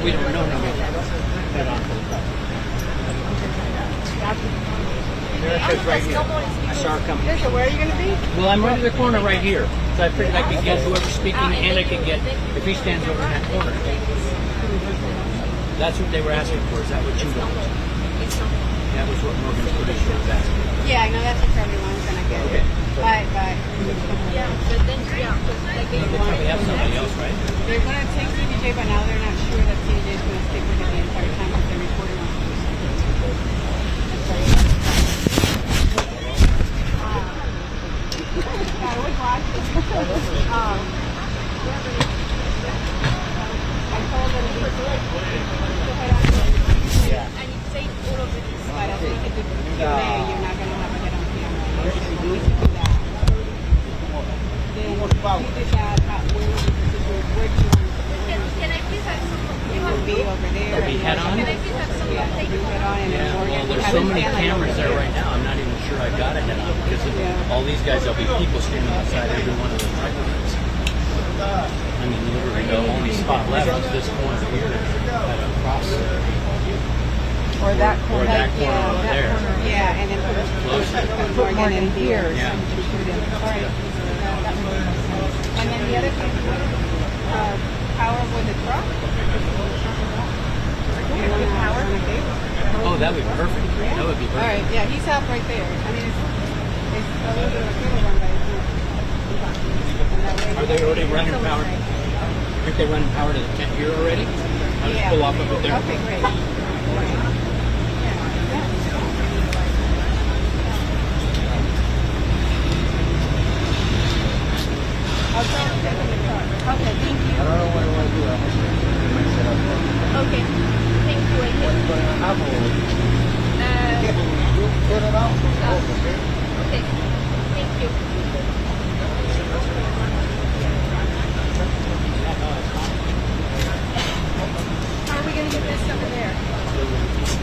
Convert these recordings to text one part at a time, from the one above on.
We don't know. America's right here. I saw her coming. So where are you going to be? Well, I'm right at the corner right here. So I figured I could get whoever's speaking and I could get, if he stands over in that corner. That's what they were asking for. Is that what you want? That was what Morgan's producer was asking. Yeah, I know that's what everyone's going to get. Okay. Bye. Yeah, but then, like They probably have somebody else, right? They're going to take CDJ, but now they're not sure that CDJ is going to stick with it the entire time because they're recording on. I was watching. I told them to head on. and you say all of it. But I think if you do that, you're not going to have a head on camera. We should do that. Then you did that. Where do you want Can I please have some? it would be over there. Be head on? Can I please have some? Yeah, you head on and Yeah, then well, Morgan there's have so his many camera cameras over there right now. I'm not even sure I got a head on because of all these guys. There'll be people standing outside every one of the microphones. I mean, literally, the only spot left is this corner here at a cross. Or that Or corner. that corner over there. Yeah, and then put Morgan in here. Yeah. And then the other thing, power with the truck. Power. Oh, that would be perfect. That would be All right, perfect. yeah, he's up right there. I mean, it's a little bit of a cable run, but it's not. Are they already running power? Aren't they running power to the tent here already? I'll just pull off of it there. Okay, great. I'll try to take in the car. Okay, thank you. I don't know what I want to do. I'm just going to get my setup. Okay. Thank you. I What guess. are you going to have? You put it out. Okay. Thank you. How are we going to get this over there?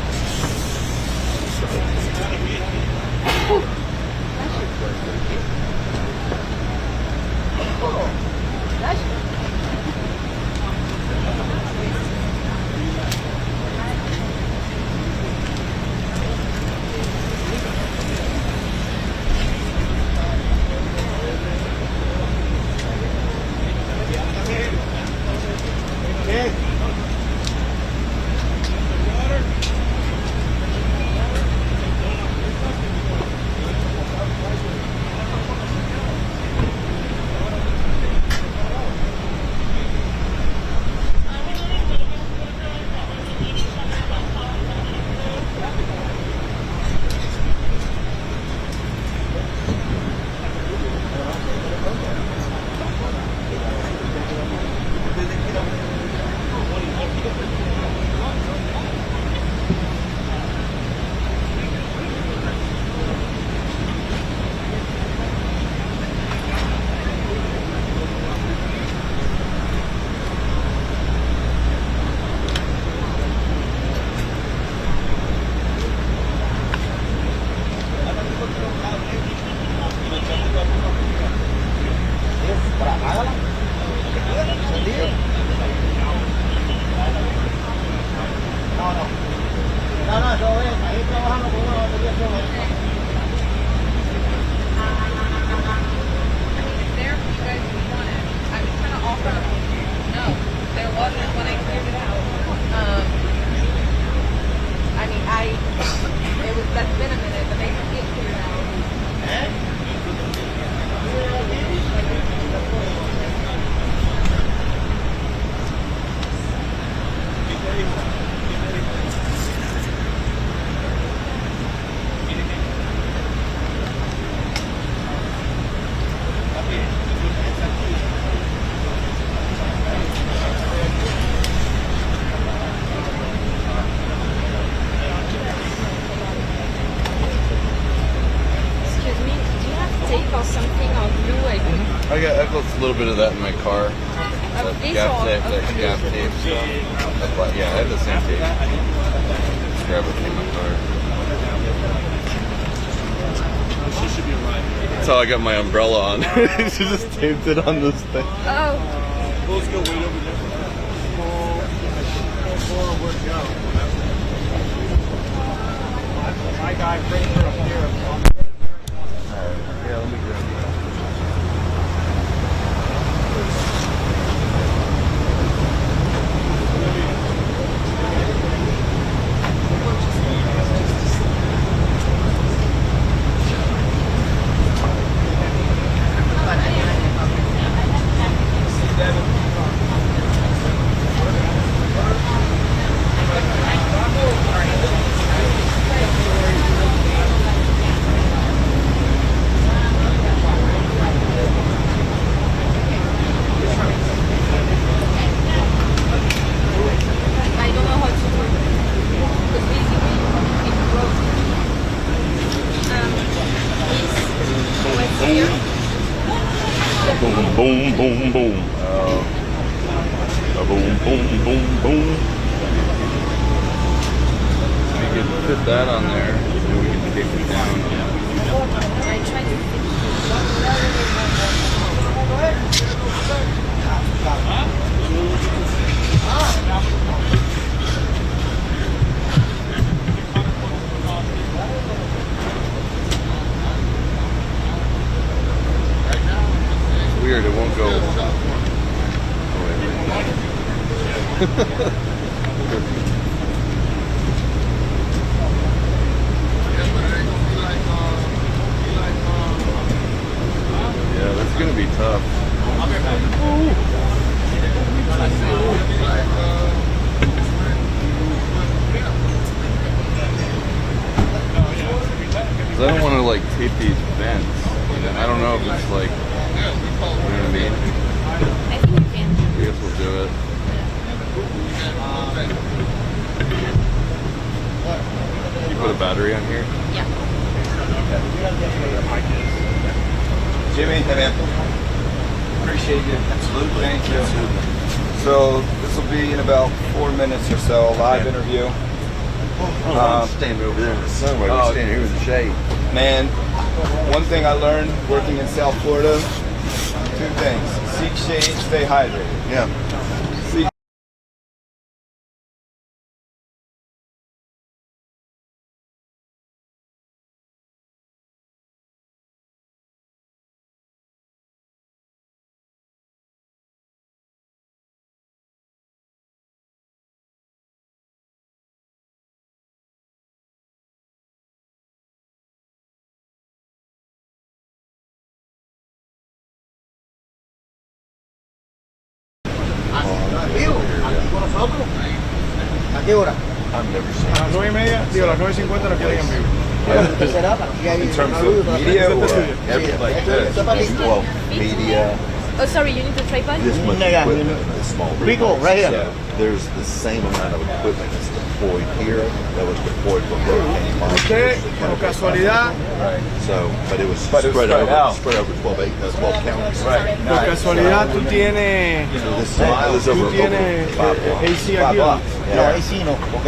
a little bit of that in my car. That this gap or tape, of that gap tape stuff. Yeah, I have the same tape. Just grab it from my car. That's how I got my umbrella on. She just taped it on this thing. Oh. Let's go wait over there. My guy, Fraser, up here. Yeah, let me grab that. I don't know how to do it. Because basically it broke. This went here. Boom, boom, boom, boom. Boom, boom, boom, boom. We can fit that on there, and we can tape it down. I tried to fix It's weird, it won't go. Yeah, that's gonna be tough. Cause I don't want to like tape these vents. You know? I don't know if it's like, you know what I mean? I think you can. I guess we'll do it. You put a battery on here? Yeah. Jimmy, hey man. Appreciate you. Absolutely. Thank you. So this will be in about 4 minutes or so, live interview. I'm standing over there in the sun while you're standing here in the shade. Man, one thing I learned working in South Florida, 2 things. Seek shade, stay hydrated. Yeah. Seek ¿A qué hora? I've never seen A las 9:30, digo, a las 9:50 nos quieren en vivo. ¿Qué será? Para que in terms of media or like this. Well, media. Oh, sorry, you need the tripod? This much equipment, a small Rico, right here. So there's the same amount of equipment that's deployed here that was deployed for Hurricane Mike. Usted, por casualidad, So, but it was But it was spread spread over out. 12 counties. Right. por casualidad tú tienes This is over AC 5 blocks. aquí. No, ahí sí no, ¿ok?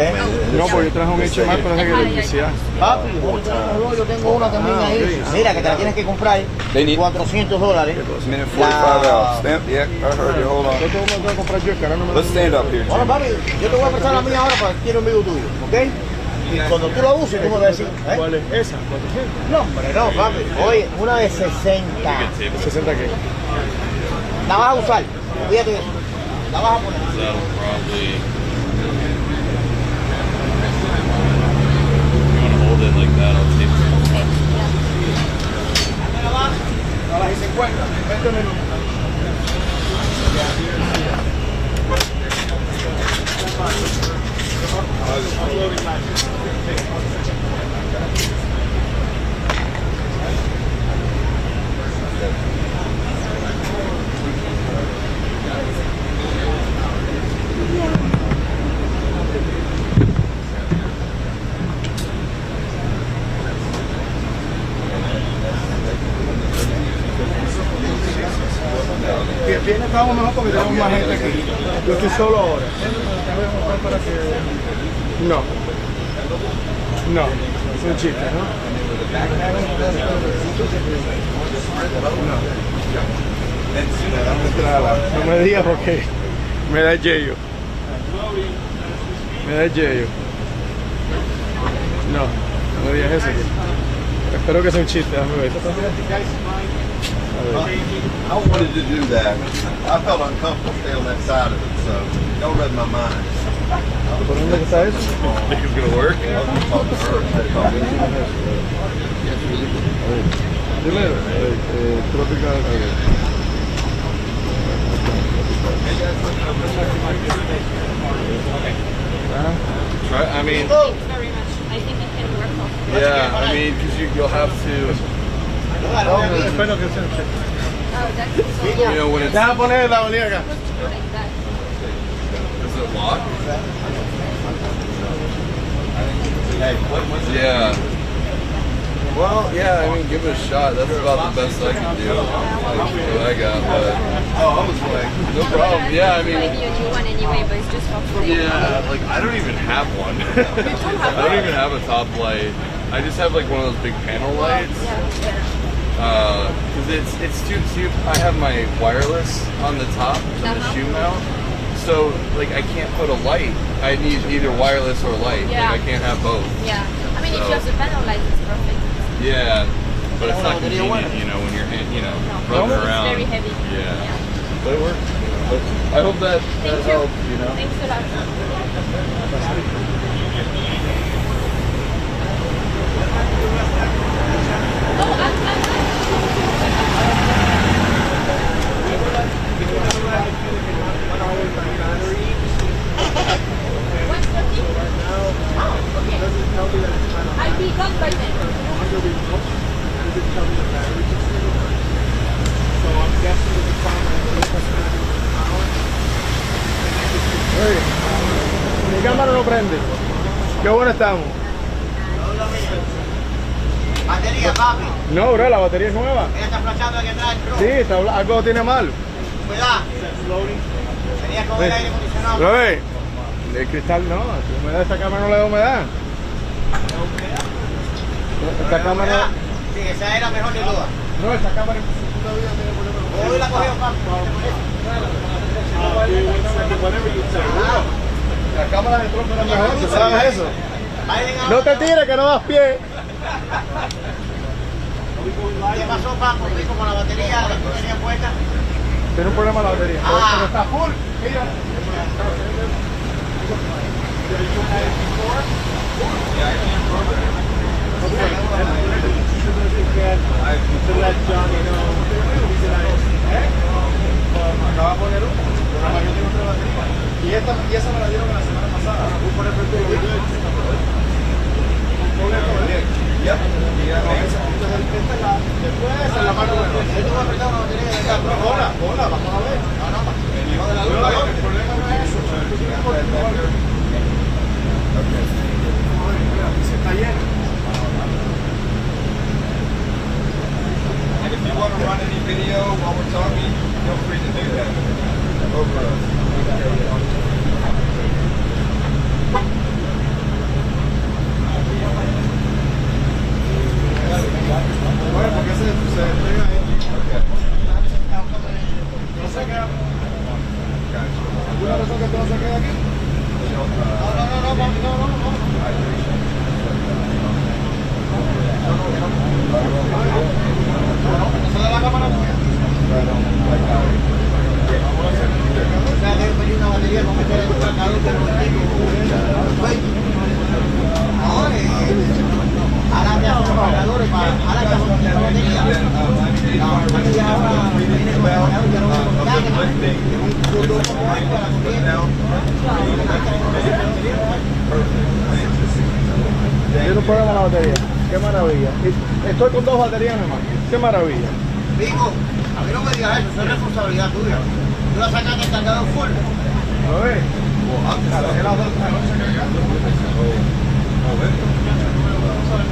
No, porque yo traje un HMI, pero es de electricidad. Papi, yo tengo una también ahí. Mira, que te la tienes que comprar. They need- $400. minute 45 out. Stamp, yeah, I heard you. Hold Yo on. tengo que comprar yo, que ahora no me Let's stand up here, Bueno, Jimmy. papi, yo te voy a prestar la mía ahora para el tiro en vivo tuyo, ¿ok? Y cuando tú la uses, tú me vas a decir, ¿eh? ¿Cuál es esa? ¿400? No, hombre, no, papi. Oye, una de 60. ¿60 qué? La vas a usar. Fíjate eso. La vas a poner. That'll probably. If you want to hold it like that, I'll tape it. A las 50. 20 minutos. Viene estamos mejor porque tenemos más gente aquí. Yo estoy solo ahora. Para que... No. No, es un chiste, ¿no? No me digas porque me da yello. Me da yello. No, no me digas eso. Espero que sea un chiste, déjame ver. I wanted to do that. I felt uncomfortable staying on that side of it, so don't read my mind. ¿Por dónde está eso? Think it's gonna work? Dime, tropical. Try, I mean, Thanks very much. I think it can work off. yeah, I mean, because you'll have to, Espero que sea un chiste. Oh, that's so you know, when it's, Déjame poner la bolilla acá. like that. is it locked? Yeah. Well, yeah, I mean, give it a shot. That's about the best I can do. What I got, but Oh, I was like, no problem. Yeah, I mean, Maybe a new one anyway, but it's just for today. yeah, like I don't even have one. I don't even have a top light. I just have like one of those big panel lights. Because it's too. I have my wireless on the top of the shoe mount, so like I can't put a light. I need either wireless or light. Yeah. Like I can't have both. Yeah. I mean, if So- you have the panel light, it's perfect. Yeah, but it's not convenient, you know, when you're running It's around. very heavy. Yeah, but it works. But I hope that Thank you. helps. You know. Thanks a lot. I'll be done by then. Oye, mi cámara no prende. Qué bueno estamos. Batería, papi. No, bro, la batería es nueva. Ella está flashando aquí atrás, bro. Sí, algo tiene mal. Cuidado. Tenía con el aire acondicionado. Bro, el cristal no, la humedad, esta cámara no le da humedad. Esta cámara... Sí, esa era mejor de duda. No, esta cámara en puta vida tiene problemas. Hoy la cogió, papi. La cámara de tronco era mejor, ¿tú sabes eso? Biden No te tires que no das pie. ¿Qué pasó, papi? Dijo con la batería puesta. Tiene un problema la batería. Ah. Pero está full. Mira. Acaba de poner uno. Yo tengo otra batería. Y esa me la dieron la semana pasada. Voy a poner después en la mano de hola, vamos a ver. El problema no es eso. Se está lleno. and if you want to run any video while we're talking, feel free to do that. Over us. Bueno, porque se pega ahí. No se queda. ¿Alguna razón que esto no se quede aquí? Tiene un problema la batería. Qué maravilla. Estoy con dos baterías nomás. Qué maravilla. Digo, a mí no me digas eso, eso es responsabilidad tuya. Tú la sacaste el cargador full. ¿Lo ves? Dejé las dos anoche cargando.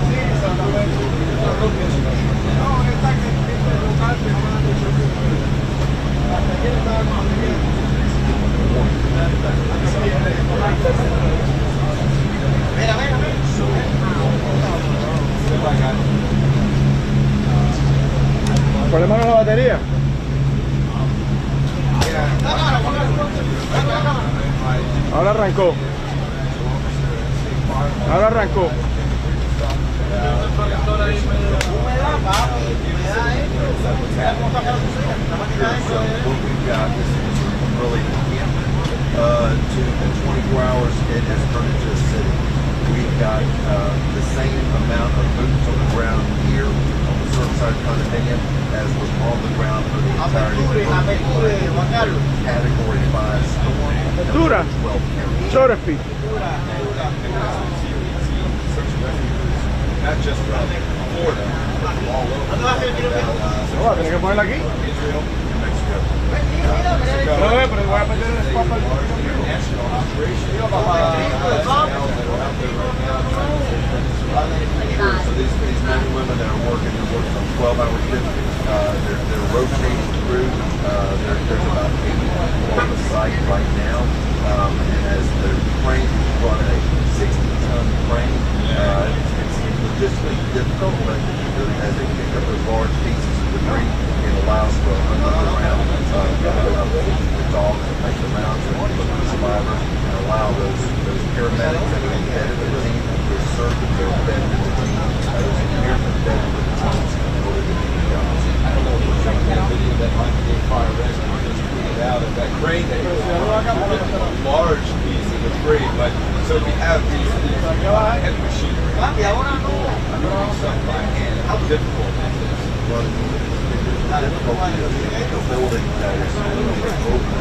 Sí, exactamente. No, esta que es local, que no me da mucho. batería. Ahora arrancó. Ahora arrancó. To in 24 hours, it has turned into a city. We've got the same amount of boots on the ground here on the Surfside condominium as was on the ground for the entirety of the Category 5 storm. Dura. 12 feet. Not just from Florida, all over. No, va a tener que ponerla aquí. Israel and Mexico. No, pero voy a meter el spot para National operation. So these men and women that are working, they're working on 12-hour shifts. They're rotating through. There's about 80 people on the site right now. And as the crane is brought in a 60-ton crane, it's logistically difficult, but as they pick up those large pieces of debris, it allows for underground the dogs to make the rounds and look for the survivors and allow those paramedics that are embedded in the team, those surgeons that are embedded in the team, those engineers that are embedded in the teams in order to do the jobs. I don't know if we're showing that video that might be a fire rescue just tweeted out of that crane that goes a large piece of debris, but so we have these heavy machinery. Something by hand, how difficult is this? Well, it's difficult because the building that is open,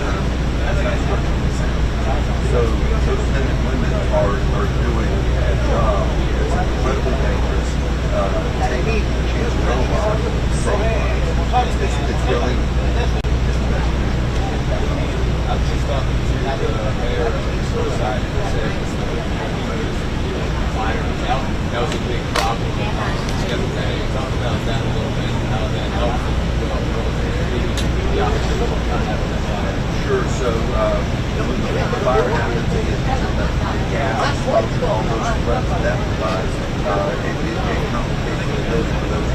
that's not so those men and women are doing a job that's incredibly dangerous, taking a chance of their lives, saving lives. It's really, I was just talking to the mayor of Surfside and he said that was a big problem yesterday. Talk about that a little bit and how that helps the opportunity. Sure. So when the fire happens, the gas, smoke, all those threats that provides, it complicates the ability for those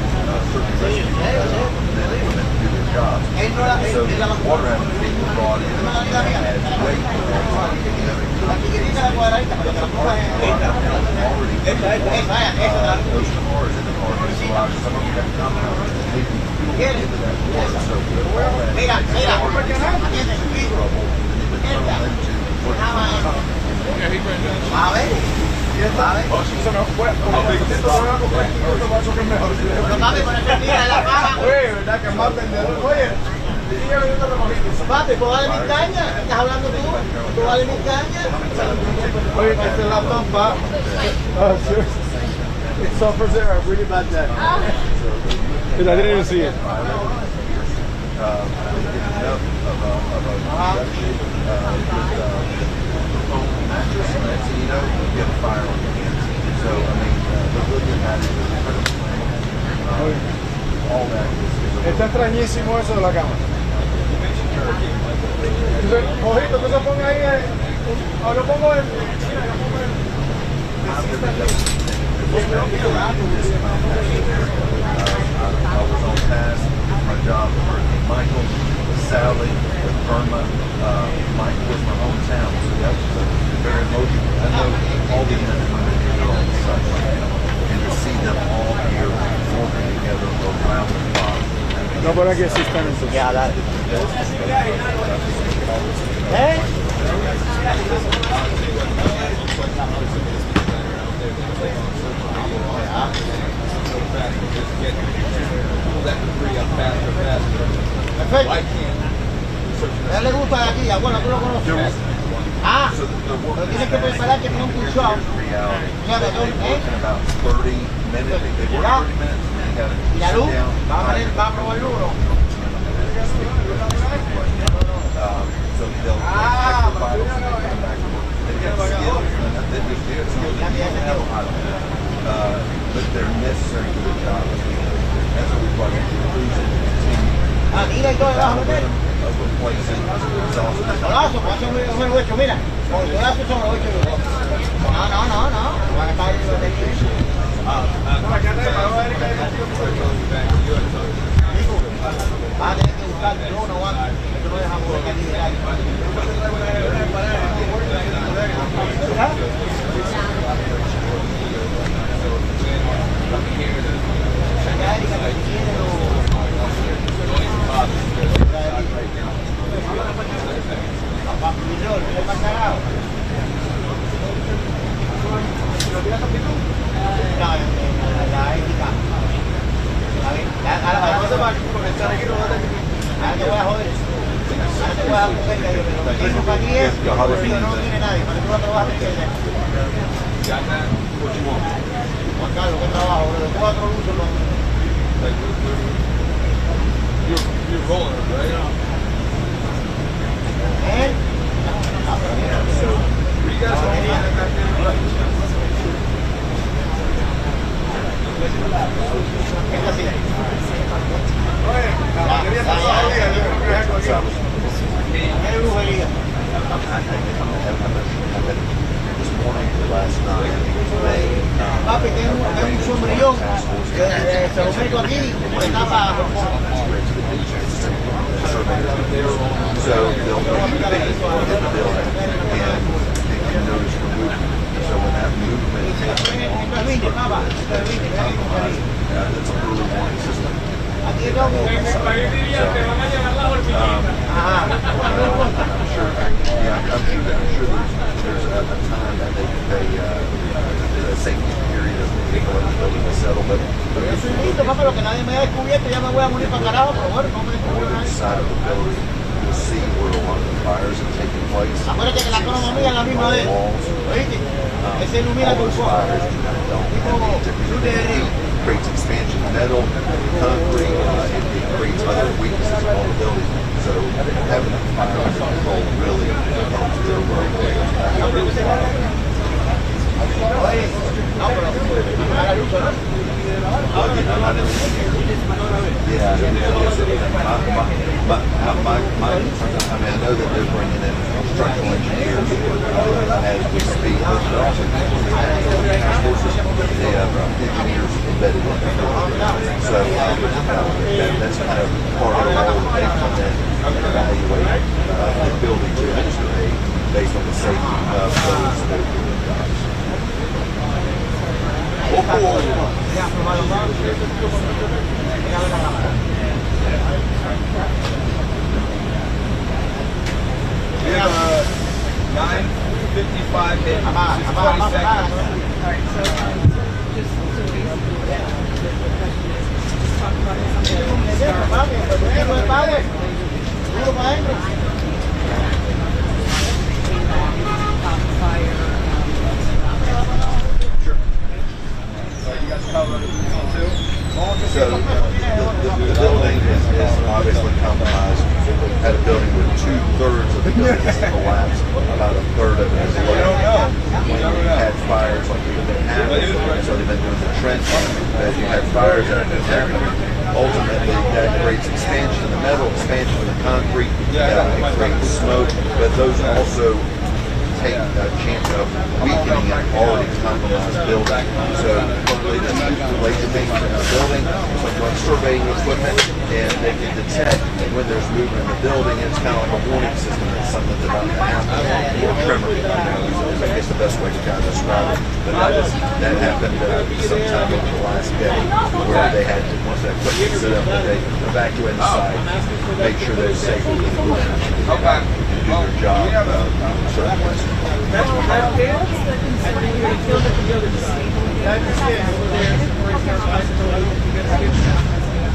certain rescue men and women to do their jobs. So the water having being brought in as weight for those cars in the parking garage, some of them have compounds that they can get into that water. So all that trouble, and it would turn into Oye, ¿verdad que más vendedor? Oye, Papi, ¿puedo darle mi caña? ¿Estás hablando tú? ¿Puedo darle mi caña? oye, esta es la pampa. Oh, seriously. It suffers there. I really bad that. Because I didn't even see it. enough of a reduction foam mattress, and that's, you know, you get a fire on your hands. So, I mean, the looking at it is incredible. All that is Está extrañísimo eso de la cama. Entonces, ojito, que se ponga ahí. O lo pongo en. I was on task with my job with Hurricane Michael, with Sally, with Irma. Mike was my hometown, so that was very emotional. I know all the men and women here are on the site right now, and to see them all here working together around the clock. No, pero aquí sí están en su. Ya, dale. Perfecto. A él le gusta de aquí, bueno, tú lo conoces. Ah, pero tienes que preparar que tiene un pulsado. Ya, They work in about 30 minutes. They work 30 minutes, and you got to y la sit luz, down. va a probar el luz. So they'll check the vitals and they come back to work. They've got skills, and they just do it. Skills that you don't have a lot of, but they're necessary for the job. That's what we brought into inclusion to continue Mira y todo debajo, ¿ves? of replacing exhaust. Codazo, pues son los 8, mira. Con el codazo son los 8 euros. No. Van a estar en los de Vas a tener que buscar drone o algo. Esto no dejamos de aquí de aire. La ética. Ahora te voy a joder. Ahora te voy a coger, pero eso para aquí es, no tiene nadie, para que tú lo trabajes en ella. Juan Carlos, qué trabajo, bro, de 4 luces no. You're rolling, right? ¿Eh? Were you guys rolling back there? Esta sí. ¿Qué brujería? This morning or last night, Papi, tengo un sombrillón que se lo meto aquí y está para... so they'll measure the base in the building and they can notice the movement. So when that movement that's a early warning system. Aquí es loco. I'm sure there's a time that they a safety period of people in the building to settle, but Yo soy listo, papá, lo que nadie me ha descubierto, ya me voy a morir para carajo, pero bueno, no me descubrió the nadie. side of the building, you'll see where a lot of the fires have taken place. Acuérdate que la economía es la misma de él. ¿Oíste? Ese ilumina All tu those cuerpo. fires don't have the creates expansion of metal, concrete, it creates other weaknesses in all the buildings. So having a fire under control really helps their work. Oye, no, pero a la luz, ¿no? I'm not an engineer. Yeah, I mean, I know that they're bringing in structural engineers as we speak. They have engineers embedded in the building. So that's kind of part of the role that they come in and evaluate the building to actually based on the safety of those that are doing the jobs. We have a 9:55 hit, which is 20 seconds. Alright, so just 2 weeks ago, just talk about So the building is obviously compromised. Had a building where 2/3 of the building has collapsed, about 1/3 of it is left. When you had fires like we've been having, so they've been doing the trenching. As you had fires that have been happening, ultimately that creates expansion in the metal, expansion in the concrete, it creates smoke, but those also take a chance of weakening an already compromised building. So currently this is laser beams in the building, some run surveying equipment, and they can detect when there's movement in the building. It's kind of like a warning system that something's about to happen, or tremor, is I guess the best way to kind of describe it. But that happened sometime over the last day, where they had to, once that equipment set up, they evacuate the site, make sure they're safe with the equipment, and do their job.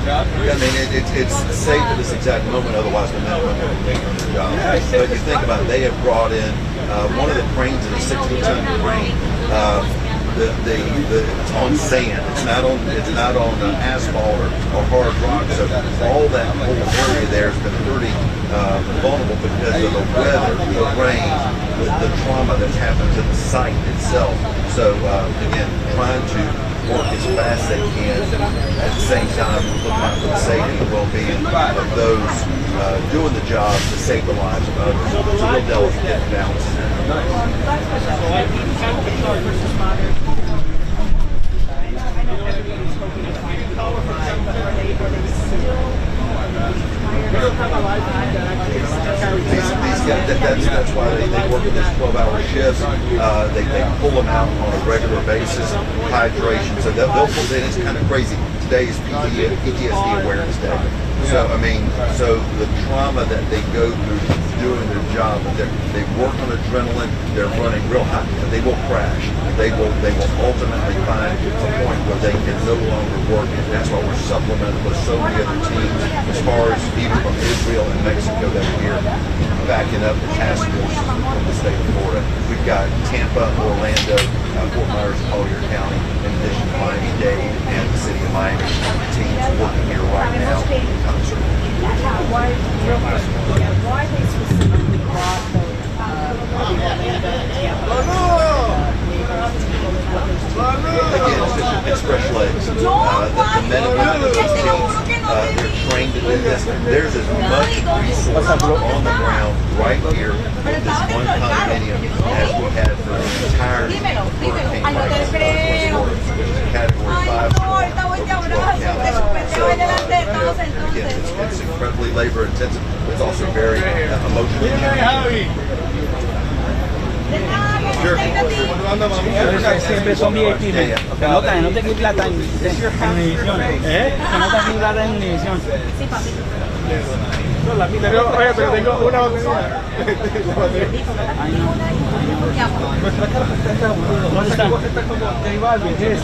I mean, it's safe at this exact moment, otherwise the men would have been doing their job. But you think about it, they have brought in one of the cranes is a 60-ton crane. It's on sand. It's not on asphalt or hard rock. So all that whole area there has been pretty vulnerable because of the weather, the rain, the trauma that's happened to the site itself. So again, trying to work as fast as they can, at the same time looking out for the safety and well-being of those doing the job to save the lives of others. It's a real delicate balance. That's why they work in these 12-hour shifts. They pull them out on a regular basis. Hydration, so they'll pull. And it's kind of crazy. Today is PTSD Awareness Day. So I mean, so the trauma that they go through doing their job, they work on adrenaline. They're running real high. They will crash. They will ultimately find a point where they can no longer work, and that's why we're supplemented with so many other teams, as far as even from Israel and Mexico that are here backing up the task forces from the state of Florida. We've got Tampa, Orlando, Fort Myers, Collier County, in addition to Miami-Dade and the city of Miami teams working here right now in concert. Why they specifically brought those Again, it's just express legs. The men and women of these teams, they're trained to do this. There's as much resource on the ground right here with this one condominium as we had for the entire hurricane crisis, which is a category 5 storm over 12 counties. So again, it's incredibly labor intensive. It's also very emotionally challenging. Sure. Siempre son VIP. Se nota que hay plata en edición. Se nota que hay plata en edición. Pero, oye, pero tengo una batería. Nuestra carta está aburrida. Vos estás como tribal, ¿ves?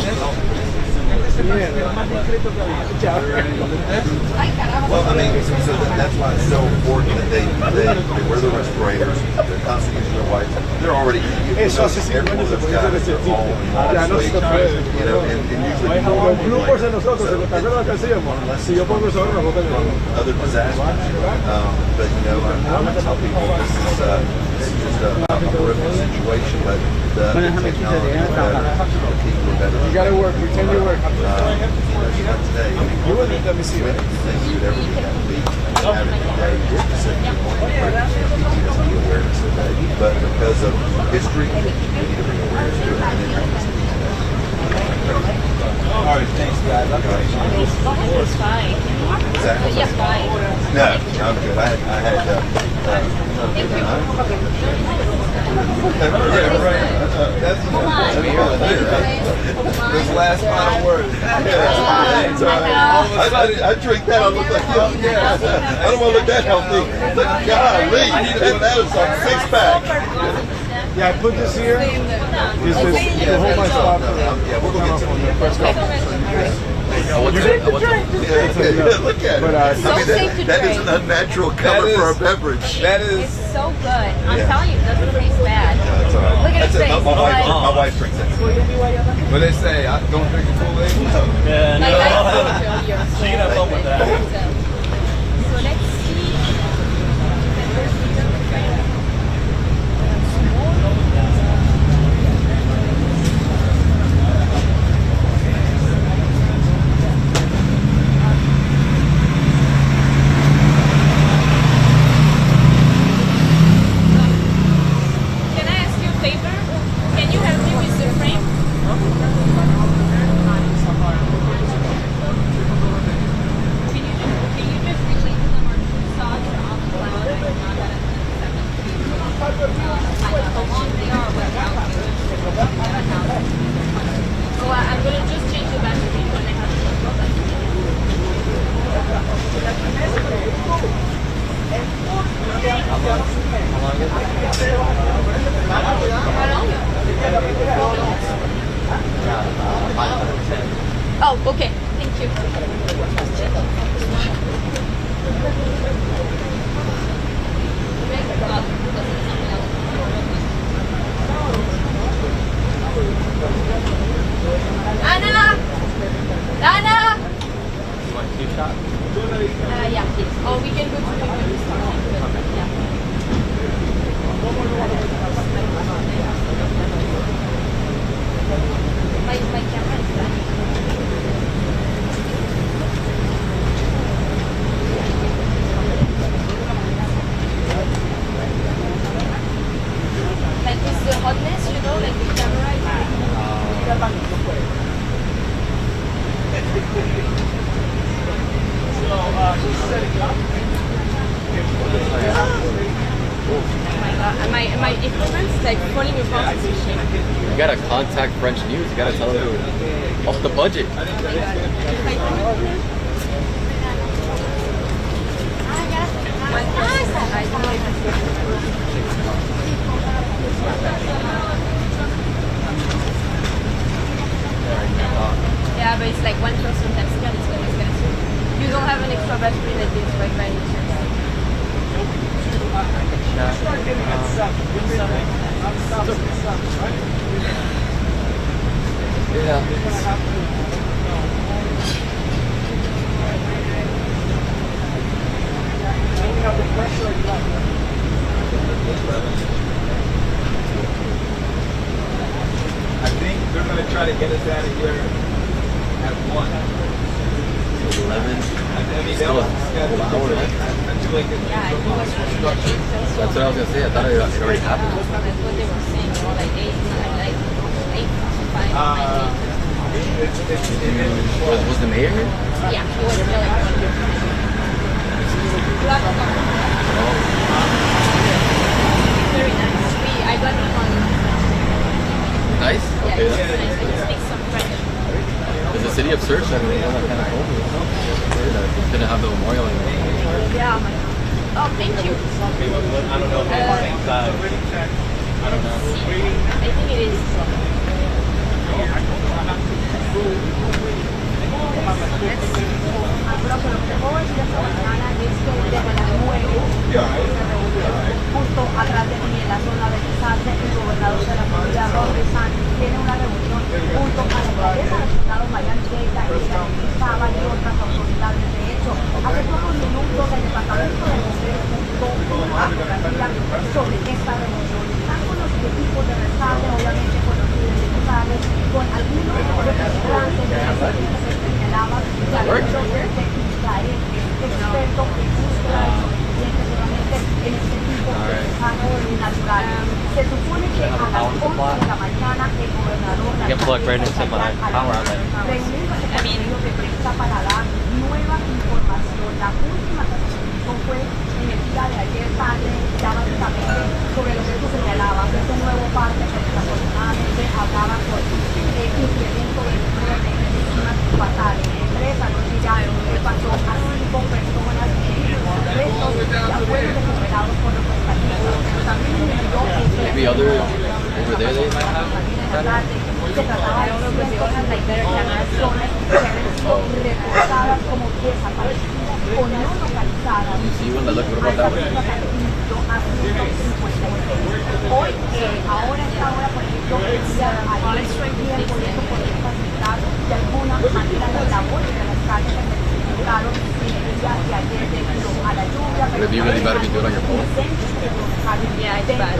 Well, I mean, so that's why it's so important that they wear the respirators. They're constantly using their wipes. They're already everyone of those guys are all in sleep, you know, and usually Los bloopers de nosotros, ¿te acuerdas lo que hacíamos? Si yo pongo eso ahora, no puedo. other disasters. But you know, I'm going to tell people this is just a horrific situation, but the technology is better, the people are better. You gotta work, pretend you work. Today, You wouldn't let me see it. you think you would ever do that week, having today, PTSD awareness today. But because of history, we need to bring awareness to it. And then bring this today. All right, thanks, guys. It's fine. Exactly. Yes, fine. No, I'm good. I had Thank you. This last final word. I drink that. I look like I don't want to look that healthy. But golly, that is a six-pack. Yeah, I put this here. This is to hold my spot. Yeah, we'll go get some of the press conference. Look at it. Look at it. But, So safe to That is drink. an unnatural cover That for a is- beverage. That It's is. so good. I'm Yeah. telling you, it doesn't taste bad. That's all right. Look at his That's it. face. My wife drinks it. What they say? I don't drink the Kool-Aid. Yeah, Like, no. I told you, She can have fun with that. So let's see. Can I ask you a favor? Can you help me with the frame? Can you just release them or sauce on the cloud? I'm not gonna how long they are without you. So I'm gonna just change the battery when I have Oh, okay. Thank you. Anna! Anna! You want two shots? Yeah, please. Oh, we can go to the restaurant. Yeah. My camera is done. my equipment like falling apart. You gotta contact French News. You gotta tell them to up the budget. Yeah, but it's like 1 person times 10, it's gonna be expensive. You don't have an extra battery like this, right, by any chance? I think they're going to try to get us out of here at 1. 11. I mean, that was scheduled. I feel like it's That's what I was gonna say. I thought it already happened. That's what they were saying, or like 8, like 8, 5, Was the mayor here? yeah, he was really very nice. I got him on. Nice. Yeah, Okay. it's nice. I can speak some French. Is the city of Search? I mean, that kind of told me. It's gonna have the memorial anymore. Yeah, my God. Oh, thank you. I don't know. I don't know. I think it is. Justo atrás de mí en la zona de desastre, el gobernador de la Florida, Ron DeSantis, tiene una reunión junto a la alcaldesa del condado Miami-Dade, Saba y otras autoridades. De hecho, hace pocos minutos el departamento de bomberos publicó una fotografía sobre esta reunión. Están con los equipos de rescate, obviamente con los líderes locales, con algunos representantes de las empresas que señalaban que algunos de Israel, expertos en búsqueda de sobrevivientes en este tipo de desastres naturales. Se supone que a las 11 de la mañana el gobernador reunió de prensa para dar nueva información. La última transmisión fue en el día de ayer tarde, ya básicamente sobre lo que tú señalabas, este nuevo parte que desafortunadamente hablaba con incremento del número de víctimas fatales. Esa noche ya pasó a 5 personas restos ya fueron recuperados por los españoles, pero también Maybe other over there they might have. se trataba de personas que habían sido reportadas como desaparecidas o no localizadas. You see one that look, what about that one? Hoy, ahora esta hora, por ejemplo, hay tiempo de eso poder facilitar de alguna manera las labores de las calles que se identificaron en el día de ayer debido a la lluvia. But if you really better be doing it on your phone. Yeah, it's bad.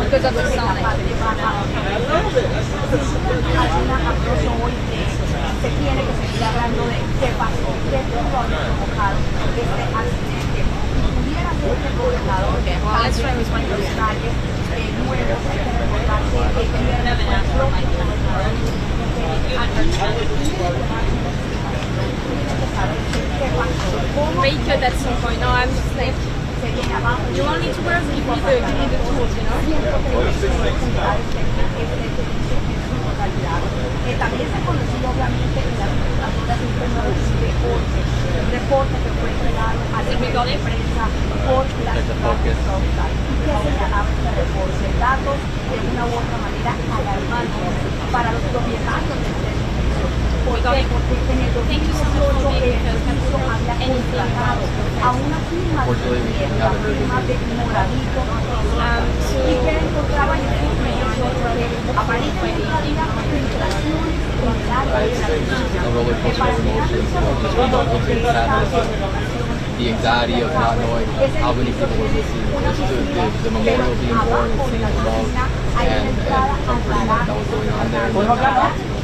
Because of the sound. Se tiene que seguir hablando de qué pasó, qué pudo haber provocado este accidente. Si pudiera ser el gobernador de Let's try with one person. detalles nuevos, hay que recordar que el viernes fue el propio gobernador Make it at some point. No, I'm just like, you want me to work, give me the tools, you know? También se conoció obviamente en las computadoras un reporte que fue entregado a la prensa por la ciudad y que señalaba este reporte datos de una u otra manera alarmantes para los propietarios de este edificio. ¿Por qué? Porque en el 2018 el edificio había contratado a una firma de vivienda, la firma de Moradito, y que encontraban en el edificio que aparentemente había filtraciones en el área de la The anxiety of not knowing how many people were missing, just the memorial being born and seeing the love and comforting that was going on there, and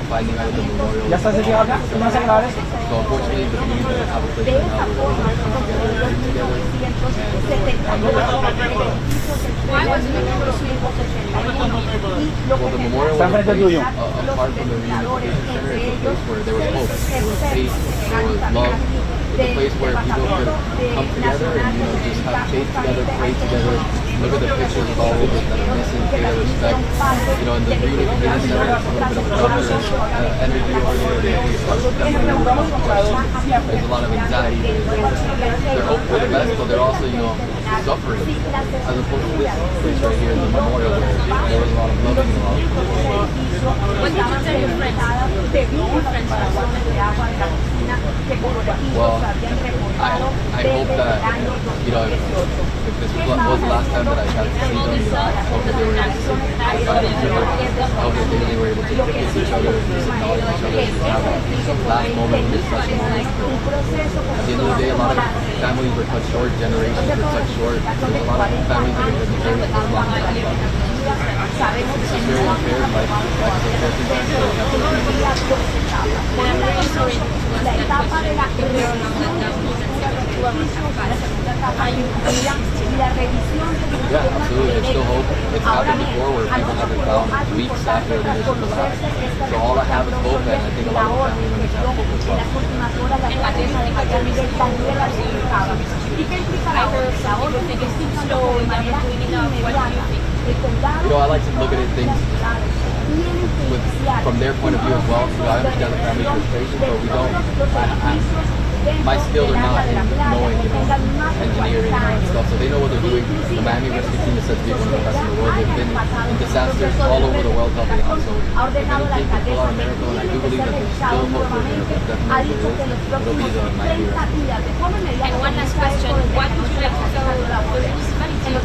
finding out the memorial. ¿Ya estás llegando? ¿No vas a grabar eso? So unfortunately, the community doesn't have a place right now where they're able to come together and be together. Well, the memorial was a place apart from the reunion center, it's a place where there was hope, there was faith, there was love. It's a place where people could come together and, you know, just have faith together, pray together, look at the pictures of all of us that are missing, pay their respect. You know, in the Green Community Center, there's a little bit of pressure and energy over here. There's a lot of anxiety. They're hoping for the best, but they're also, you know, suffering. As opposed to this place right here, the memorial, where there was a lot of love and a lot of What did you tell your friends? Well, I hope that, you know, if this was the last time that I got to see them, you know, I hope that they were able to find each other. I hope that they were able to kiss each other, just acknowledge each other, and have a last moment in this special moment. At the end of the day, a lot of families were cut short, generations were cut short. There's a lot of families that have been buried for a long time. This is very unfair, like the circumstances that we have to live Yeah, absolutely. There's still hope. It's happened before where people have been found weeks after the initial collapse. So all I have is hope, and I think a lot of family members have hope as well. You know, I like to look at things from their point of view as well. I understand the family's frustration, but we don't. My skills are not in knowing, you know, engineering and stuff, so they know what they're doing. The Miami Rescue Team is said to be one of the best in the world. They've been in disasters all over the world helping out. So if anything can pull out a miracle, and I do believe that there's still hope for a miracle. Definitely there is. It'll be the Miami Rescue Team. And one last question. Why would you like to go to the municipality to I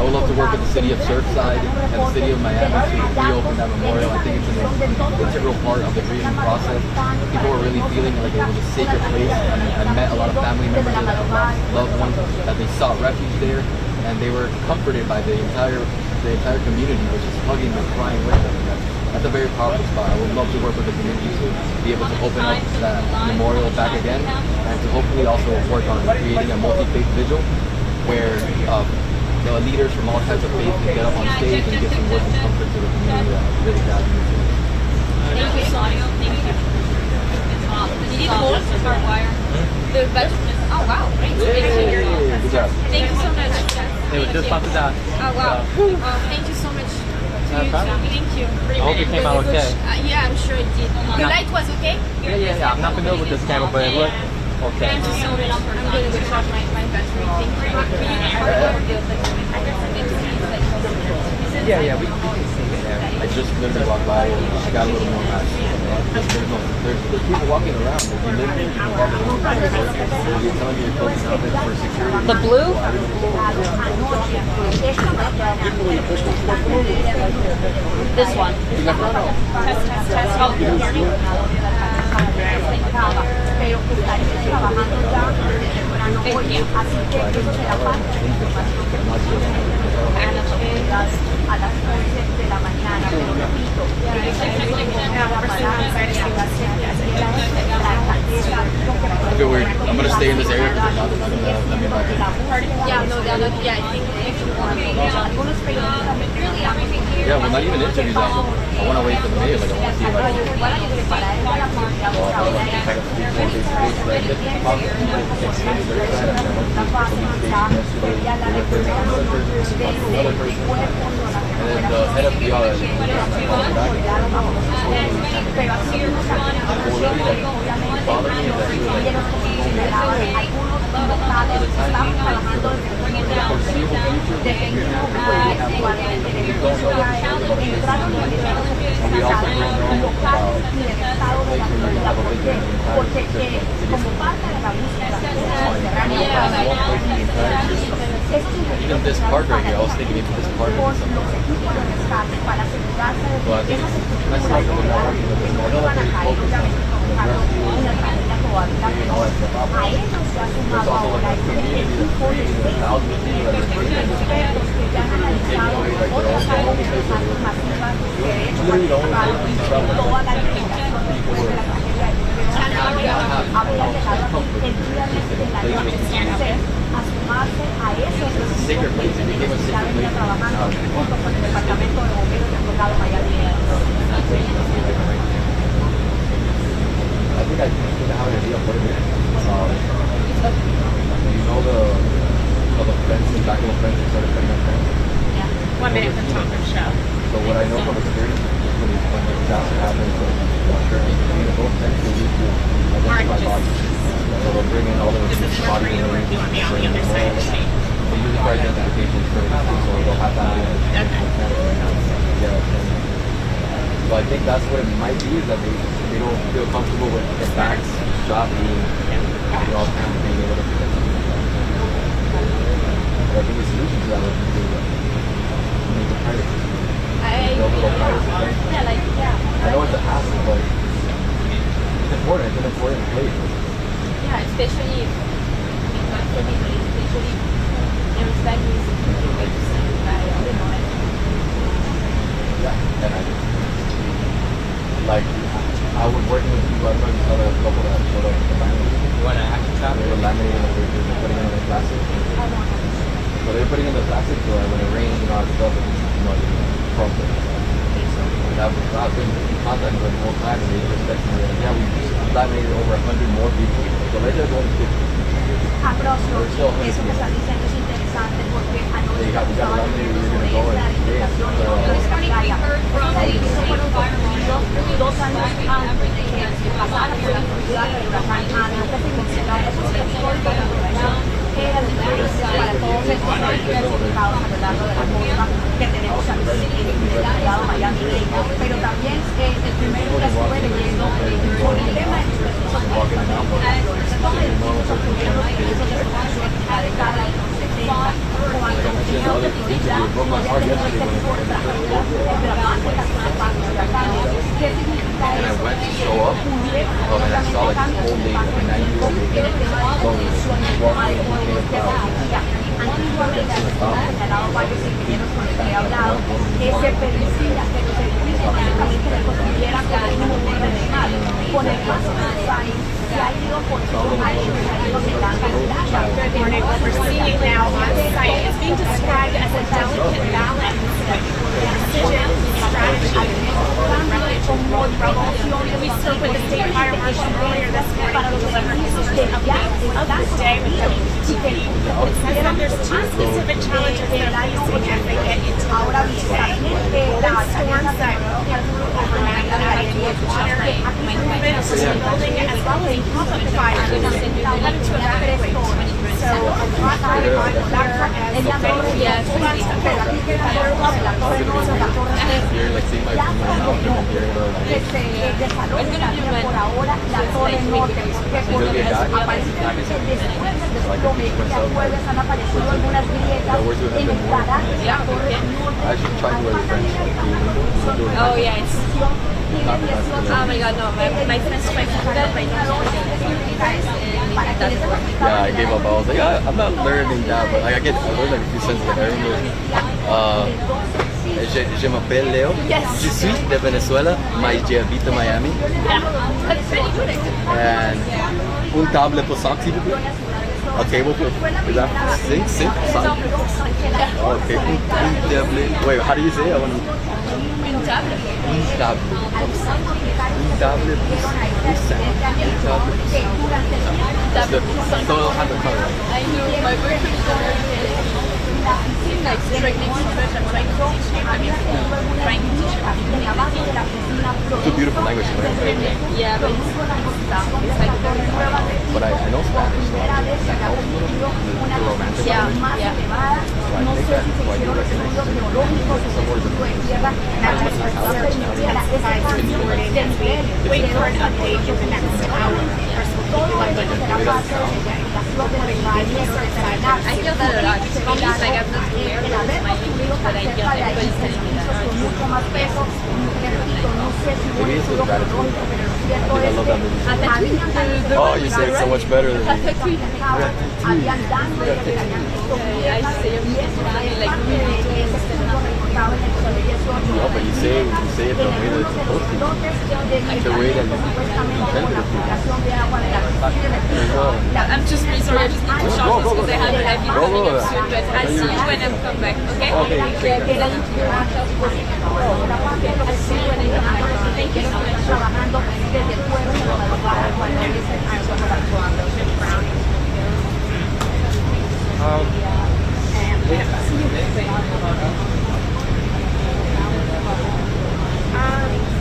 would love to work with the city of Surfside and the city of Miami to reopen that memorial. I think it's an integral part of the grieving process. People were really feeling like it was a sacred place. I met a lot of family members that have lost loved ones, that they sought refuge there, and they were comforted by the entire community, which is hugging and crying with them. That's a very powerful spot. I would love to work with the community to be able to open up that memorial back again, and to hopefully also work on creating a multi-faith vigil where the leaders from all types of faith can get up on stage and give some words of comfort to the community that really value it. Thank you so much. Thank you. Did you hold barbed wire? The vegetable. Oh wow, great. Good job. Thank you so much. It was just about to die. Oh wow. Thank you so much. To you too. Thank you. I hope it came out okay. Yeah, I'm sure it did. The light was okay? Yeah. I'm not familiar with this camera, but it looked okay. Thank you so much. I'm going to charge my battery. Thank you. Yeah, we can see it there. I just literally walked by and I got a little more mad. There's people walking around. If you live in you're telling me you're closing out for security. The blue? This one. Test. Oh, you hear me? Pero que estaría trabajando ya temprano hoy, así que eso será parte de la información a las 11 de la mañana, pero repito, I feel weird. I'm gonna stay in this area because they're not gonna let me back in. Yeah, no, I think Yeah, well, not even interviews. I want to wait for the video. Like, I want to see if I and then the head of even this part right here, I was thinking maybe this part would be something. But that's not really not working with this military focus on rescue and all that stuff. There's also like a community that's creating thousands of people that are taking away like their own homes. Literally the only place in trouble people were it's a sacred place. It became a sacred place. I think I have an idea of what it is. You know the fence, the back of the fence, instead of putting a fence. 1 minute from top of the show. So what I know from experience is when the disaster happens, both fences they use to identify bodies. So they'll bring in all the This is bodies really in where you want me on the other side of the state. They use it for identification for instance, so they'll have that. So I think that's what it might be, is that they don't feel comfortable with the facts, shot being, all kinds of being able to protect them. But I think the solution to that would be to make a private system. Build a little private system. I know it's a hassle, but it's important. It's an important place. Yeah, especially everybody is Yeah, and I was working with people. I saw a couple that showed up with the family. You want an action shot? They were laminating the papers and putting it in the plastic. So they were putting it in the plastic so that when it rains and all that stuff, it's crumpled. And I've been in contact with them the whole time, and they just texted me, like, yeah, we laminated over 100 more people. So let's just only 50. Ambrosio, eso que estás diciendo es interesante porque anoche estaban viendo sobre la alimentación y otras playas. Esos edificios fueron construidos 2 años antes de que pasara por la ciudad del huracán Ana. Eso significa era diferencia para todos estos diversificados a lo largo de la costa que tenemos aquí en el estado de Miami-Dade. Pero también el primero que estuve leyendo por el tema de And I went to show up, and I saw like this old lady, like a 90-year-old lady, walking in the antiguamente han señalado varios ingenieros con los que he hablado que se permitía que los edificios básicamente se construyeran como un modelo regional. Con el paso de los años se ha ido construyendo la calidad. Good morning. We're seeing it now on site. It's being described as a delicate balance. Precision, strategy, we spoke with the state fire marshal earlier this morning to deliver his update of this day with WTV. It says that there's 2 specific challenges they're facing as they get into the worst day. Windstorms that overnight that have to with water, movement to the building, as well as pop-up fires that led to evacuate. So a lot of fire on here as hold on to the better level. You're like seeing my mouth and hearing about like, por ahora la torre norte porque aparentemente después del desplome ya jueves han aparecido algunas grietas en el garaje de la torre norte. I should try to wear the French. Oh yeah, it's oh my god, no, my friends my that right now. Yeah, I gave up. I was like, I'm not learning that, but like I learned like a few sentences. I remember. Je m'appelle Leo. Yes. Je suis de Venezuela, mais j'habite Miami. Yeah, that's pretty good. And un table pour 5, s'il vous plaît. A table for, is that 6? 5? Okay, un table. Wait, how do you say it? Un table. Un table pour 5. Todo have the color. I know my boyfriend is like struggling so much. I'm trying to teach him. I mean, trying to teach him. It's a beautiful language to learn. Yeah, but it's like But I know Spanish, so that helps a little bit. The romantic language. So I think that's why you recognize some words of Not just for search, wait for an update in the next hour. I feel that a lot. It's like I'm not aware of my language, but I feel everybody's telling me that. Maybe it's with gratitude. I think I love that movie. Oh, you say it so much better than me. I say everything like really No, but you say it the way that it's supposed to. The way that you intended it to. I'm just really sorry. I just need to shout this because I have an idea coming up soon. But I'll see you when I come back. Okay? Okay. I'll see you when I come back. que están trabajando desde el jueves de la madrugada cuando empiezan a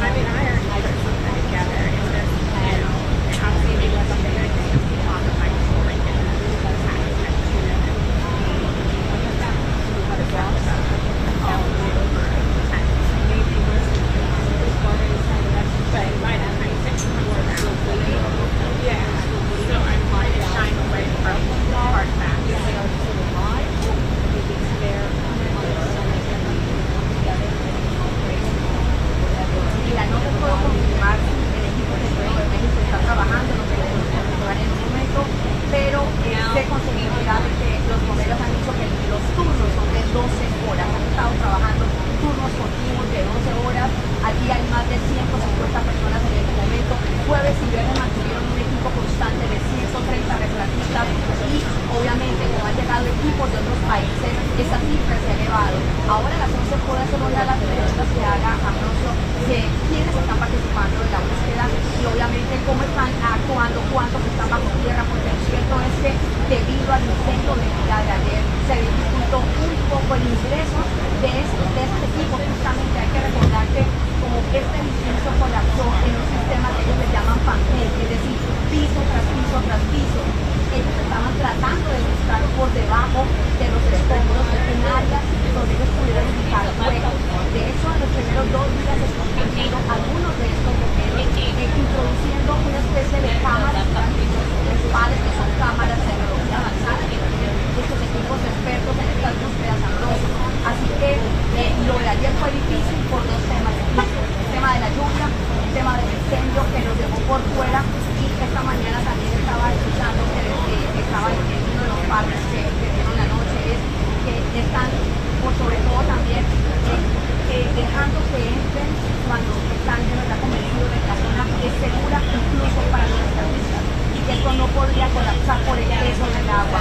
I mean, I already put something together in this, and obviously maybe something that can talk about like so I'm like shying away from hard facts. Mira, no te puedo confirmar si el equipo de Gobierno de México está trabajando, no tenemos que confirmar en el momento, pero sé con seguridad de que los bomberos han dicho que los turnos son de 12 horas, han estado trabajando turnos continuos de 12 horas, aquí hay más de 150 personas en este momento, jueves y viernes mantuvieron un equipo constante de 130 rescatistas y obviamente como han llegado equipos de otros países, esa cifra se ha elevado. Ahora a las 11 puede hacer una de las preguntas que haga Ambrosio de quiénes están participando en la búsqueda y obviamente cómo están actuando, cuántos están bajo tierra, porque lo cierto es que debido al incendio del día de ayer se dificultó un poco el ingreso de estos equipos. Justamente hay que recordar que como este edificio colapsó en un sistema que ellos le llaman panel, es decir, piso tras piso tras piso, ellos estaban tratando de buscar por debajo de los escombros en áreas donde ellos pudieran ubicar fuego. De hecho, en los primeros 2 días escondiendo algunos de estos bomberos, introduciendo una especie de cámaras principales que son cámaras de tecnología avanzada que tienen estos equipos expertos en estas búsquedas ambrosas. Así que lo de ayer fue difícil por 2 temas. El tema de la lluvia, el tema del incendio que nos dejó por fuera y esta mañana también estaba escuchando que estaba en uno de los parques que dieron la noche es que están, por sobre todo también, dejando que entren cuando están de verdad convencidos de que la zona es segura incluso para los rescatistas y que esto no podría colapsar por el peso del agua.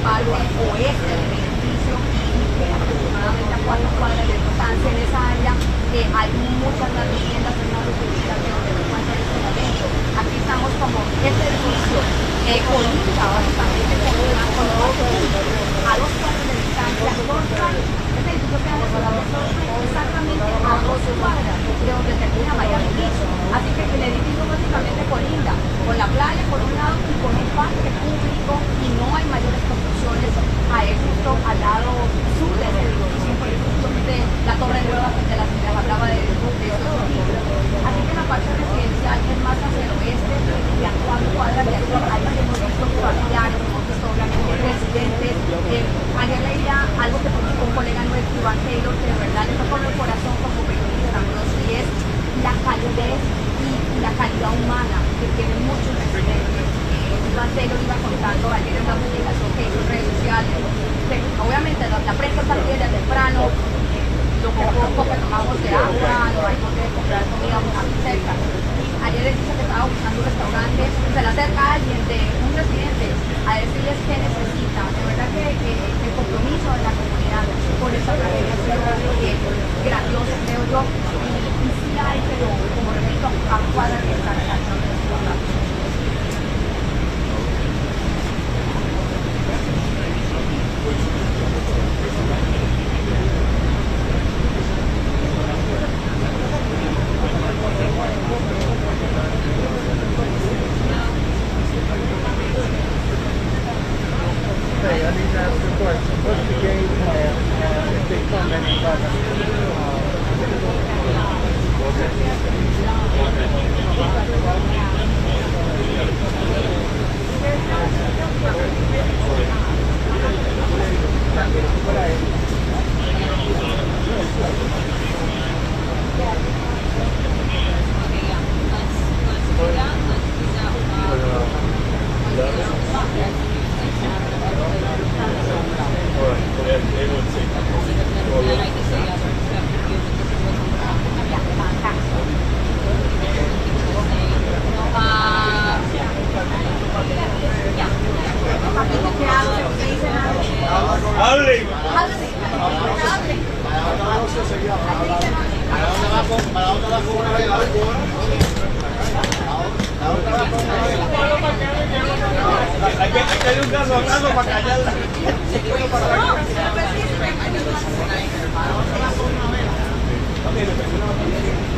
parte oeste del edificio y que aproximadamente a 4 cuadras de distancia en esa área hay muchas más viviendas en una seguridad de donde se encuentra en este momento. Aquí estamos como este edificio colinda básicamente con dos a 2 cuadras de distancia, este edificio queda exactamente a 2 cuadras de donde termina Miami Beach. Así que el edificio básicamente colinda con la playa por un lado y con un parque público y no hay mayores construcciones justo al lado sur de ese edificio, de la torre nueva de la que les hablaba de esos edificios. Así que la parte residencial es más hacia el oeste y a 4 cuadras de aquí. Ahí hemos visto familiares, hemos visto obviamente residentes. Ayer leía algo que publicó un colega nuestro, Iván Taylor, que de verdad le tocó el corazón como periodista, y es la calidez y la calidad humana que tienen muchos residentes. Iván Taylor iba contando ayer en la publicación que hizo en redes sociales. Obviamente la prensa salía de temprano, lo poco que tomamos de agua, no hay que comprar comida aquí cerca. Ayer él dice que estaba buscando un restaurante, se le acerca a alguien de un residente a decirles qué necesita. De verdad que el compromiso de la comunidad con esta tragedia ha sido grandioso, creo yo. Y sí hay, pero como repito, a cuadras de esta relación de ciudad. Hey, I need to ask a question. What's the game plan if they come Hay un caso para callarla.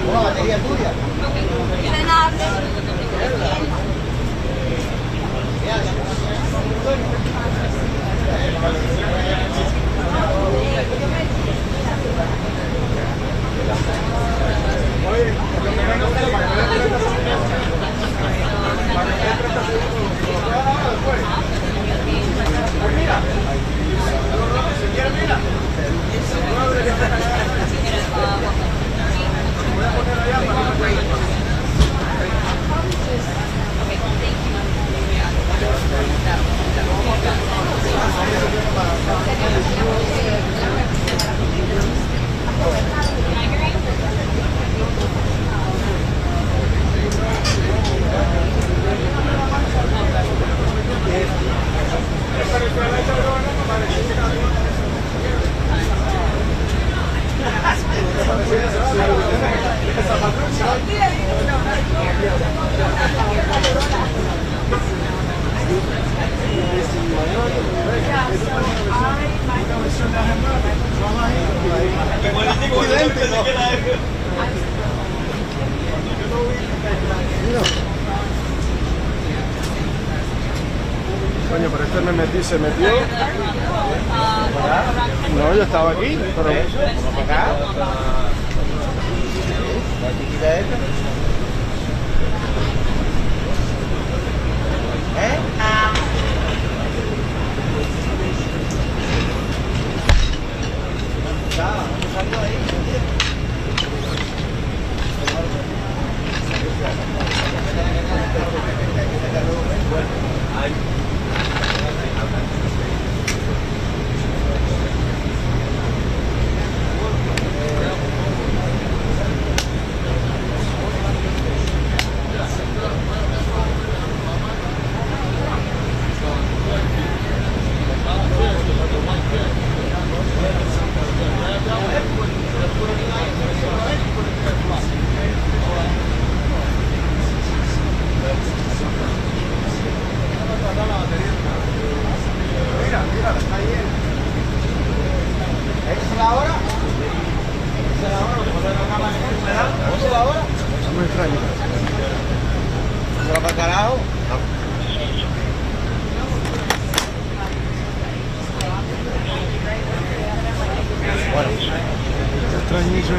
Una batería tuya. Coño, pero este se metió. No, yo estaba aquí, pero vamos para acá. La chiquita esta.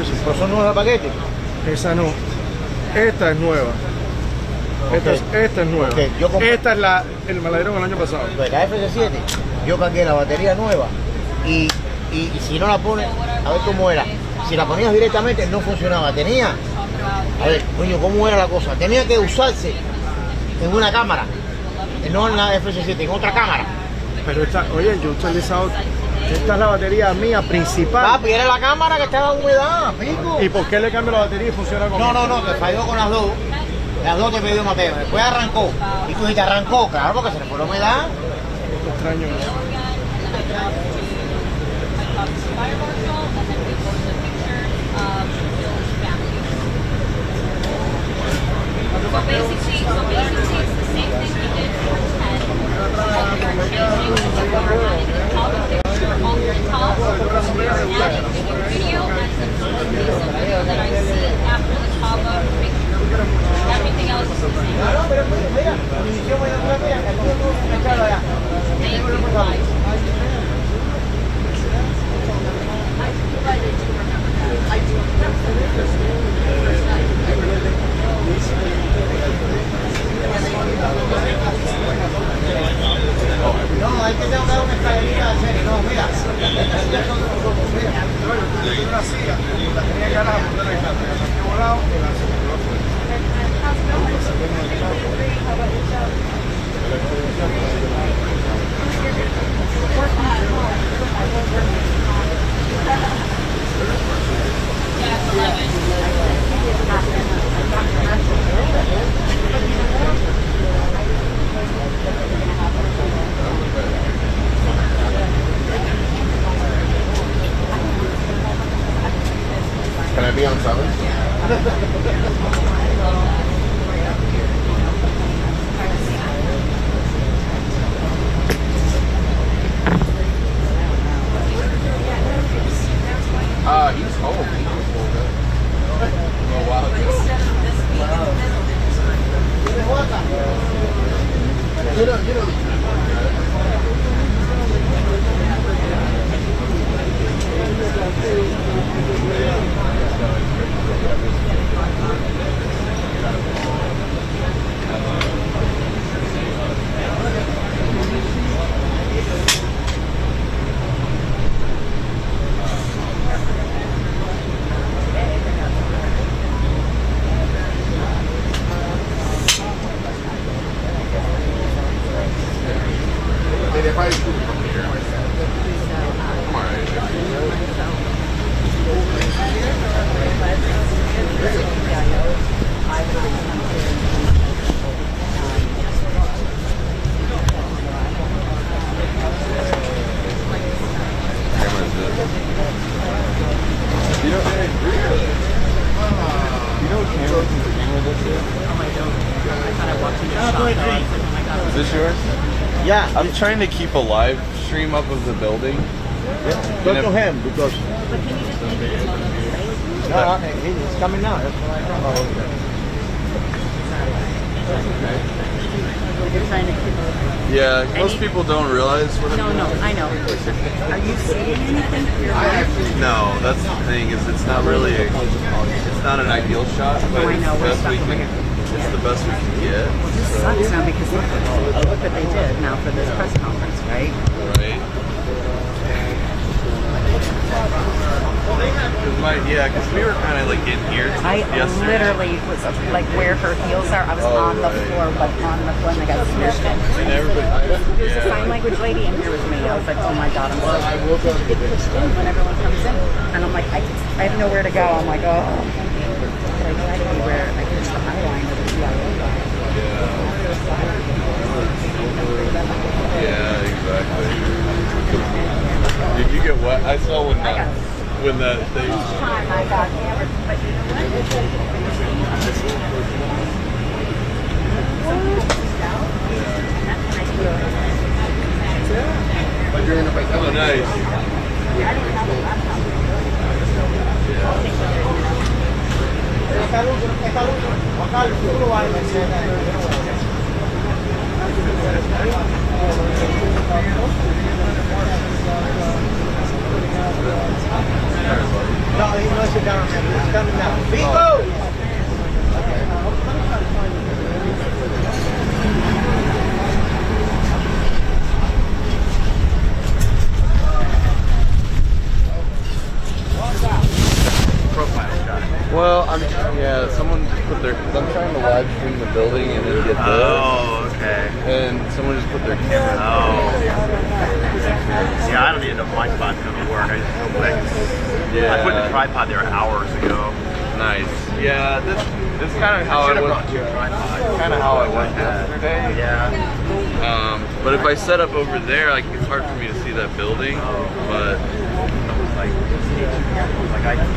sí. Pero son nuevos paquetes. Esa no. Esta es nueva. Esta es nueva. Ok, yo compré- Esta es el maladero del año pasado. Pues la FC7, yo cargué la batería nueva y si no la pones, a ver cómo era. Si la ponías directamente no funcionaba. Tenía, a ver, coño, ¿cómo era la cosa? Tenía que usarse en una cámara, no en la FC7, en otra cámara. Pero esta, oye, yo he utilizado. Esta es la batería mía principal. Papi, era la cámara que estaba en humedad, pico. ¿Y por qué le cambio la batería y funciona con No, que falló con las dos. Las dos te pidió Mateo. Después arrancó. Y tú dijiste, arrancó, claro, porque se le fue la humedad. Extraño. So basically, it's the same thing we did for 10. What we were changing is that we were adding the top picture on the top. We were adding the new video and the first piece of video that I see after the top of the picture. Everything else is the same. Thank you, guys. No, hay que dar una escalerita de serie. No, mira. Una silla, la tenía que agarrar, volado y la Can I be on 7? He's home. Oh, wow. Is this yours? Yeah, I'm trying to keep a live stream up of the building. go to him because. No, he's coming now. That's what I thought. Yeah, most people don't realize what I'm doing. No, I know. Are you seeing anything? No, that's the thing, is it's not really it's not an ideal shot, but I know, it's the best we can get. This sucks now because look what they did now for this press conference, right? Right. Because we were kind of like in here yesterday. Literally was like where her heels are. I was on the floor, like on the floor, and I got smushed in. And everybody, There's a sign language lady in here with me. I was like, oh my god, I'm so you get pushed in when everyone comes in, and I'm like, I have nowhere to go. I'm like, oh. But I try to be where I can the high line of the CIO guy. Yeah, exactly. Did you get wet? I saw when that thing. Each time I got hammered, but you know what? Oh, nice. No, he no sit down. put their. I'm trying to live stream the building and then get this. Oh, okay. And someone just put their camera. Oh. Yeah, I don't even know if my spot's gonna work. I just feel like Yeah. I put the tripod there hours ago. Nice. Yeah, this is kind of how I was. Kind of how I went yesterday. Yeah. But if I set up over there, like it's hard for me to see that building. But Like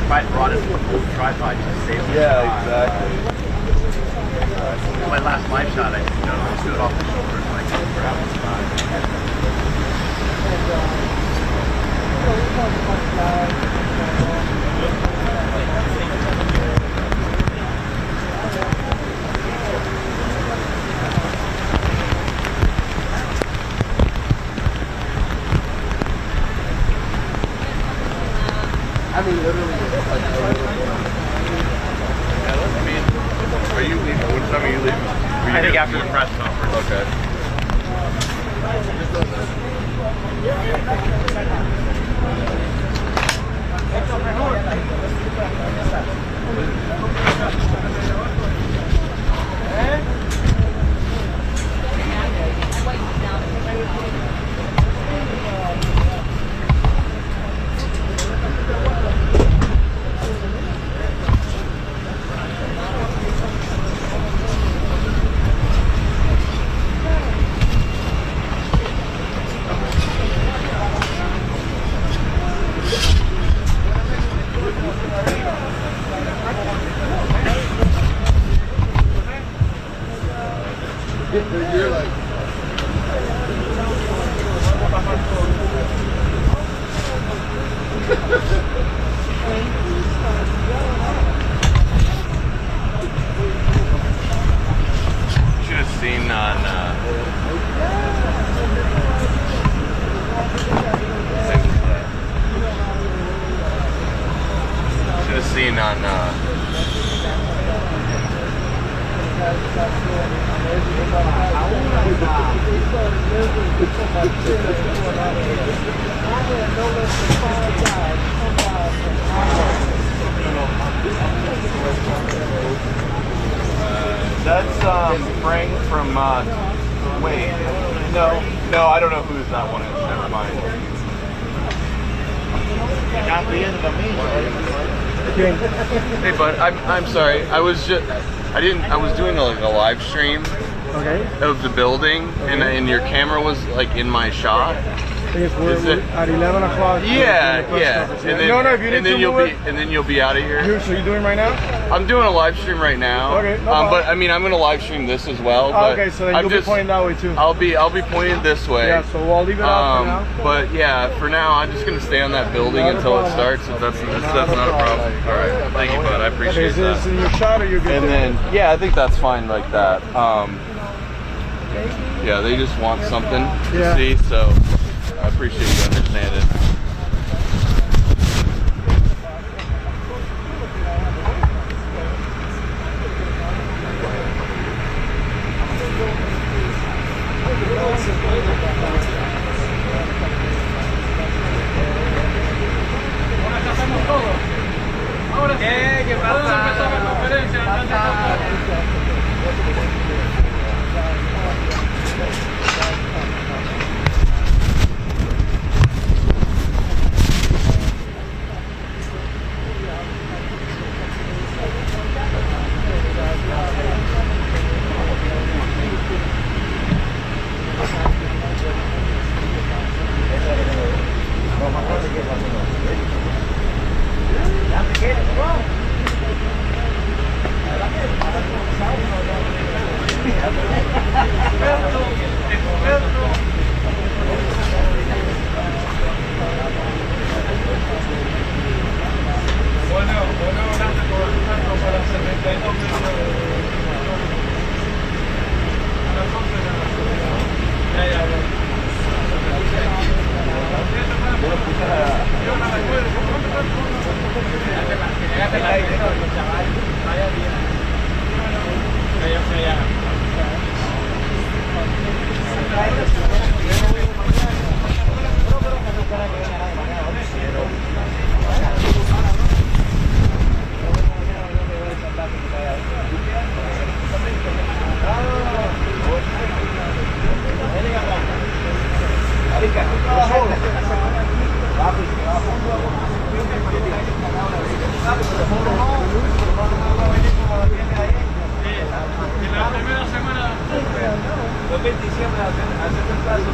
I brought it with the tripod to save the shot. exactly. My last live shot, I just do it off the shoulders and I couldn't grab the spot. I mean, literally. Are you leaving? What time are you leaving? I think after the press conference. Okay. You're like. Should have seen on. Should have seen on. That's Frank from. Wait, no, I don't know who that one is. Never mind. Hey, bud, I'm sorry. I was doing a live stream. Okay. Of the building, and your camera was like in my shot. Yes, we're at 11 o'clock. Yeah. And then, no, if you need to move it. And then you'll be out of here. So you're doing right now? I'm doing a live stream right now. Okay, no problem. But I mean, I'm gonna live stream this as well. But okay, so then you'll be pointing that way too. I'll be pointing this way. Yeah, so I'll leave it out for now. But yeah, for now, I'm just gonna stay on that building until it starts. If that's not a problem. All right, thank you, bud. I appreciate that. Is this in your shot or you're good? And then, yeah, I think that's fine like that. Yeah, they just want something to see, so I appreciate you understanding. ¿Qué pasa? Empezó la conferencia. la primera semana, los 27 hacen el plazo.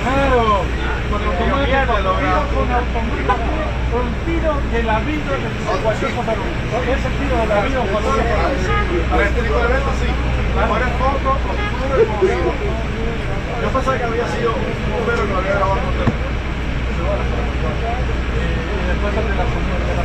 Claro, con un tiro de la vida de cualquier cosa. Ese tiro de la vida cuando Para este tipo de eventos sí. Ahora es poco, oscuro y movido. Yo pensaba que había sido un bombero que lo había grabado con teléfono. y después de la copa de la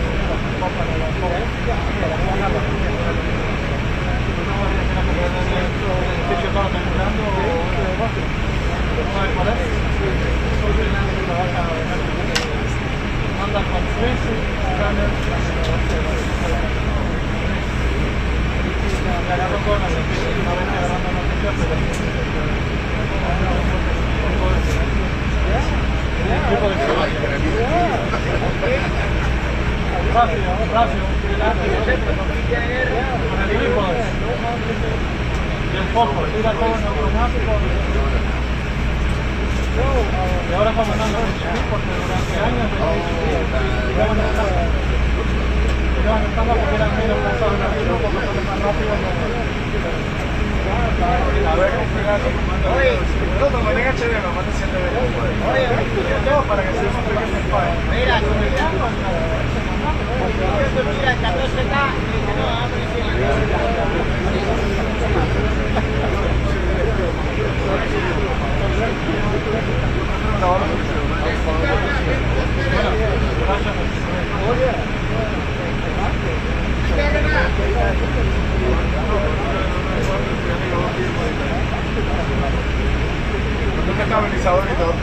y ahora estamos andando porque durante años porque eran menos cansados más rápido. A ver, oye, no tenga chévere, me manda 7 veces. Oye, para que se Mira, mira, el 14 está. Nunca estabilizador y todo.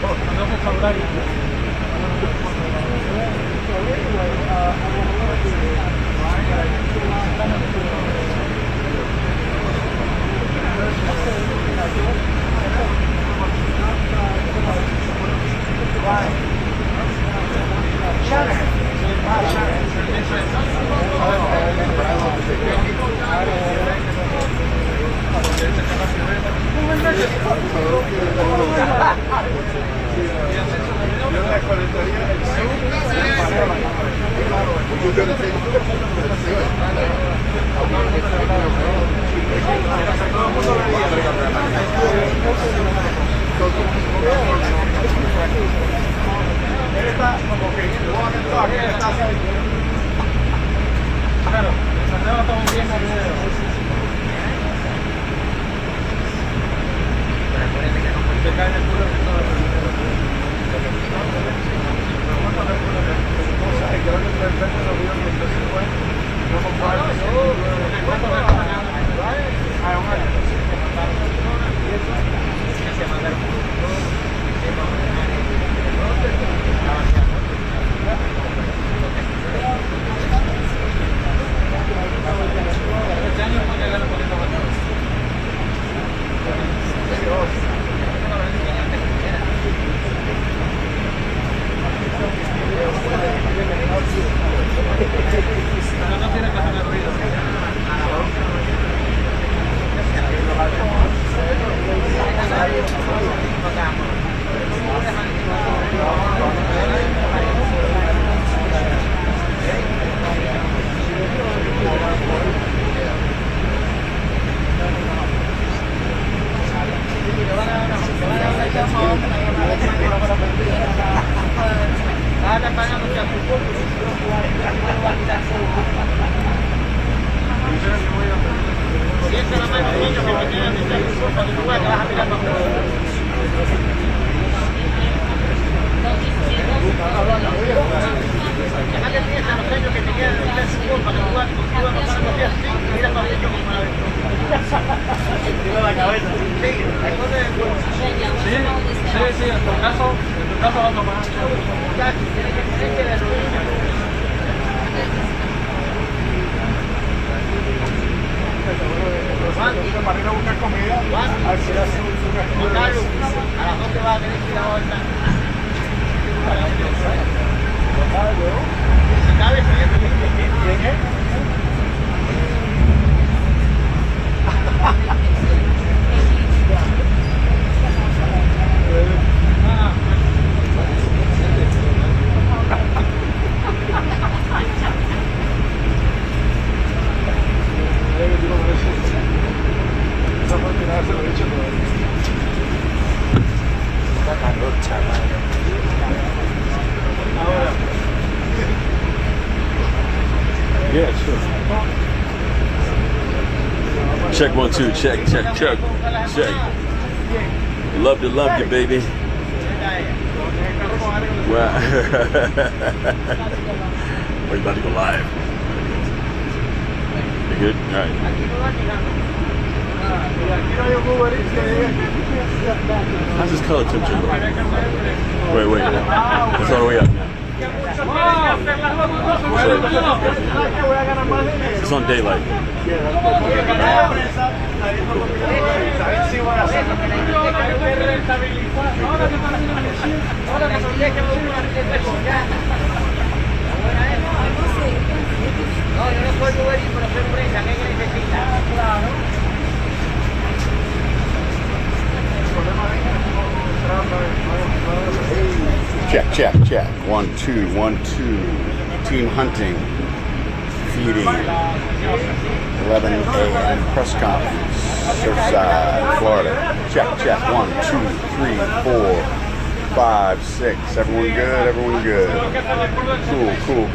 Él está como que claro, estamos bien al video. Se cae en el culo de todo el Para ir a buscar comida, a ver si hace una A las 12 va a tener que ir a otra. ¿Quién es? Yeah, sure. Check 1 2, check. Love you, baby. Wow. We're about to go live. You good? All right. How's this color temperature look? Wait. It's all the way up now. It's on daylight. Check. 1 2 1 2. Team hunting. Feeding. 11 a.m. press conference. Surfside, Florida. Check. 1 2 3 4 5 6. Everyone good. Cool.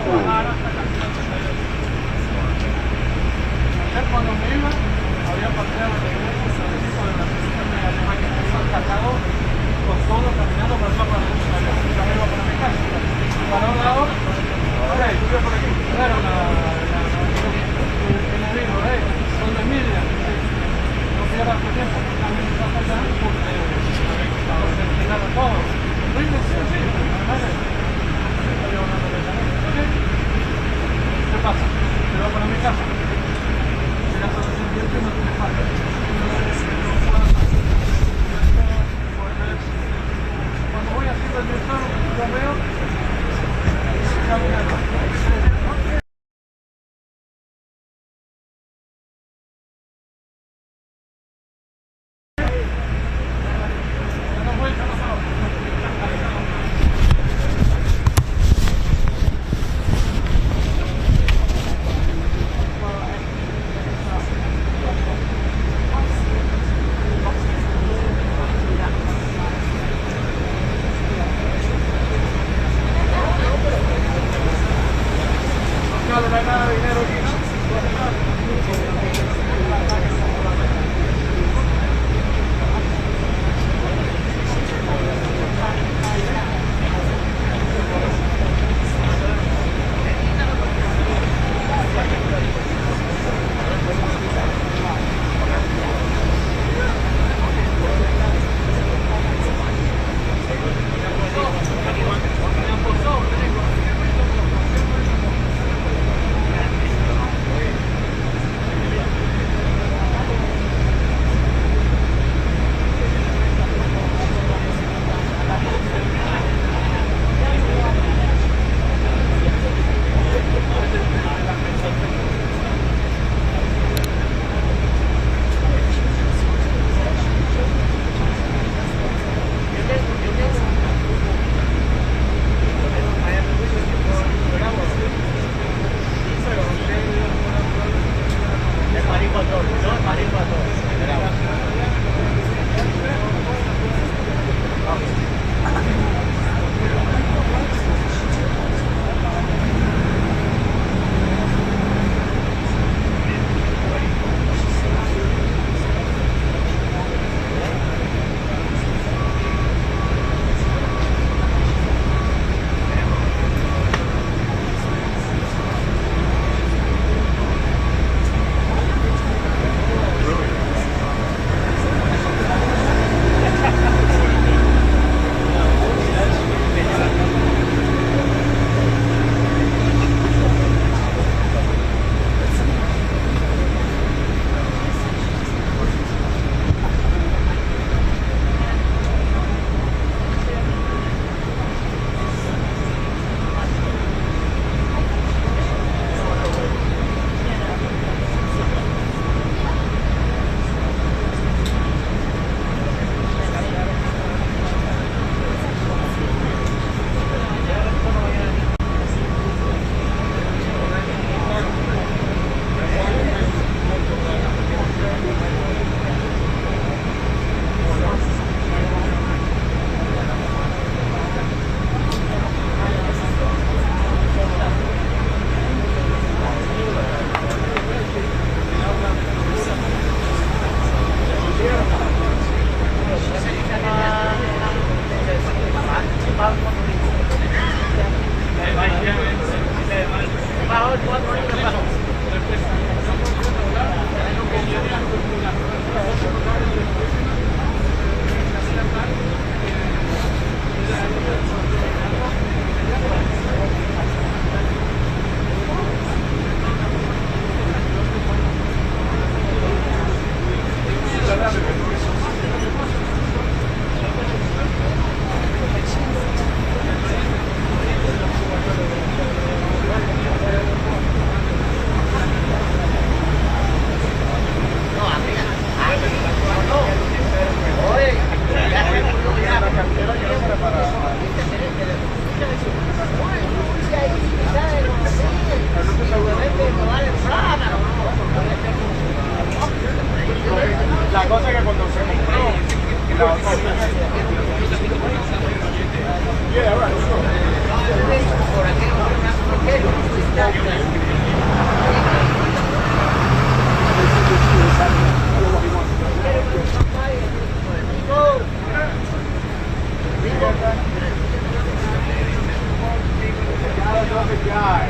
guy.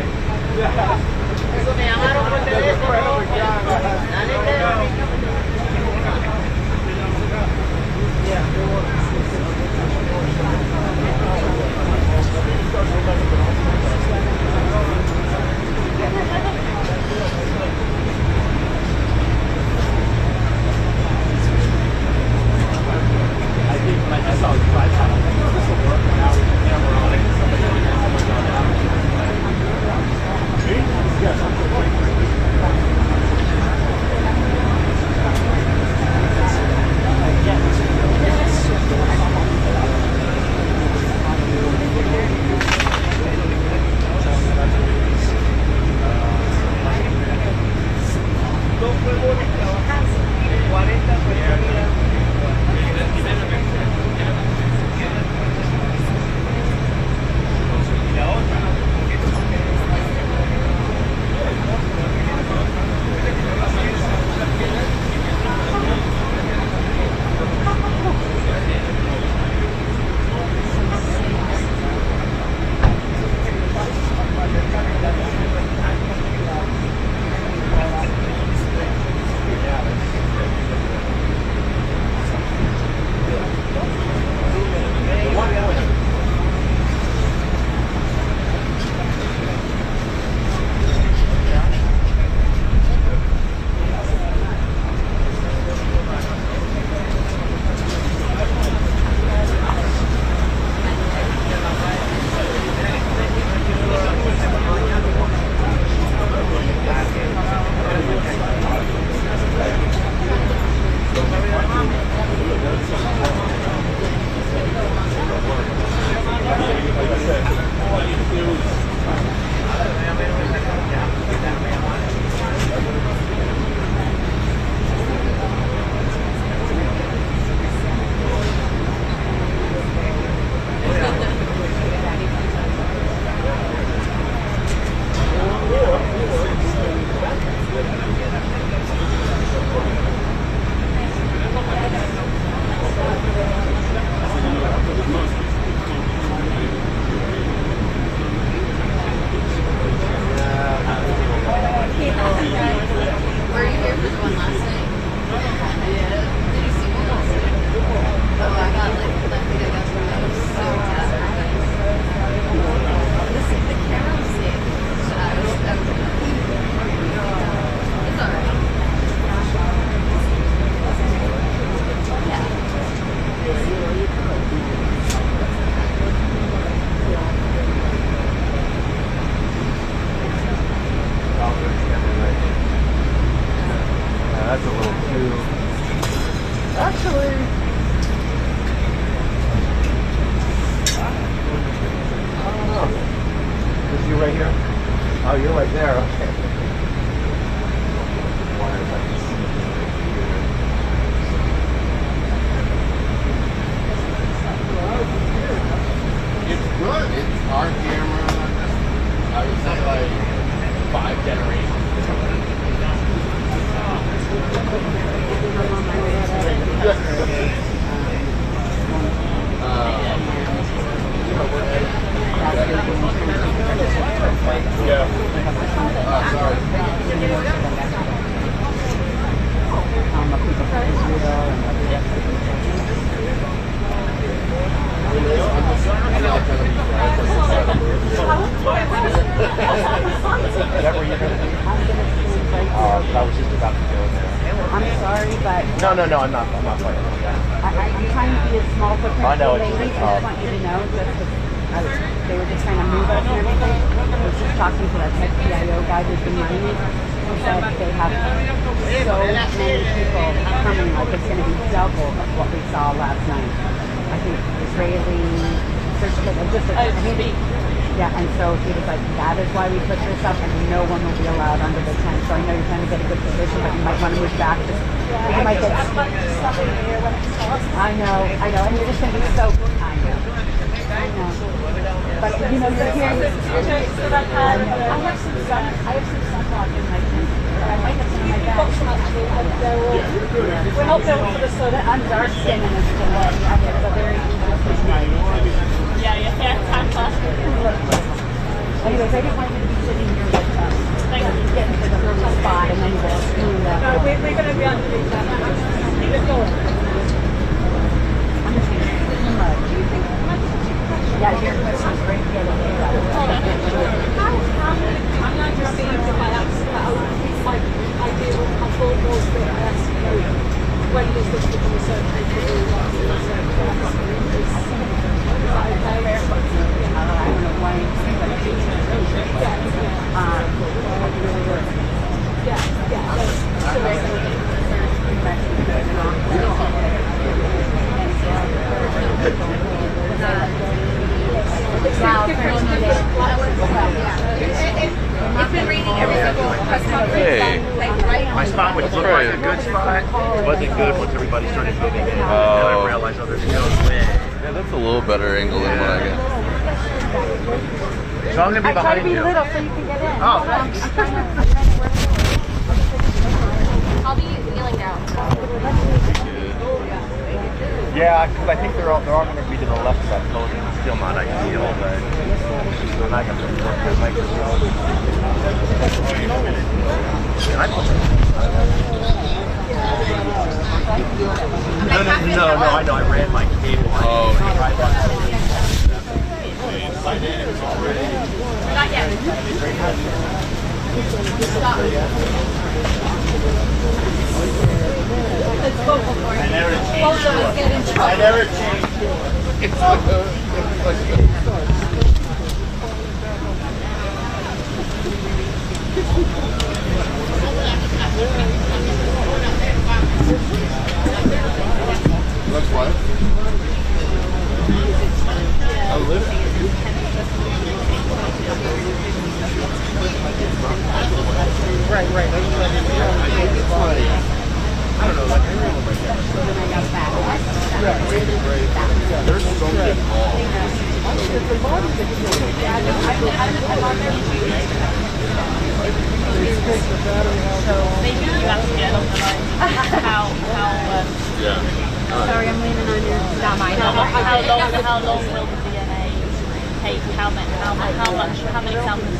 Me llamaron por teléfono. I saw it 5 times. This will work now. Camera on it. That's a little too. Actually. I don't know. Is you right here? Oh, you're right there. Okay. It's good. It's our camera. I would say like 5 generations. I was just about to go there. I'm sorry, but No, I'm not playing. I'm trying to be a small footprint. I know, it's ladies. just I just want you to know that they were just trying to move us and everything. I was just talking to that tech PIO guy who's been running it. He said they have so many people coming, like it's going to be double of what we saw last night. I think Israeli search just yeah, and so he was like, that is why we put this up, and no one will be allowed under the tent. So I know you're trying to get a good position, but you might want to move back. You might get stuck in the air when it's I know, and you're just going to be so. I know. But you know, you're hearing this. I have some sunblock in my tent. I might have some in my bag. We're not built for the sun. I'm dark skin and it's a very Yeah. Time class. And Anyways, I didn't want him to be sitting here with us. Getting to the first spot and then go screw that. No, we're going to be underneath that. Keep it going. Yeah, your question's great. I'm not just saying if I ask like I do a full course that I ask when does this become a certain age to do that? I don't know why you say that. It's been raining every single restaurant. Hey. My spot, which looked like a good spot, wasn't good once everybody started moving in. And I realized, oh, there's no way. Yeah, that's a little better angle than what I get. So I'm going to be I try to behind be you. little so you can get in. Oh, thanks. I'll be kneeling down. Yeah, because I think they're all going to be to the left of that building. It's still not ideal, but I'm not going to work the microphone. No, I know. I ran my cable. Oh, Not yet. I never changed. That's what? I live. Right. I don't know. Like, there's so many balls. Maybe you have to get on the line. Yeah. Sorry, I'm leaning on your. Not mine. How long will the DNA take? How many samples?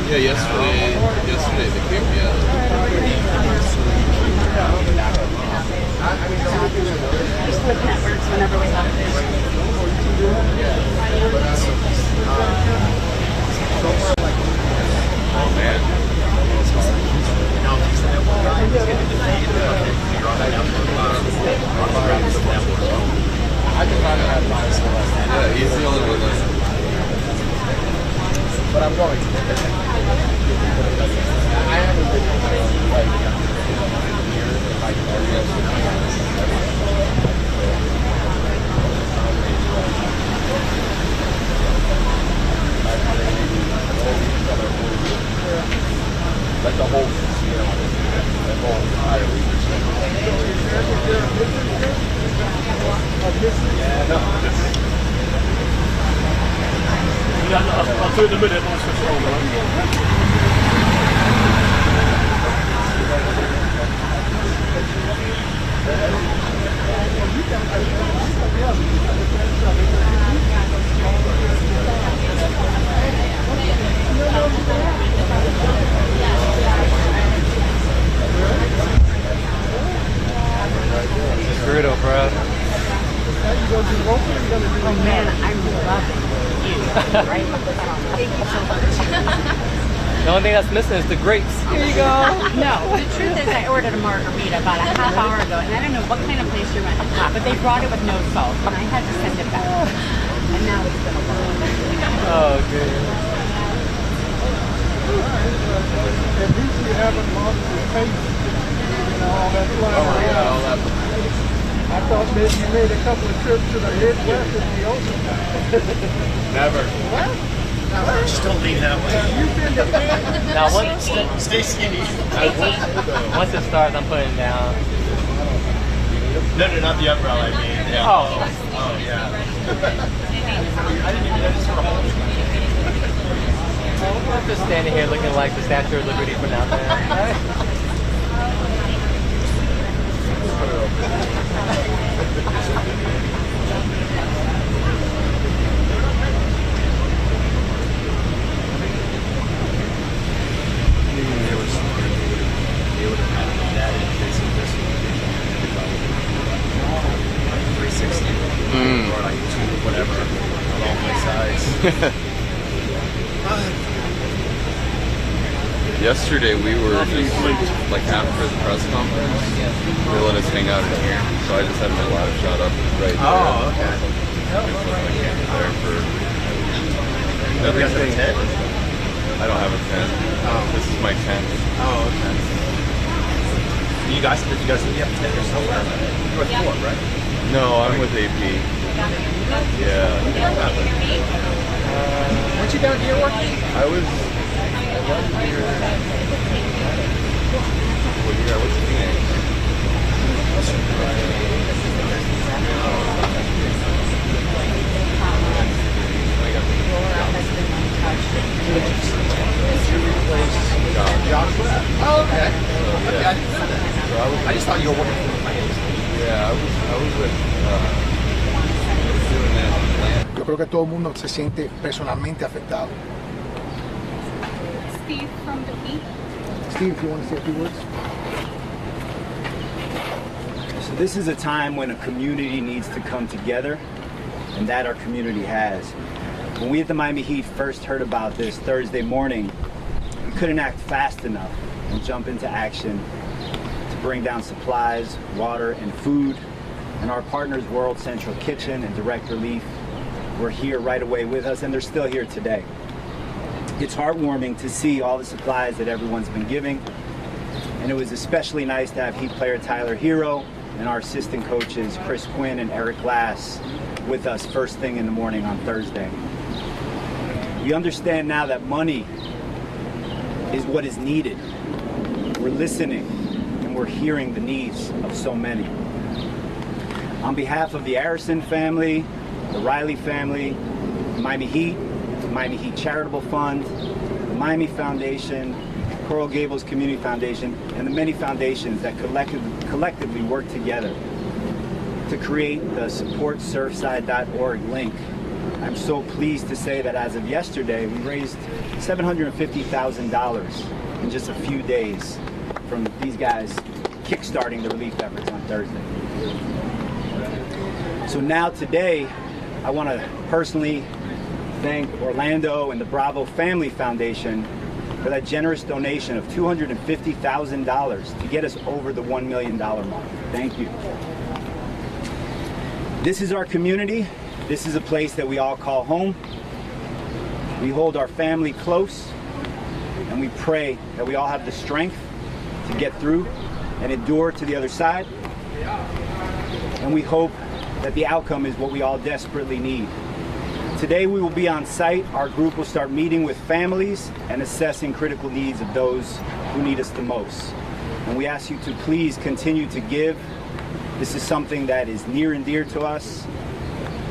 yeah, yesterday they came me out. Just looking at words whenever we have this. Oh man. Yeah, he's the only one that's. But I'm going. I haven't been like the whole, the whole entire week. Yeah, no. I'll do it in a minute once it's on, right? Brutal, bro. Oh man, I'm loving you. Right? Thank you so much. The only thing that's missing is the grapes. Here you go. No, the truth is I ordered a margarita about a half hour ago, and I don't know what kind of place you're at, but they brought it with no salt, and I had to send it back. And now it's been a while. Oh, good. At least you haven't lost your face. You know, all that flying around. All that. I thought maybe you made a couple of trips to the Midwest in the ocean. Never. What? Just don't lean that way. You've been to Now, once Stay skinny. it starts, I'm putting it down. No, not the umbrella, I mean. Yeah. Oh, yeah. I didn't even notice her hole. Just stay standing here looking like the Statue of Liberty from down there. Or like two, whatever, on all my sides. Yesterday we were just like after the press conference, they let us hang out in here, so I just had my live shot up right there. Oh, okay. There for. You guys have a tent? I don't have a tent. Oh. This is my tent. Oh, okay. Did you guys have a tent or somewhere? You're with Ford, right? No, I'm with AP. Yeah. Weren't you down here working? I was here. What year? What's the name? Joshua? Oh, okay. Okay, I didn't know that. I just thought you were working for the Miami. Yeah, I was with doing that in Atlanta. Yo creo que todo el mundo se siente personalmente afectado. Steve from the Beat. Steve, if you want to say a few words. So this is a time when a community needs to come together, and that our community has. When we at the Miami Heat first heard about this Thursday morning, we couldn't act fast enough and jump into action to bring down supplies, water, and food. And our partners, World Central Kitchen and Direct Relief, were here right away with us, and they're still here today. It's heartwarming to see all the supplies that everyone's been giving, and it was especially nice to have Heat player Tyler Hero and our assistant coaches Chris Quinn and Eric Glass with us first thing in the morning on Thursday. We understand now that money is what is needed. We're listening and we're hearing the needs of so many. On behalf of the Arison family, the Riley family, the Miami Heat, the Miami Heat Charitable Fund, the Miami Foundation, Coral Gables Community Foundation, and the many foundations that collectively work together to create the supportsurfside.org link, I'm so pleased to say that as of yesterday, we raised $750,000 in just a few days from these guys kickstarting the relief efforts on Thursday. So now today, I want to personally thank Orlando and the Bravo Family Foundation for that generous donation of $250,000 to get us over the $1 million mark. Thank you. This is our community. This is a place that we all call home. We hold our family close, and we pray that we all have the strength to get through and endure to the other side. And we hope that the outcome is what we all desperately need. Today we will be on site. Our group will start meeting with families and assessing critical needs of those who need us the most. And we ask you to please continue to give. This is something that is near and dear to us.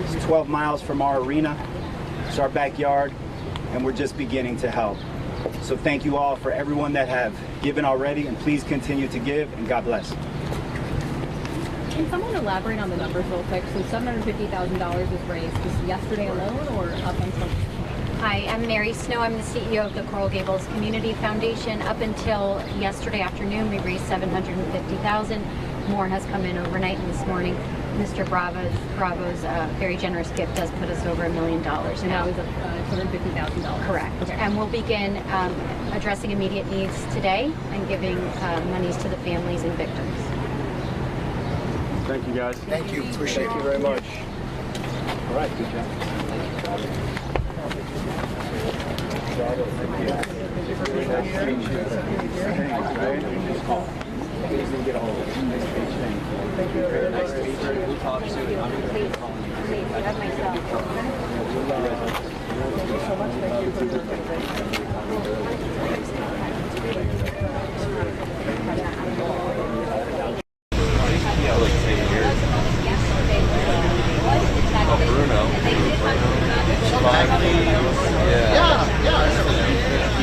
It's 12 miles from our arena. It's our backyard, and we're just beginning to help. So thank you all for everyone that have given already, and please continue to give, and God bless. Can someone elaborate on the numbers real quick? So $750,000 was raised just yesterday alone, or up until? Hi, I'm Mary Snow. I'm the CEO of the Coral Gables Community Foundation. Up until yesterday afternoon, we raised $750,000. More has come in overnight, and this morning, Mr. Bravo's very generous gift does put us over $1 million. And that was $250,000. Correct. Okay. And we'll begin addressing immediate needs today and giving monies to the families and victims. Thank you, guys. Thank you. Appreciate it. Thank you very much. All right, good job.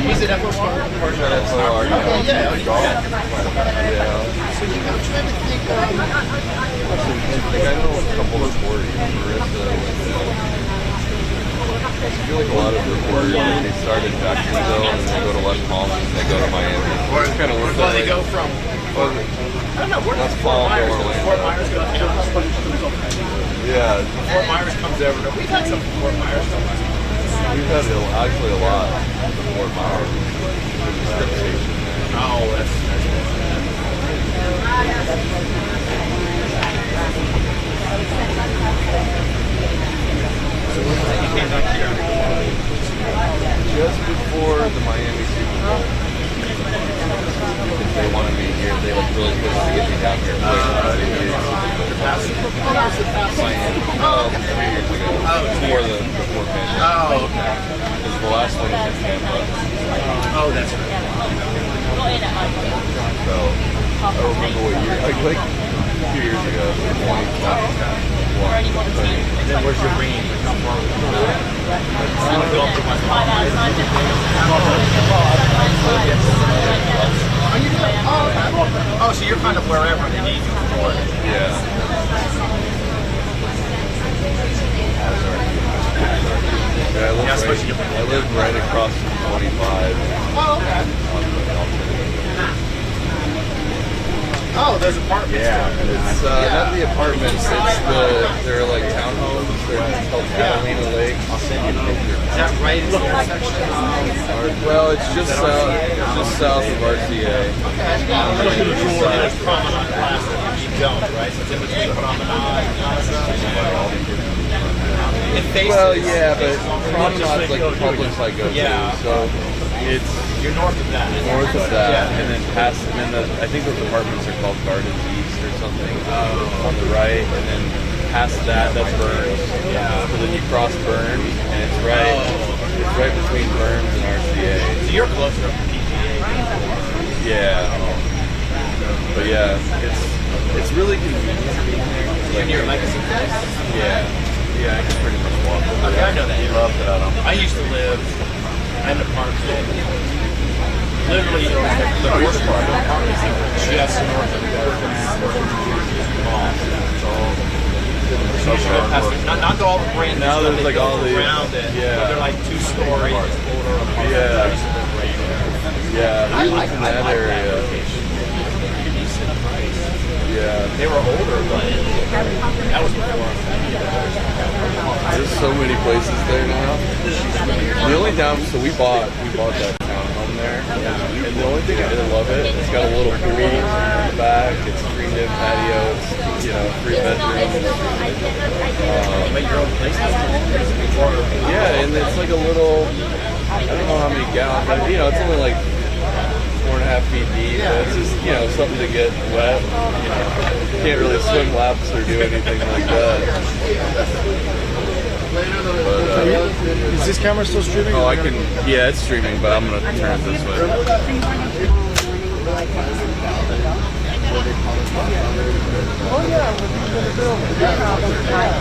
He's it FO FO Yeah. So you know, trying to think I know a couple of reporters, Marissa, I feel like a lot of reporters, they start in Jacksonville and they go to West Palm and they go to Miami. Or it's kind of looks like they go from. I don't know, where does Fort Myers go? Fort Myers goes to yeah. Fort Myers comes over. We've had some Fort Myers come. We've had actually a lot of Fort Myers. Oh, that's So when was it you came back here? Just before the Miami Super Bowl. Because they wanted me here. They like really pushed to get me down here. Miami. Oh, 3 years ago. Before the pandemic. Oh, okay. Because the last one was in Tampa. Oh, that's right. So I don't remember what year. Like 2 years ago, 2020. And then where's your range? Oh, so you're kind of wherever they need you for. Yeah. I live right across from 25. Oh, okay. Oh, there's apartments. Yeah, it's not the apartments. It's they're like townhomes. They're called Catalina Lakes. Is that right in the intersection? Well, it's just south of RCA. There's Promenade Plaza. You don't, right? So it's in between Promenade Plaza. Well, yeah, but Promenade's like the Publix I go to. So it's you're north of that. North of that, and then past, and then I think those apartments are called Gardens East or something on the right, and then past that, that's Burns. Yeah. So then you cross Burns, and it's right between Burns and RCA. So you're closer to PGA. Yeah. But yeah, it's really convenient being there. You're near Legacy Place? Yeah. Yeah, I can pretty much walk over Okay, there. I know that. Love that. I used to live in the park. Literally, the worst part of the park is just north of the not all the brand new now stuff there's like all the around it. But they're like 2-story, older apartments. Yeah, we lived in that area. Yeah, they were older, but that was before. There's so many places there now. The only so we bought that townhome there, and the only thing I didn't love it, it's got a little pool in the back, it's screened in patio, it's 3 bedrooms. Yeah, and it's like a little, I don't know how many gallons, but it's only like 4.5 feet deep, but it's just, something to get wet. You can't really swim laps or do anything like that. But, is this camera still streaming? Oh, I can, yeah, it's streaming, but I'm going to turn it this way.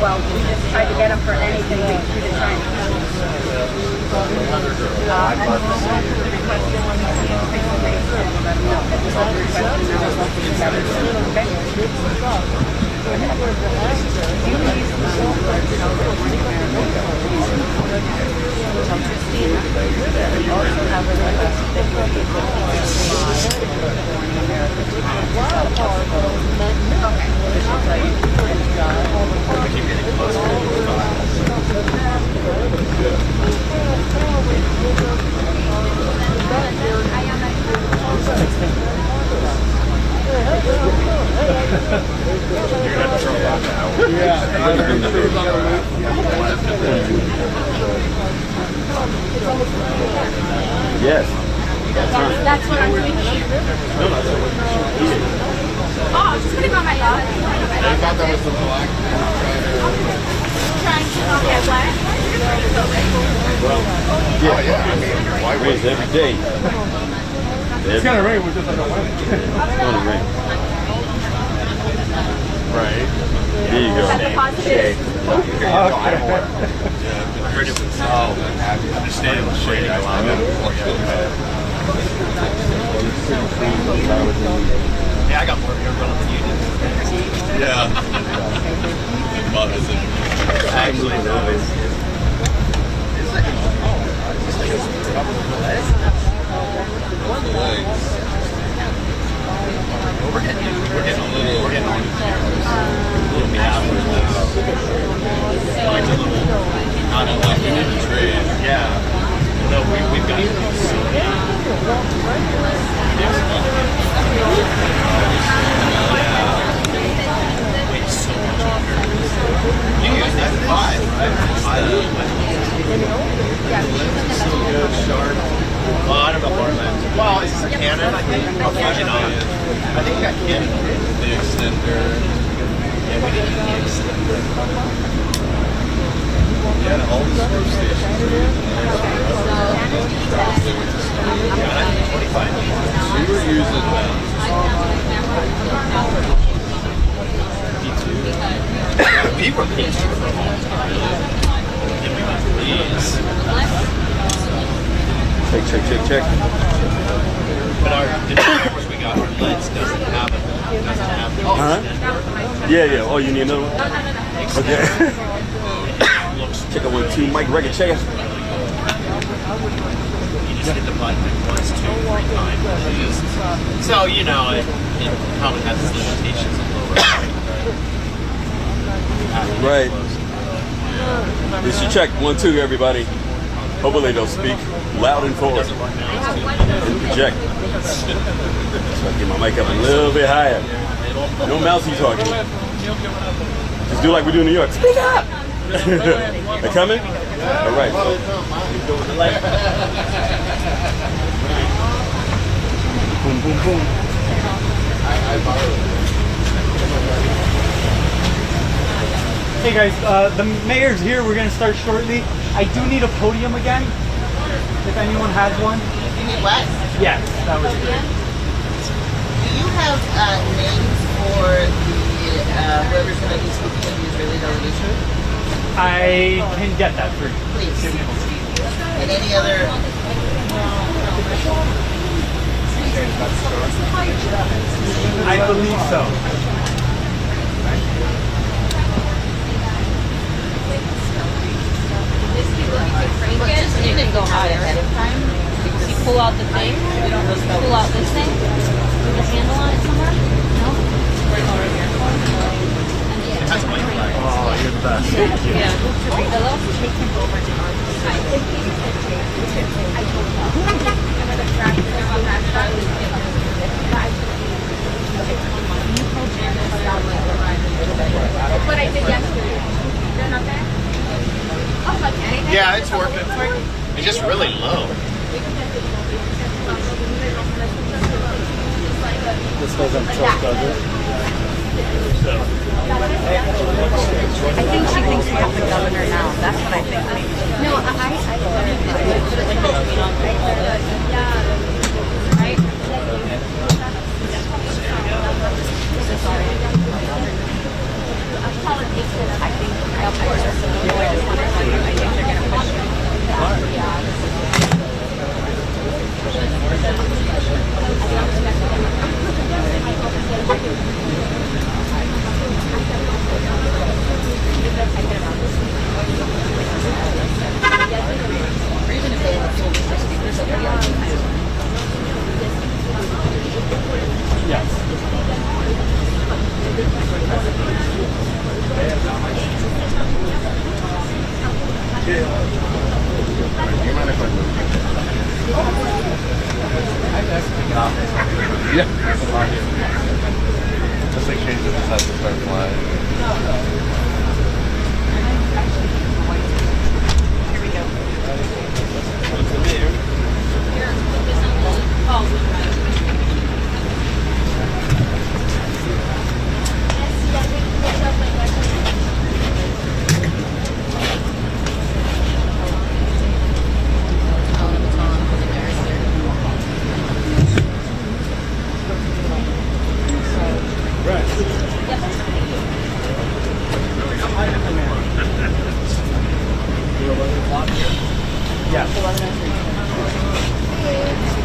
Well, we just tried to get them for anything we could try. Yes. That's what I'm doing here. Oh, I was just putting on my dog. I thought that was the black. Trying to not get wet. Yeah, I mean, why Rains every day. It's gonna rain, we're just like a weather. It's gonna rain. Right. There you go. That's a positive. Understand the shading a lot Yeah, I got more beer running than you did. Yeah. Well, is it? Actually, no. We're getting on. Mine's a little not unlike in the trade. Yeah. No, we've got so way so much longer. You use that 5, right? So good, sharp. Well, I don't know what it is. Well, is this a Canon, I think? Oh, Fusion on it. I think you got Canon. The extender. Yeah, we didn't need the extender. Yeah, all the screw stations are using Yeah, I think 25 years. We were using We were P2 for a long time. Then we went to these. Check. But the cameras we got, our lens doesn't have it. Huh? Yeah. Oh, you need another one? Okay. Check out 1, 2. Mike Reagan, check it. You just hit the button like once, 2, 3 times. So, you know, it probably has its limitations of lower. Right. This is check 1, 2, everybody. Hopefully they'll speak loud and forward and project. So I get my mic up a little bit higher. No mousy talking. Just do like we do in New York. Speak up! They coming? All right. Boom, boom, boom. Hey guys, the mayor's here. We're gonna start shortly. I do need a podium again. If anyone has one. You need what? Yes, that was great. Do you have names for the whoever's going to be speaking in the Israeli delegation? I can get that for you. Please. And any other? I believe so. You can go out ahead of time. You pull out the thing. Pull out this thing. With the handle on it somewhere. No. Oh, you're the best. Thank you. Yeah. Hello. Take him over to our What I did yesterday. They're not there? Oh, like anything? Yeah, it's working. It's just really low. This doesn't tilt, does it? I think she thinks we have the governor now. That's what I think. No, Right? I think they're going to push it. Yeah. Just in case it decides to start flying. Here we go.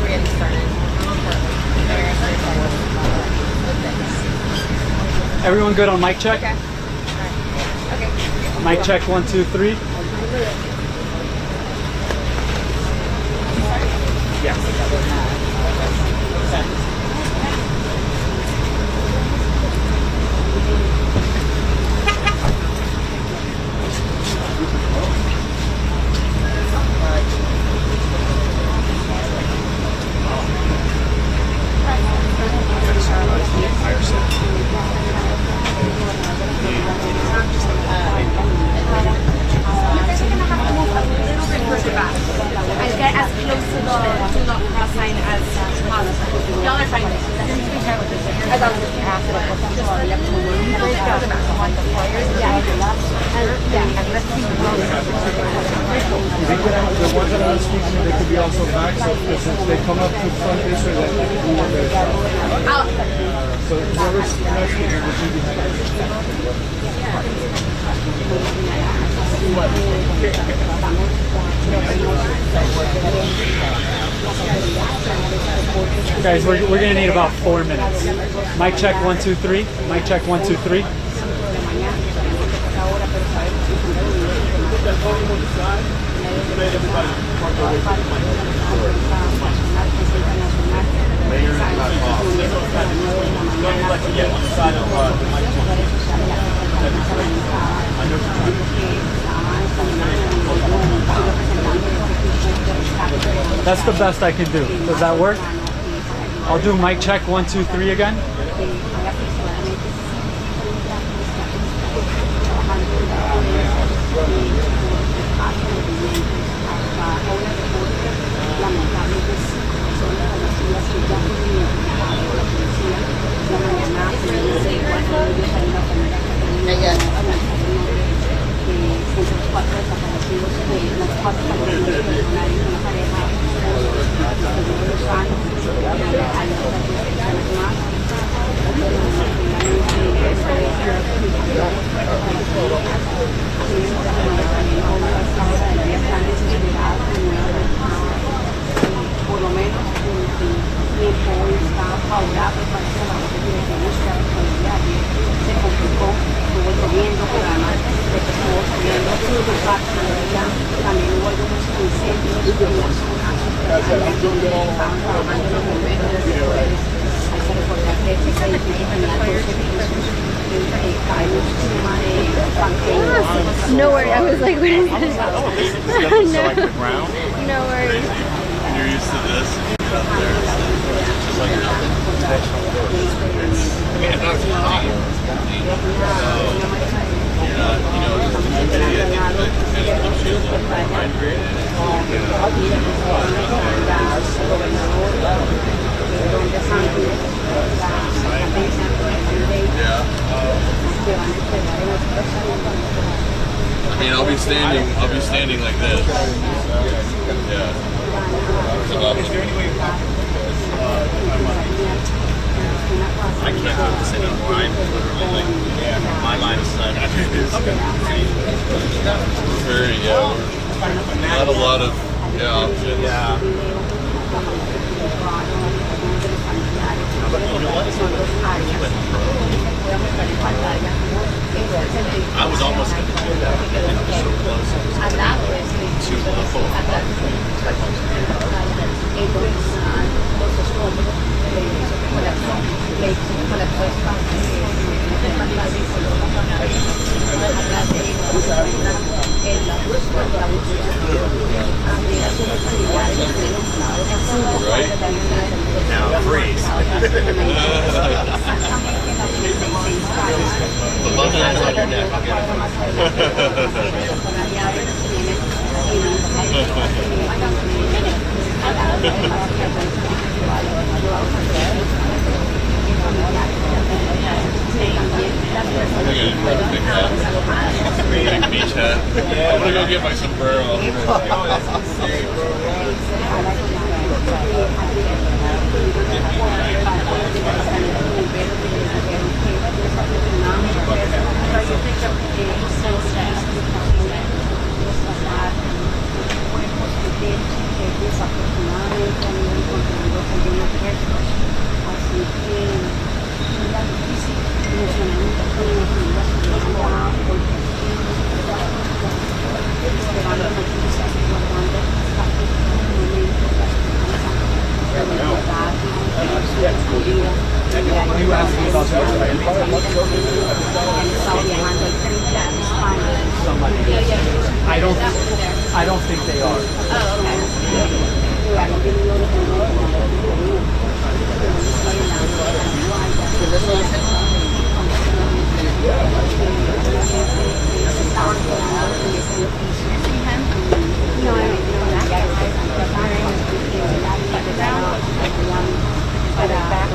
We're getting started. Everyone good on mic check? Okay. Mic check 1, 2, 3. And get as close to the do not cross sign as possible. Y'all are fine. I thought it was The ones that are speaking, they could be also back, so if they come up to front this way, then we want their shot. So whoever's next to you, will be behind. Guys, we're gonna need about 4 minutes. Mic check 1, 2, 3. Mic check 1, 2, 3. That's the best I can do. Does that work? I'll do mic check 1, 2, 3 again. Por lo menos tiempo hoy está favorable para que la búsqueda de ayer se complicó, estuvo lloviendo, pero además de que estuvo lloviendo, parte de ella también hubo algunos incendios en la zona donde estaban trabajando los bomberos. Hay que recordar que este edificio tenía 12 pisos. No worries. I was like, what is this? So like the ground? No worries. And you're used to this, and you get up there, it's just like nothing. I mean, it's not hot. You're not, you know, just humidity, I think that kind of keeps you a little more hydrated. Yeah. I mean, I'll be standing like this. Yeah. I can't do this anymore. I'm literally like, my line of sight is Very, not a lot of, options. Yeah. But you know what? He went pro. I was almost going to do that. It was so close. It was too full. Right? Now freeze. The monkey is on your neck. I'll get Beach hat. I'm gonna go get my sombrero. desafortunadamente han ido encontrando algunos restos. Así que era difícil emocionalmente con mi familia, esperando noticias y guardando hasta el momento de la esperanza de verdad, escondida. Estaba viajando el 30 a España. I don't think they are.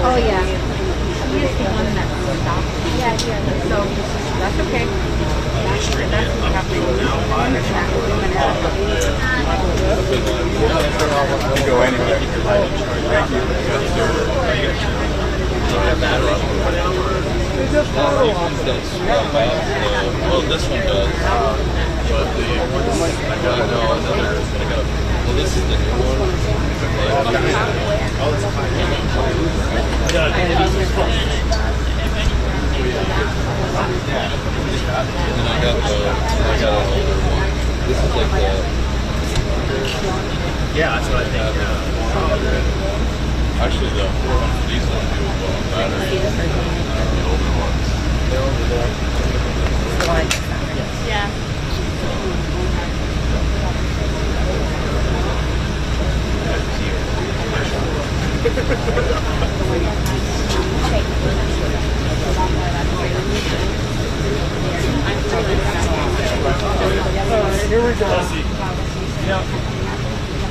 Oh yeah. He is the one that stopped. Yeah. So that's okay. Go anywhere. Thank you. Well, this one does. But I gotta know another. Well, this is the new one. And then I got an older one. This is like the. Yeah, that's what I think. Actually, these ones do well on battery. The older ones. They're over there. Yeah. Here we go.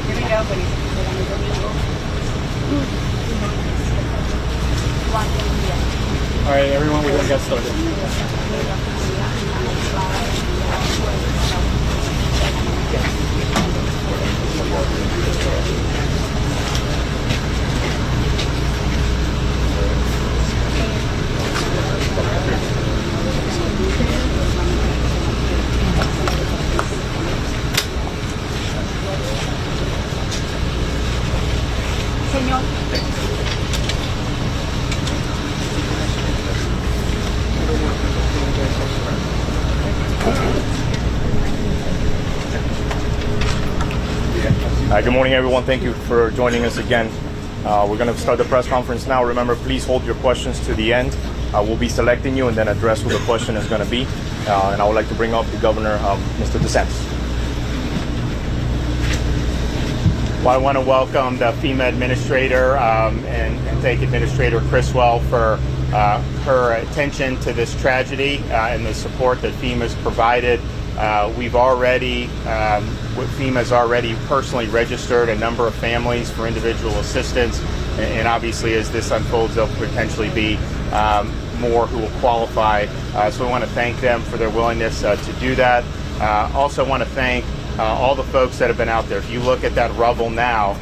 Here we go, buddy. All right, everyone, we're gonna get started. Señor. Good morning, everyone. Thank you for joining us again. We're going to start the press conference now. Remember, please hold your questions to the end. We'll be selecting you and then address who the question is going to be. And I would like to bring up the Governor, Mr. DeSantis. Well, I want to welcome the FEMA Administrator and thank Administrator Criswell for her attention to this tragedy and the support that FEMA's provided. We've already, FEMA's already personally registered a number of families for individual assistance, and obviously as this unfolds, there'll potentially be more who will qualify. So I want to thank them for their willingness to do that. Also want to thank all the folks that have been out there. If you look at that rubble now,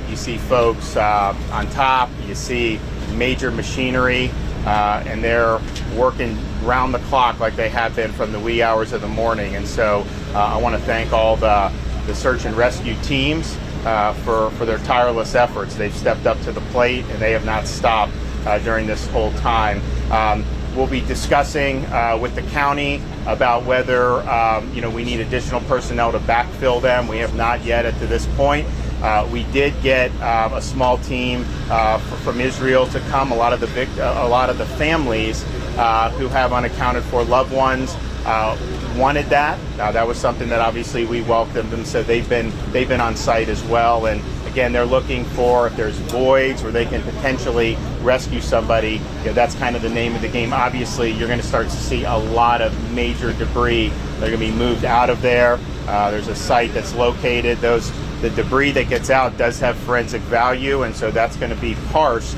you see folks on top, you see major machinery, and they're working round the clock like they have been from the wee hours of the morning. And so I want to thank all the search and rescue teams for their tireless efforts. They've stepped up to the plate and they have not stopped during this whole time. We'll be discussing with the county about whether we need additional personnel to backfill them. We have not yet to this point. We did get a small team from Israel to come. A lot of the families who have unaccounted for loved ones wanted that. That was something that obviously we welcomed them. So they've been on site as well. And again, they're looking for if there's voids where they can potentially rescue somebody. That's kind of the name of the game. Obviously, you're going to start to see a lot of major debris. They're going to be moved out of there. There's a site that's located. The debris that gets out does have forensic value, and so that's going to be parsed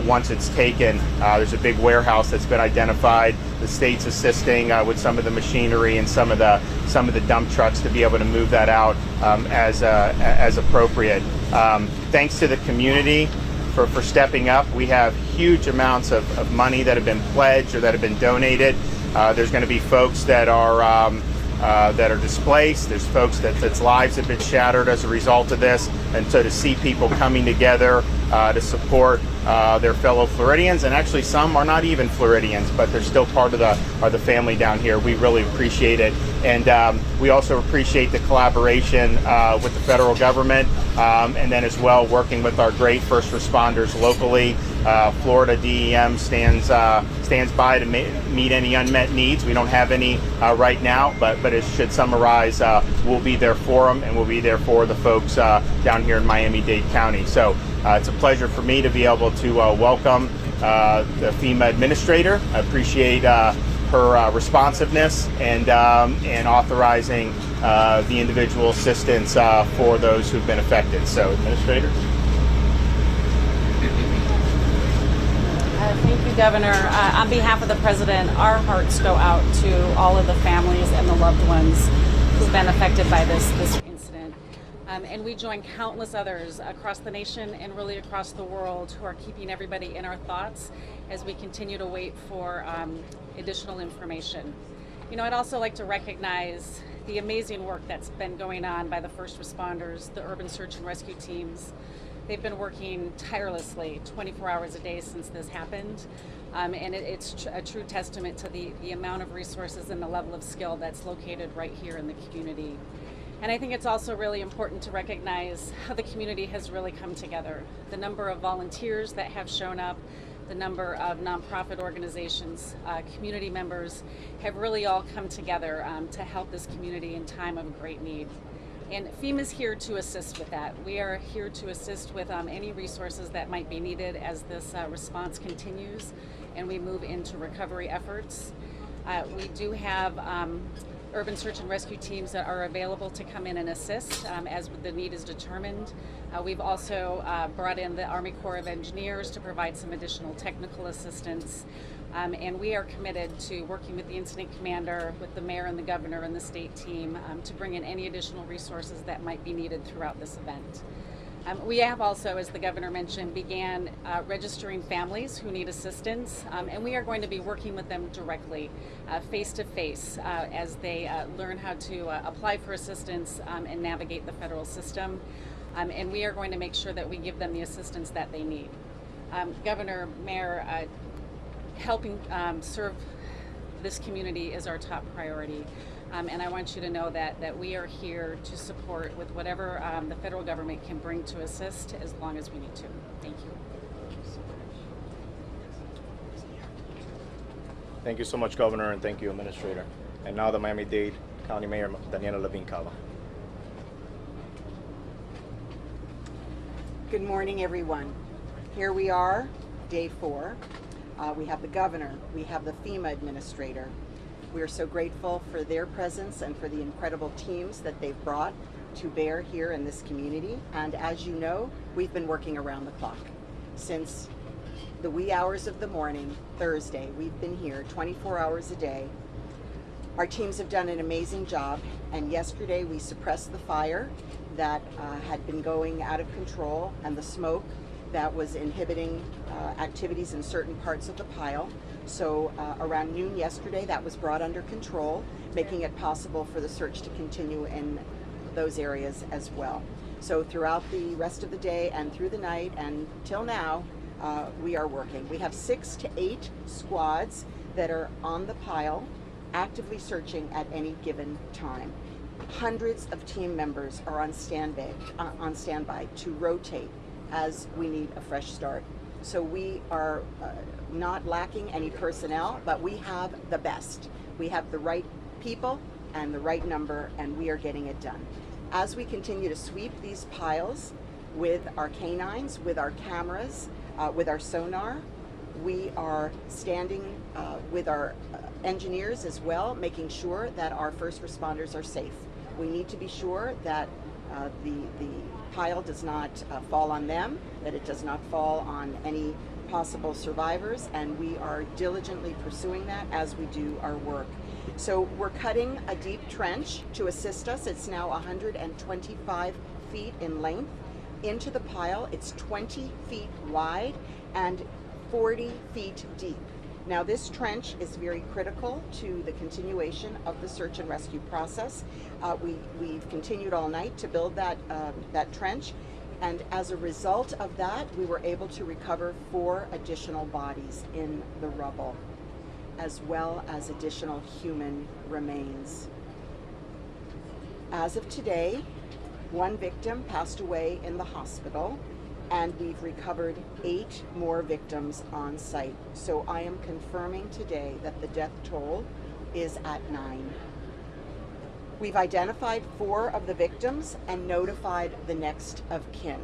once it's taken. There's a big warehouse that's been identified. The state's assisting with some of the machinery and some of the dump trucks to be able to move that out as appropriate. Thanks to the community for stepping up. We have huge amounts of money that have been pledged or that have been donated. There's going to be folks that are that are displaced. There's folks that's lives have been shattered as a result of this. And so to see people coming together to support their fellow Floridians, and actually some are not even Floridians, but they're still part of the family down here. We really appreciate it. And we also appreciate the collaboration with the federal government, and then as well working with our great first responders locally. Florida DEM stands by to meet any unmet needs. We don't have any right now, but it should summarize, we'll be there for them, and we'll be there for the folks down here in Miami-Dade County. So it's a pleasure for me to be able to welcome the FEMA administrator. I appreciate her responsiveness and authorizing the individual assistance for those who've been affected. So, Administrator. Thank you, Governor. On behalf of the President, our hearts go out to all of the families and the loved ones who've been affected by this incident. And we join countless others across the nation and really across the world who are keeping everybody in our thoughts as we continue to wait for additional information. You know, I'd also like to recognize the amazing work that's been going on by the first responders, the urban search and rescue teams. They've been working tirelessly 24 hours a day since this happened. And it's a true testament to the amount of resources and the level of skill that's located right here in the community. And I think it's also really important to recognize how the community has really come together. The number of volunteers that have shown up, the number of nonprofit organizations, community members have really all come together to help this community in time of great need. And FEMA is here to assist with that. We are here to assist with any resources that might be needed as this response continues and we move into recovery efforts. We do have urban search and rescue teams that are available to come in and assist as the need is determined. We've also brought in the Army Corps of Engineers to provide some additional technical assistance. And we are committed to working with the incident commander, with the mayor and the governor and the state team to bring in any additional resources that might be needed throughout this event. We have also, as the governor mentioned, began registering families who need assistance, and we are going to be working with them directly, face to face, as they learn how to apply for assistance and navigate the federal system. And we are going to make sure that we give them the assistance that they need. Governor, Mayor, helping serve this community is our top priority. And I want you to know that we are here to support with whatever the federal government can bring to assist as long as we need to. Thank you. Thank you so much, Governor, and thank you, Administrator. And now the Miami-Dade County Mayor, Daniela Levine Cava. Good morning, everyone. Here we are, day 4. We have the governor, we have the FEMA administrator. We are so grateful for their presence and for the incredible teams that they've brought to bear here in this community. And as you know, we've been working around the clock. Since the wee hours of the morning, Thursday, we've been here 24 hours a day. Our teams have done an amazing job, and yesterday we suppressed the fire that had been going out of control and the smoke that was inhibiting activities in certain parts of the pile. So around noon yesterday, that was brought under control, making it possible for the search to continue in those areas as well. So throughout the rest of the day and through the night and till now, we are working. We have 6 to 8 squads that are on the pile, actively searching at any given time. Hundreds of team members are on standby to rotate as we need a fresh start. So we are not lacking any personnel, but we have the best. We have the right people and the right number, and we are getting it done. As we continue to sweep these piles with our canines, with our cameras, with our sonar, we are standing with our engineers as well, making sure that our first responders are safe. We need to be sure that the pile does not fall on them, that it does not fall on any possible survivors, and we are diligently pursuing that as we do our work. So we're cutting a deep trench to assist us. It's now 125 feet in length into the pile. It's 20 feet wide and 40 feet deep. Now, this trench is very critical to the continuation of the search and rescue process. We've continued all night to build that trench, and as a result of that, we were able to recover 4 additional bodies in the rubble, as well as additional human remains. As of today, 1 victim passed away in the hospital, and we've recovered 8 more victims on site. So I am confirming today that the death toll is at 9. We've identified 4 of the victims and notified the next of kin.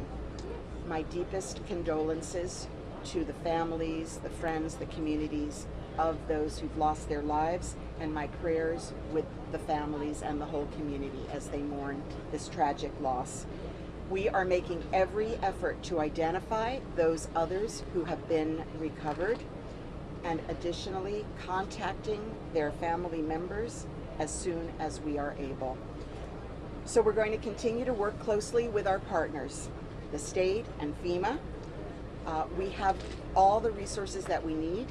My deepest condolences to the families, the friends, the communities of those who've lost their lives, and my prayers with the families and the whole community as they mourn this tragic loss. We are making every effort to identify those others who have been recovered, and additionally contacting their family members as soon as we are able. So we're going to continue to work closely with our partners, the state and FEMA. We have all the resources that we need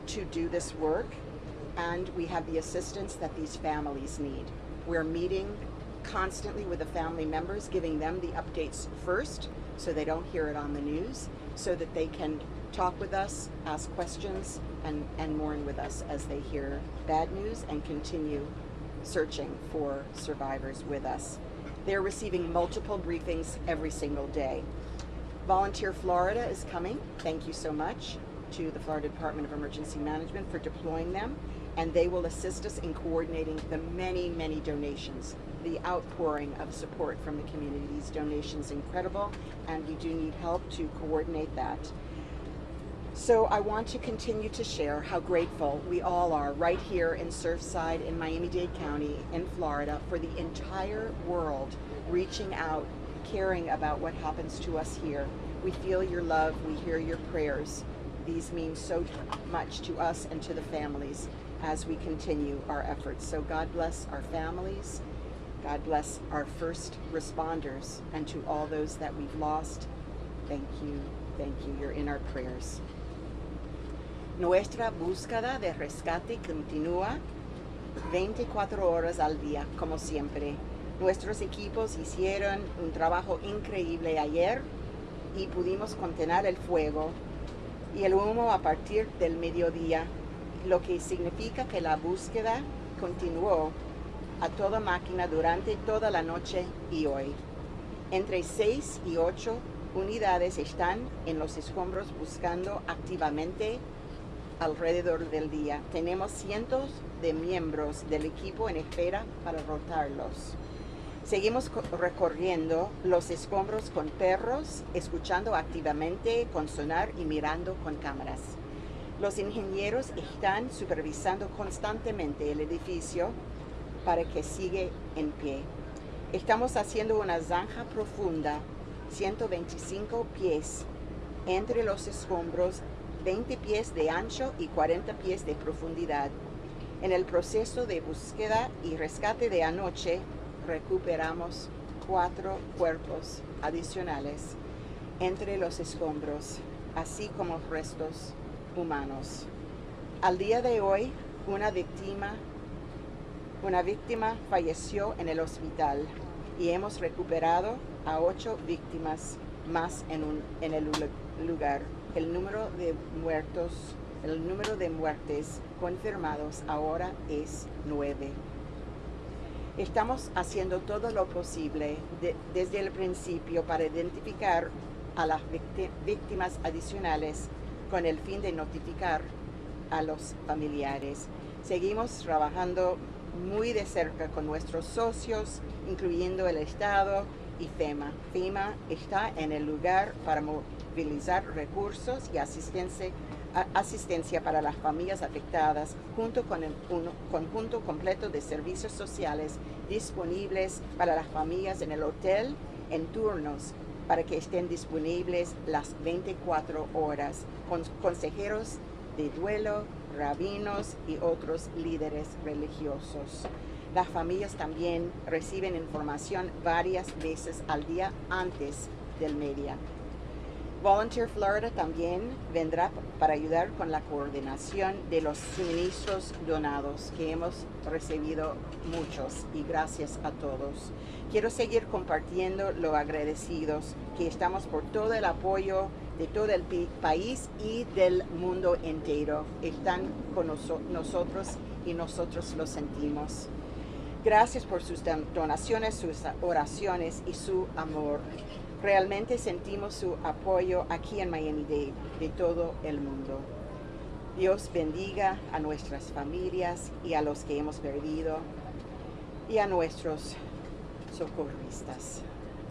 to do this work, and we have the assistance that these families need. We're meeting constantly with the family members, giving them the updates first so they don't hear it on the news, so that they can talk with us, ask questions, and mourn with us as they hear bad news and continue searching for survivors with us. They're receiving multiple briefings every single day. Volunteer Florida is coming. Thank you so much to the Florida Department of Emergency Management for deploying them, and they will assist us in coordinating the many, many donations. The outpouring of support from the community. These donations are incredible, and we do need help to coordinate that. So I want to continue to share how grateful we all are right here in Surfside in Miami-Dade County in Florida for the entire world reaching out, caring about what happens to us here. We feel your love, we hear your prayers. These mean so much to us and to the families as we continue our efforts. So God bless our families, God bless our first responders, and to all those that we've lost, thank you, you're in our prayers. Nuestra búsqueda de rescate continúa 24 horas al día, como siempre. Nuestros equipos hicieron un trabajo increíble ayer y pudimos contener el fuego y el humo a partir del mediodía, lo que significa que la búsqueda continuó a toda máquina durante toda la noche y hoy. Entre 6 y 8 unidades están en los escombros buscando activamente alrededor del día. Tenemos cientos de miembros del equipo en espera para rotarlos. Seguimos recorriendo los escombros con perros, escuchando activamente con sonar y mirando con cámaras. Los ingenieros están supervisando constantemente el edificio para que siga en pie. Estamos haciendo una zanja profunda, 125 pies, entre los escombros, 20 pies de ancho y 40 pies de profundidad. En el proceso de búsqueda y rescate de anoche, recuperamos 4 cuerpos adicionales entre los escombros, así como restos humanos. Al día de hoy, una víctima falleció en el hospital y hemos recuperado a 8 víctimas más en el lugar. El número de muertes confirmados ahora es 9. Estamos haciendo todo lo posible desde el principio para identificar a las víctimas adicionales con el fin de notificar a los familiares. Seguimos trabajando muy de cerca con nuestros socios, incluyendo el Estado y FEMA. FEMA está en el lugar para movilizar recursos y asistencia para las familias afectadas, junto con un conjunto completo de servicios sociales disponibles para las familias en el hotel en turnos para que estén disponibles las 24 horas, con consejeros de duelo, rabinos y otros líderes religiosos. Las familias también reciben información varias veces al día antes del media. Volunteer Florida también vendrá para ayudar con la coordinación de los suministros donados, que hemos recibido muchos, y gracias a todos. Quiero seguir compartiendo lo agradecidos que estamos por todo el apoyo de todo el país y del mundo entero. Están con nosotros y nosotros lo sentimos. Gracias por sus donaciones, sus oraciones y su amor. Realmente sentimos su apoyo aquí en Miami-Dade, de todo el mundo. Dios bendiga a nuestras familias y a los que hemos perdido y a nuestros socorristas.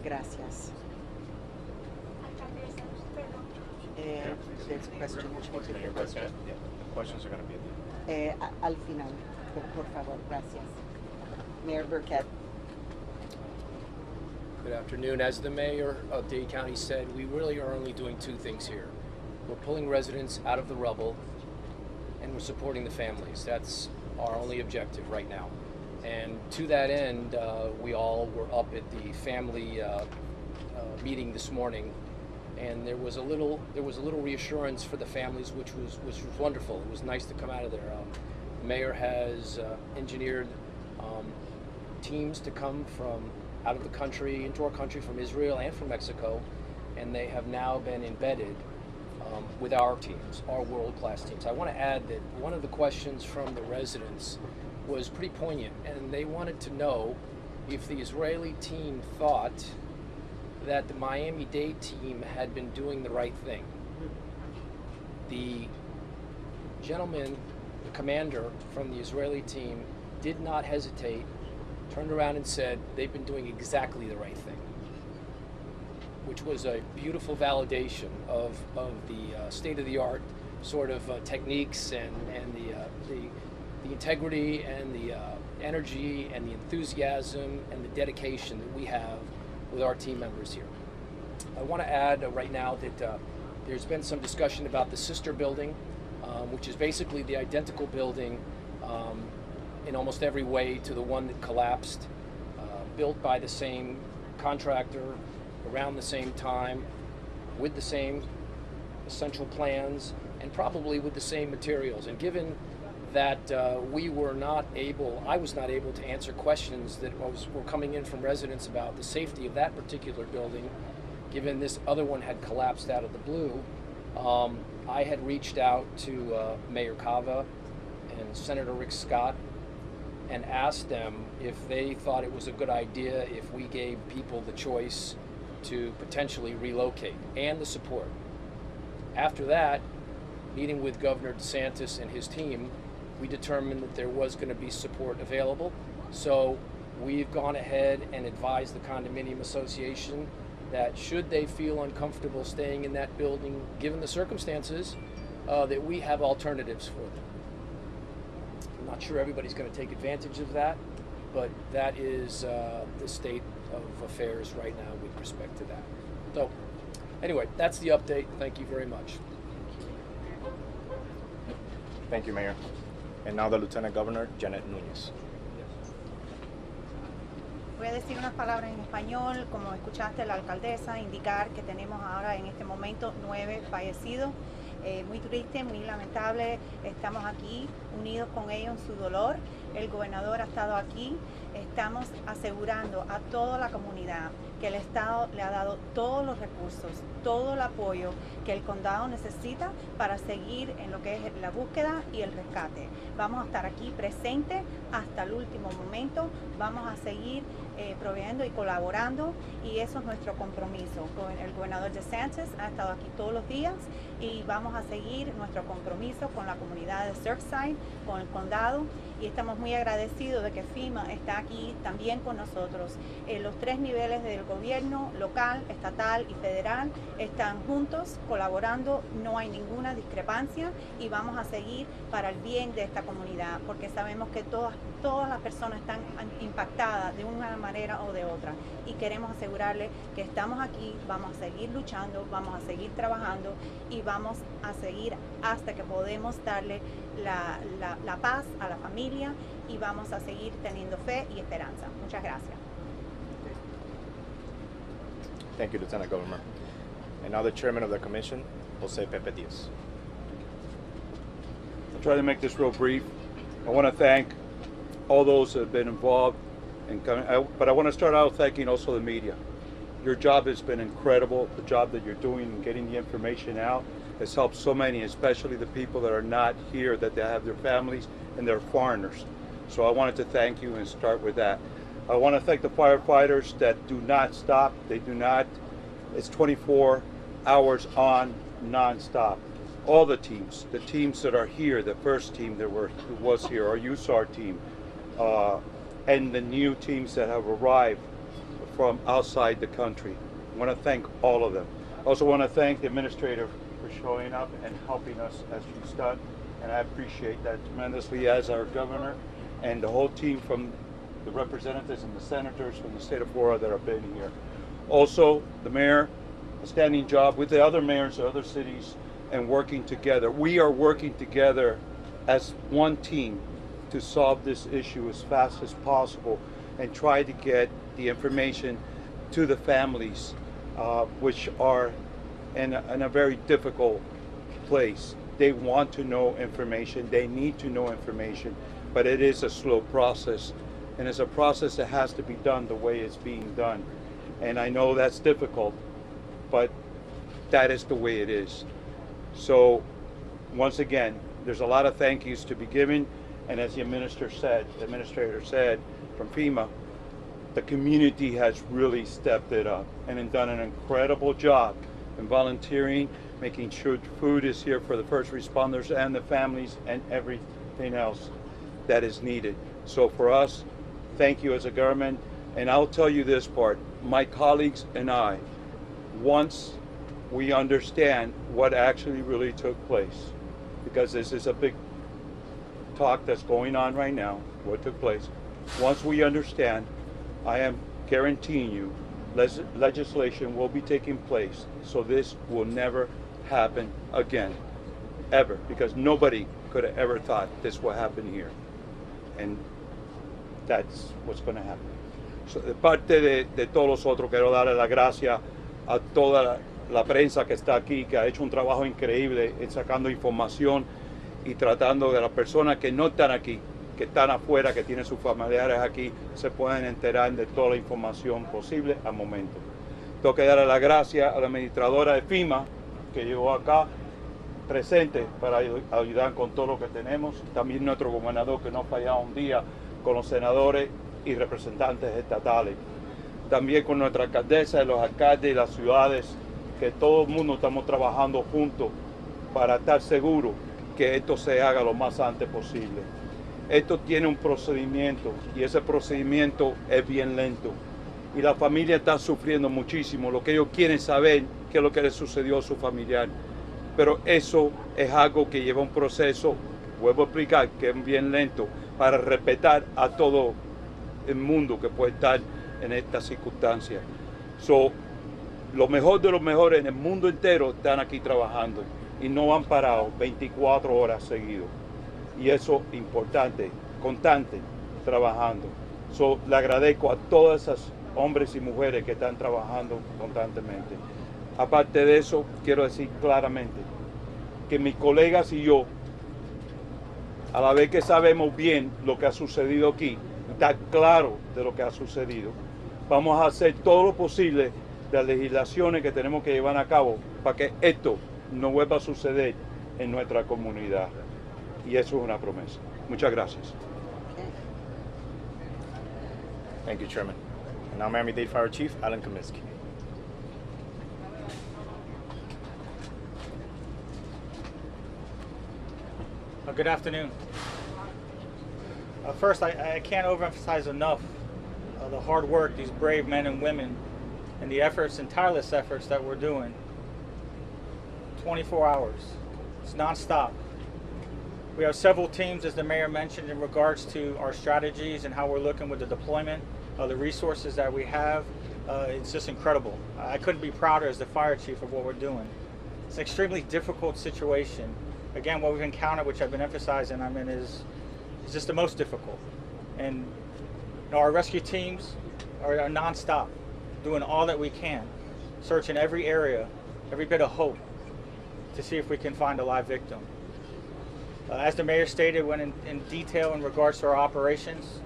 Gracias. There's a question. Questions are going to be at the end. Al final, por favor. Gracias. Mayor Burkett. Good afternoon. As the mayor of Dade County said, we really are only doing two things here. We're pulling residents out of the rubble and we're supporting the families. That's our only objective right now. And to that end, we all were up at the family meeting this morning, and there was a little reassurance for the families, which was wonderful. It was nice to come out of there. The mayor has engineered teams to come from out of the country into our country, from Israel and from Mexico, and they have now been embedded with our teams, our world-class teams. I want to add that one of the questions from the residents was pretty poignant, and they wanted to know if the Israeli team thought that the Miami-Dade team had been doing the right thing. The gentleman, the commander from the Israeli team, did not hesitate, turned around and said they've been doing exactly the right thing, which was a beautiful validation of the state-of-the-art sort of techniques and the integrity and the energy and the enthusiasm and the dedication that we have with our team members here. I want to add right now that there's been some discussion about the sister building, which is basically the identical building in almost every way to the one that collapsed, built by the same contractor around the same time, with the same essential plans, and probably with the same materials. And given that I was not able to answer questions that were coming in from residents about the safety of that particular building, given this other one had collapsed out of the blue, I had reached out to Mayor Cava and Senator Rick Scott and asked them if they thought it was a good idea if we gave people the choice to potentially relocate and the support. After that, meeting with Governor DeSantis and his team, we determined that there was going to be support available. So we've gone ahead and advised the condominium association that should they feel uncomfortable staying in that building, given the circumstances, that we have alternatives for them. I'm not sure everybody's going to take advantage of that, but that is the state of affairs right now with respect to that. So anyway, that's the update. Thank you very much. Thank you, Mayor. And now the Lieutenant Governor, Janet Núñez. Voy a decir unas palabras en español, como escuchaste la alcaldesa indicar que tenemos ahora en este momento 9 fallecidos. Muy triste, muy lamentable, estamos aquí unidos con ellos en su dolor. El gobernador ha estado aquí, estamos asegurando a toda la comunidad que el Estado le ha dado todos los recursos, todo el apoyo que el condado necesita para seguir en lo que es la búsqueda y el rescate. Vamos a estar aquí presentes hasta el último momento, vamos a seguir proveyendo y colaborando, y eso es nuestro compromiso. El gobernador DeSantis ha estado aquí todos los días y vamos a seguir nuestro compromiso con la comunidad de Surfside, con el condado, y estamos muy agradecidos de que FEMA está aquí también con nosotros. Los 3 niveles del gobierno, local, estatal y federal, están juntos colaborando, no hay ninguna discrepancia, y vamos a seguir para el bien de esta comunidad, porque sabemos que todas las personas están impactadas de una manera o de otra, y queremos asegurarles que estamos aquí, vamos a seguir luchando, vamos a seguir trabajando y vamos a seguir hasta que podemos darle la paz a la familia, y vamos a seguir teniendo fe y esperanza. Muchas gracias. Thank you, Lieutenant Governor. and now the chairman of the commission, Jose Pepe Diaz. I'll try to make this real brief. I want to thank all those that have been involved, but I want to start out thanking also the media. Your job has been incredible. The job that you're doing and getting the information out has helped so many, especially the people that are not here, that they have their families and they're foreigners. So I wanted to thank you and start with that. I want to thank the firefighters that do not stop. They do not. It's 24 hours on, non-stop. All the teams that are here, the first team that was here, our USAR team, and the new teams that have arrived from outside the country. I want to thank all of them. I also want to thank the administrator for showing up and helping us as she's done, and I appreciate that tremendously, as our governor and the whole team from the representatives and the senators from the state of Florida that have been here. Also, the mayor, a standing job with the other mayors of other cities and working together. We are working together as one team to solve this issue as fast as possible and try to get the information to the families, which are in a very difficult place. They want to know information, they need to know information, but it is a slow process, and it's a process that has to be done the way it's being done. And I know that's difficult, but that is the way it is. So once again, there's a lot of thank yous to be given, and as the administrator said from FEMA, the community has really stepped it up and done an incredible job in volunteering, making sure food is here for the first responders and the families and everything else that is needed. So for us, thank you as a government. And I'll tell you this part, my colleagues and I, once we understand what actually really took place, because this is a big talk that's going on right now, what took place. Once we understand, I am guaranteeing you, legislation will be taking place, so this will never happen again, ever, because nobody could have ever thought this would happen here. And that's what's going to happen. So, de parte de todos nosotros, quiero darle las gracias a toda la prensa que está aquí, que ha hecho un trabajo increíble en sacando información y tratando de las personas que no están aquí, que están afuera, que tienen sus familiares aquí, se pueden enterar de toda la información posible al momento. Tengo que darle las gracias a la administradora de FEMA, que llegó acá presente para ayudar con todo lo que tenemos. También nuestro gobernador, que no ha fallado un día con los senadores y representantes estatales. También con nuestra alcaldesa, los alcaldes y las ciudades, que todo el mundo estamos trabajando juntos para estar seguros que esto se haga lo más antes posible. Esto tiene un procedimiento y ese procedimiento es bien lento. Y la familia está sufriendo muchísimo. Lo que ellos quieren saber qué es lo que le sucedió a su familiar. Pero eso es algo que lleva un proceso, vuelvo a explicar, que es bien lento, para respetar a todo el mundo que puede estar en estas circunstancias. So, lo mejor de los mejores en el mundo entero están aquí trabajando y no han parado 24 horas seguidos. Y eso es importante, constante, trabajando. So, le agradezco a todas esas hombres y mujeres que están trabajando constantemente. Aparte de eso, quiero decir claramente que mis colegas y yo, a la vez que sabemos bien lo que ha sucedido aquí, está claro de lo que ha sucedido, vamos a hacer todo lo posible de las legislaciones que tenemos que llevar a cabo para que esto no vuelva a suceder en nuestra comunidad. Y eso es una promesa. Muchas gracias. Thank you, Chairman. And now Miami-Dade Fire Chief Alan Kaminsky. Good afternoon. First, I can't overemphasize enough the hard work these brave men and women and the efforts and tireless efforts that we're doing. 24 hours. It's nonstop. We have several teams, as the mayor mentioned, in regards to our strategies and how we're looking with the deployment of the resources that we have. It's just incredible. I couldn't be prouder as the fire chief of what we're doing. It's an extremely difficult situation. Again, what we've encountered, which I've been emphasizing, is just the most difficult. And our rescue teams are nonstop, doing all that we can, searching every area every bit of hope to see if we can find a live victim. As the mayor stated, went in detail in regards to our operations.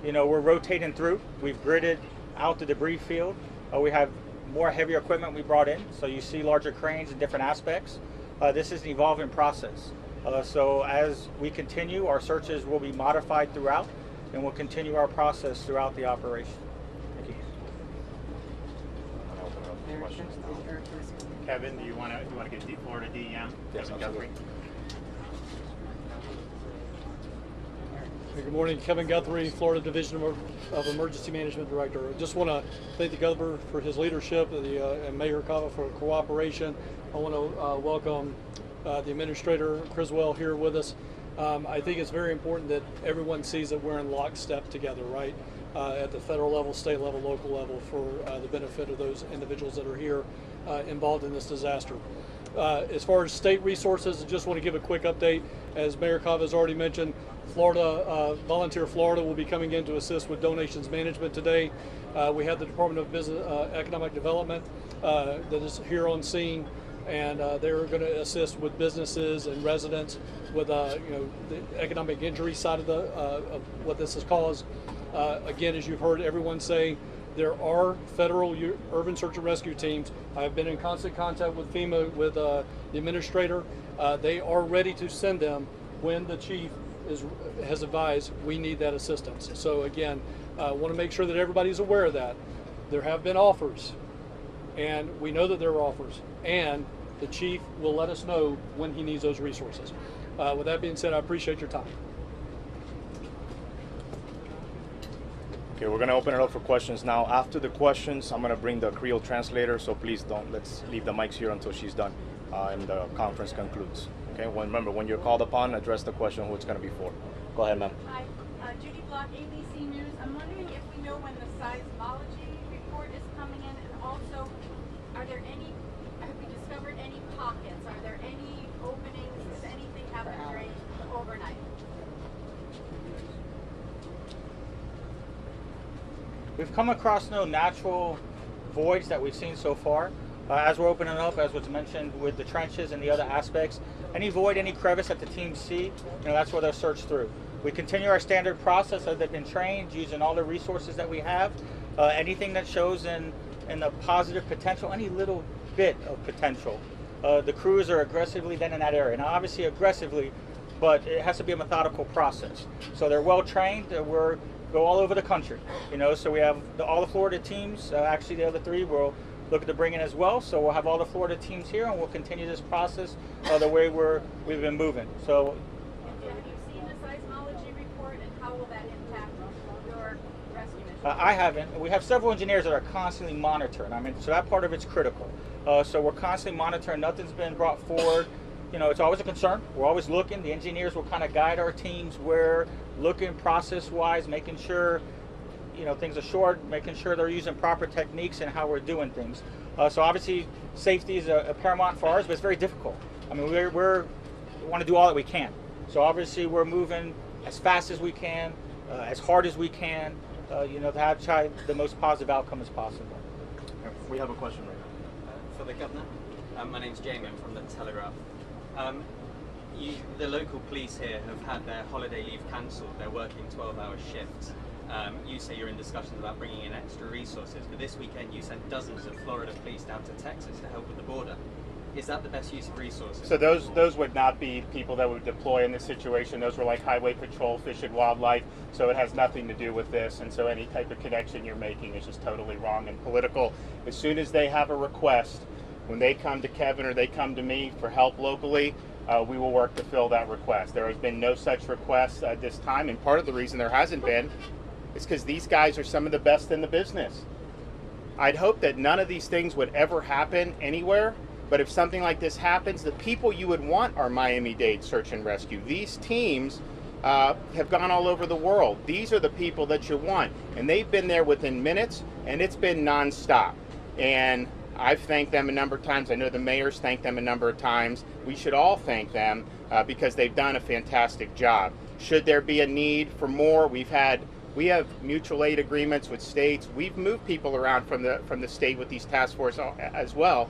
You know, we're rotating through. We've gridded out the debris field. We have more heavier equipment we brought in, so you see larger cranes in different aspects. This is an evolving process. So as we continue, our searches will be modified throughout, and we'll continue our process throughout the operation. Thank you. Kevin, do you want to get Florida DEM? Yes, Kevin Guthrie. Good morning, Kevin Guthrie, Florida Division of Emergency Management Director. I just want to thank the Governor for his leadership and Mayor Cava for cooperation. I want to welcome the Administrator Criswell here with us. I think it's very important that everyone sees that we're in lockstep together, right? At the federal level, state level, local level, for the benefit of those individuals that are here involved in this disaster. As far as state resources, I just want to give a quick update. As Mayor Cava has already mentioned, Volunteer Florida will be coming in to assist with donations management today. We have the Department of Business Economic Development that is here on scene, and they're going to assist with businesses and residents with you know, the economic injury side of what this has caused. Again, as you've heard everyone say, there are federal urban search and rescue teams. I've been in constant contact with FEMA, with the administrator. They are ready to send them when the chief has advised we need that assistance. So again, I want to make sure that everybody's aware of that. There have been offers, and we know that there are offers, and the chief will let us know when he needs those resources. With that being said, I appreciate your time. Okay, we're going to open it up for questions now. After the questions, I'm going to bring the Creole translator, so please let's leave the mics here until she's done and the conference concludes. Okay, remember, when you're called upon, address the question who it's going to be for. Go ahead, ma'am. Hi, Judy Block, ABC News. I'm wondering if we know when the seismology report is coming in, and also, have we discovered any pockets? Are there any openings? Has anything happened during overnight? We've come across no natural voids that we've seen so far. As we're opening up, as was mentioned with the trenches and the other aspects, any void, any crevice that the teams see, you know, that's where they'll search through. We continue our standard process as they've been trained, using all the resources that we have. Anything that shows in the positive potential, any little bit of potential, the crews are aggressively then in that area. Now, obviously aggressively, but it has to be a methodical process. So they're well trained. We're go all over the country, you know. So we have all the Florida teams. Actually, the other three we'll look to bring in as well. So we'll have all the Florida teams here, and we'll continue this process the way we've been moving. So. Have you seen the seismology report, and how will that impact your rescue mission? I haven't. We have several engineers that are constantly monitoring. I mean, so that part of it's critical. So we're constantly monitoring. Nothing's been brought forward. You know, it's always a concern. We're always looking. The engineers will kind of guide our teams where looking process-wise, making sure, you know, things are short, making sure they're using proper techniques and how we're doing things. So obviously, safety is a paramount for ours, but it's very difficult. I mean, we want to do all that we can. So obviously, we're moving as fast as we can, as hard as we can, you know, to try the most positive outcome as possible. We have a question right now. For the Governor. My name's Jamie, I'm from the Telegraph. The local police here have had their holiday leave cancelled. They're working 12-hour shifts. You say you're in discussions about bringing in extra resources, but this weekend you sent dozens of Florida police down to Texas to help with the border. Is that the best use of resources? So those would not be people that would deploy in this situation. Those were like highway patrol, fish and wildlife. So it has nothing to do with this. And so any type of connection you're making is just totally wrong and political. As soon as they have a request, when they come to Kevin or they come to me for help locally, we will work to fill that request. There has been no such request at this time, and part of the reason there hasn't been is because these guys are some of the best in the business. I'd hope that none of these things would ever happen anywhere, but if something like this happens, the people you would want are Miami-Dade Search and Rescue. These teams have gone all over the world. These are the people that you want, and they've been there within minutes, and it's been nonstop. And I've thanked them a number of times. I know the mayor's thanked them a number of times. We should all thank them because they've done a fantastic job. Should there be a need for more, we've had we have mutual aid agreements with states. We've moved people around from the state with these task force as well.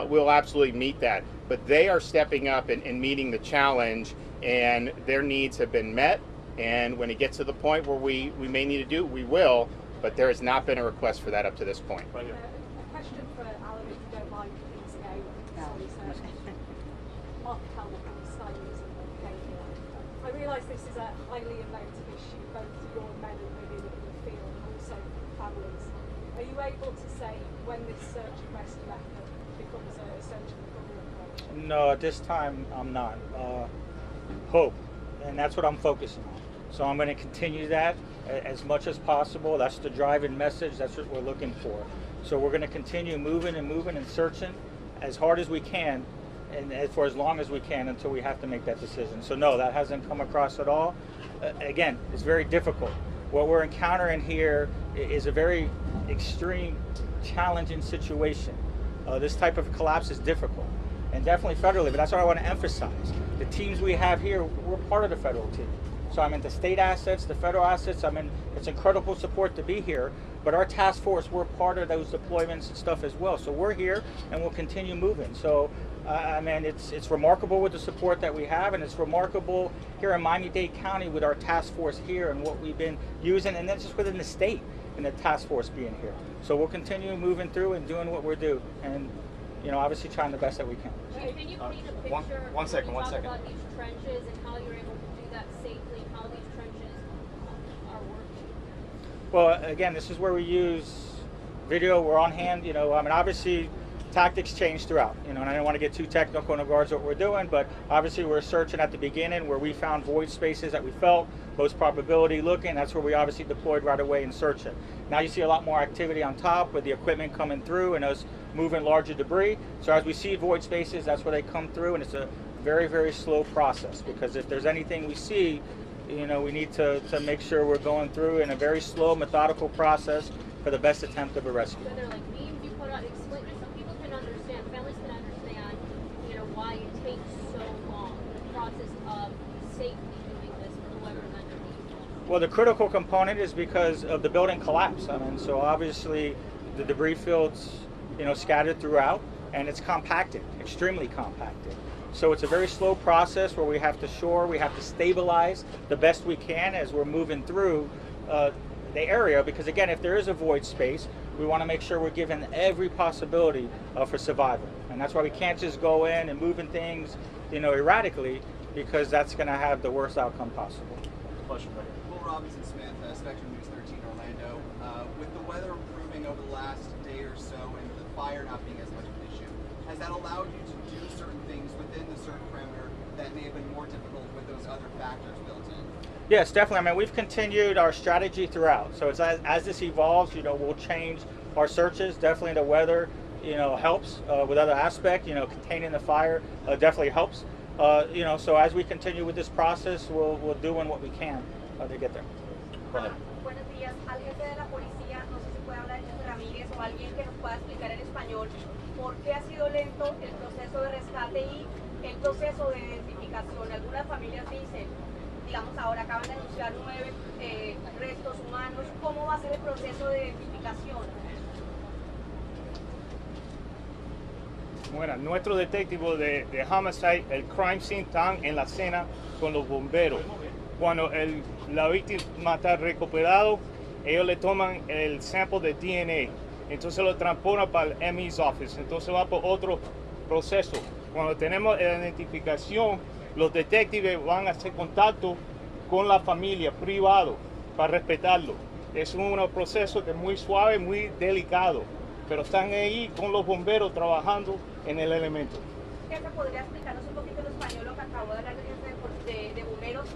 We'll absolutely meet that. But they are stepping up and meeting the challenge, and their needs have been met. And when it gets to the point where we may need to do it, we will. But there has not been a request for that up to this point. A question for Alan, if you don't mind, please go. Mark Calvert from Sky News in the UK here. I realise this is a highly emotive issue, both to your men and women in the field and also families. Are you able to say when this search and rescue effort becomes a search and recovery operation? No, at this time I'm not. Hope, and that's what I'm focusing on. So I'm going to continue that as much as possible. That's the driving message. That's what we're looking for. So we're going to continue moving and searching as hard as we can, and for as long as we can until we have to make that decision. So no, that hasn't come across at all. Again, it's very difficult. What we're encountering here is a very extreme, challenging situation. This type of collapse is difficult, and definitely federally, but that's what I want to emphasize. The teams we have here, we're part of the federal team. So I'm in the state assets, the federal assets. It's incredible support to be here, but our task force, we're part of those deployments and stuff as well. So we're here and we'll continue moving. So I mean, it's remarkable with the support that we have, and it's remarkable here in Miami-Dade County with our task force here and what we've been using, and then just within the state and the task force being here. So we'll continue moving through and doing what we're doing, and obviously trying the best that we can. Can you paint a picture? One second. Talk about these trenches and how you're able to do that safely, and how these trenches are working. Well, again, this is where we use video. We're on hand. Obviously, tactics change throughout. And I don't want to get too technical in regards to what we're doing, but obviously we're searching at the beginning where we found void spaces that we felt most probability looking. That's where we obviously deployed right away and searching. Now you see a lot more activity on top with the equipment coming through and us moving larger debris. So as we see void spaces, that's where they come through, and it's a very, very slow process, because if there's anything we see, we need to make sure we're going through in a very slow, methodical process for the best attempt of a rescue. So they're like beams you put out, explain it so people can understand, families can understand, why it takes so long, the process of safely doing this for whoever's underneath. Well, the critical component is because of the building collapse. So obviously the debris fields, scattered throughout, and it's compacted, extremely compacted. So it's a very slow process where we have to shore, we have to stabilize the best we can as we're moving through the area, because again, if there is a void space, we want to make sure we're given every possibility for survival. And that's why we can't just go in and moving things, erratically, because that's going to have the worst outcome possible. Question right here. Will Robinson Smith, Spectrum News 13 Orlando. With the weather improving over the last day or so and the fire not being as much of an issue, has that allowed you to do certain things within the certain perimeter that may have been more difficult with those other factors built in? Yes, definitely. We've continued our strategy throughout. So it's as this evolves, we'll change our searches. Definitely the weather, helps with other aspect. Containing the fire definitely helps. So as we continue with this process, we'll do what we can to get there. Go ahead. Buenos días. Al jefe de la policía, no sé si puede hablar de Ramírez o alguien que nos pueda explicar en español por qué ha sido lento el proceso de rescate y el proceso de identificación. Algunas familias dicen, digamos ahora acaban de anunciar 9 restos humanos. ¿Cómo va a ser el proceso de identificación? Bueno, nuestros detectives de homicide, el crime scene, están en la escena con los bomberos. Cuando la víctima está recuperado, ellos le toman el sample de DNA, entonces lo transportan para el ME's office, entonces va por otro proceso. Cuando tenemos la identificación, los detectives van a hacer contacto con la familia privado para respetarlo. Es un proceso que es muy suave, muy delicado, pero están ahí con los bomberos trabajando en el elemento. ¿Qué se podría explicarnos un poquito en español lo que acabo de hablar de bomberos?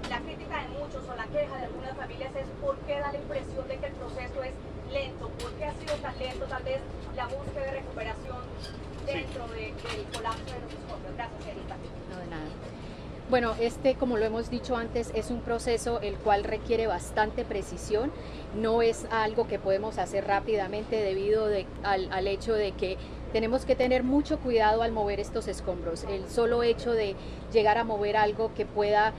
La crítica de muchos o la queja de algunas familias es por qué da la impresión de que el proceso es lento, por qué ha sido tan lento tal vez la búsqueda de recuperación dentro del colapso de los escombros. Gracias, Erika. No, de nada. Bueno, como lo hemos dicho antes, es un proceso el cual requiere bastante precisión. No es algo que podemos hacer rápidamente debido al hecho de que Tenemos que tener mucho cuidado al mover estos escombros. El solo hecho de llegar a mover algo que pueda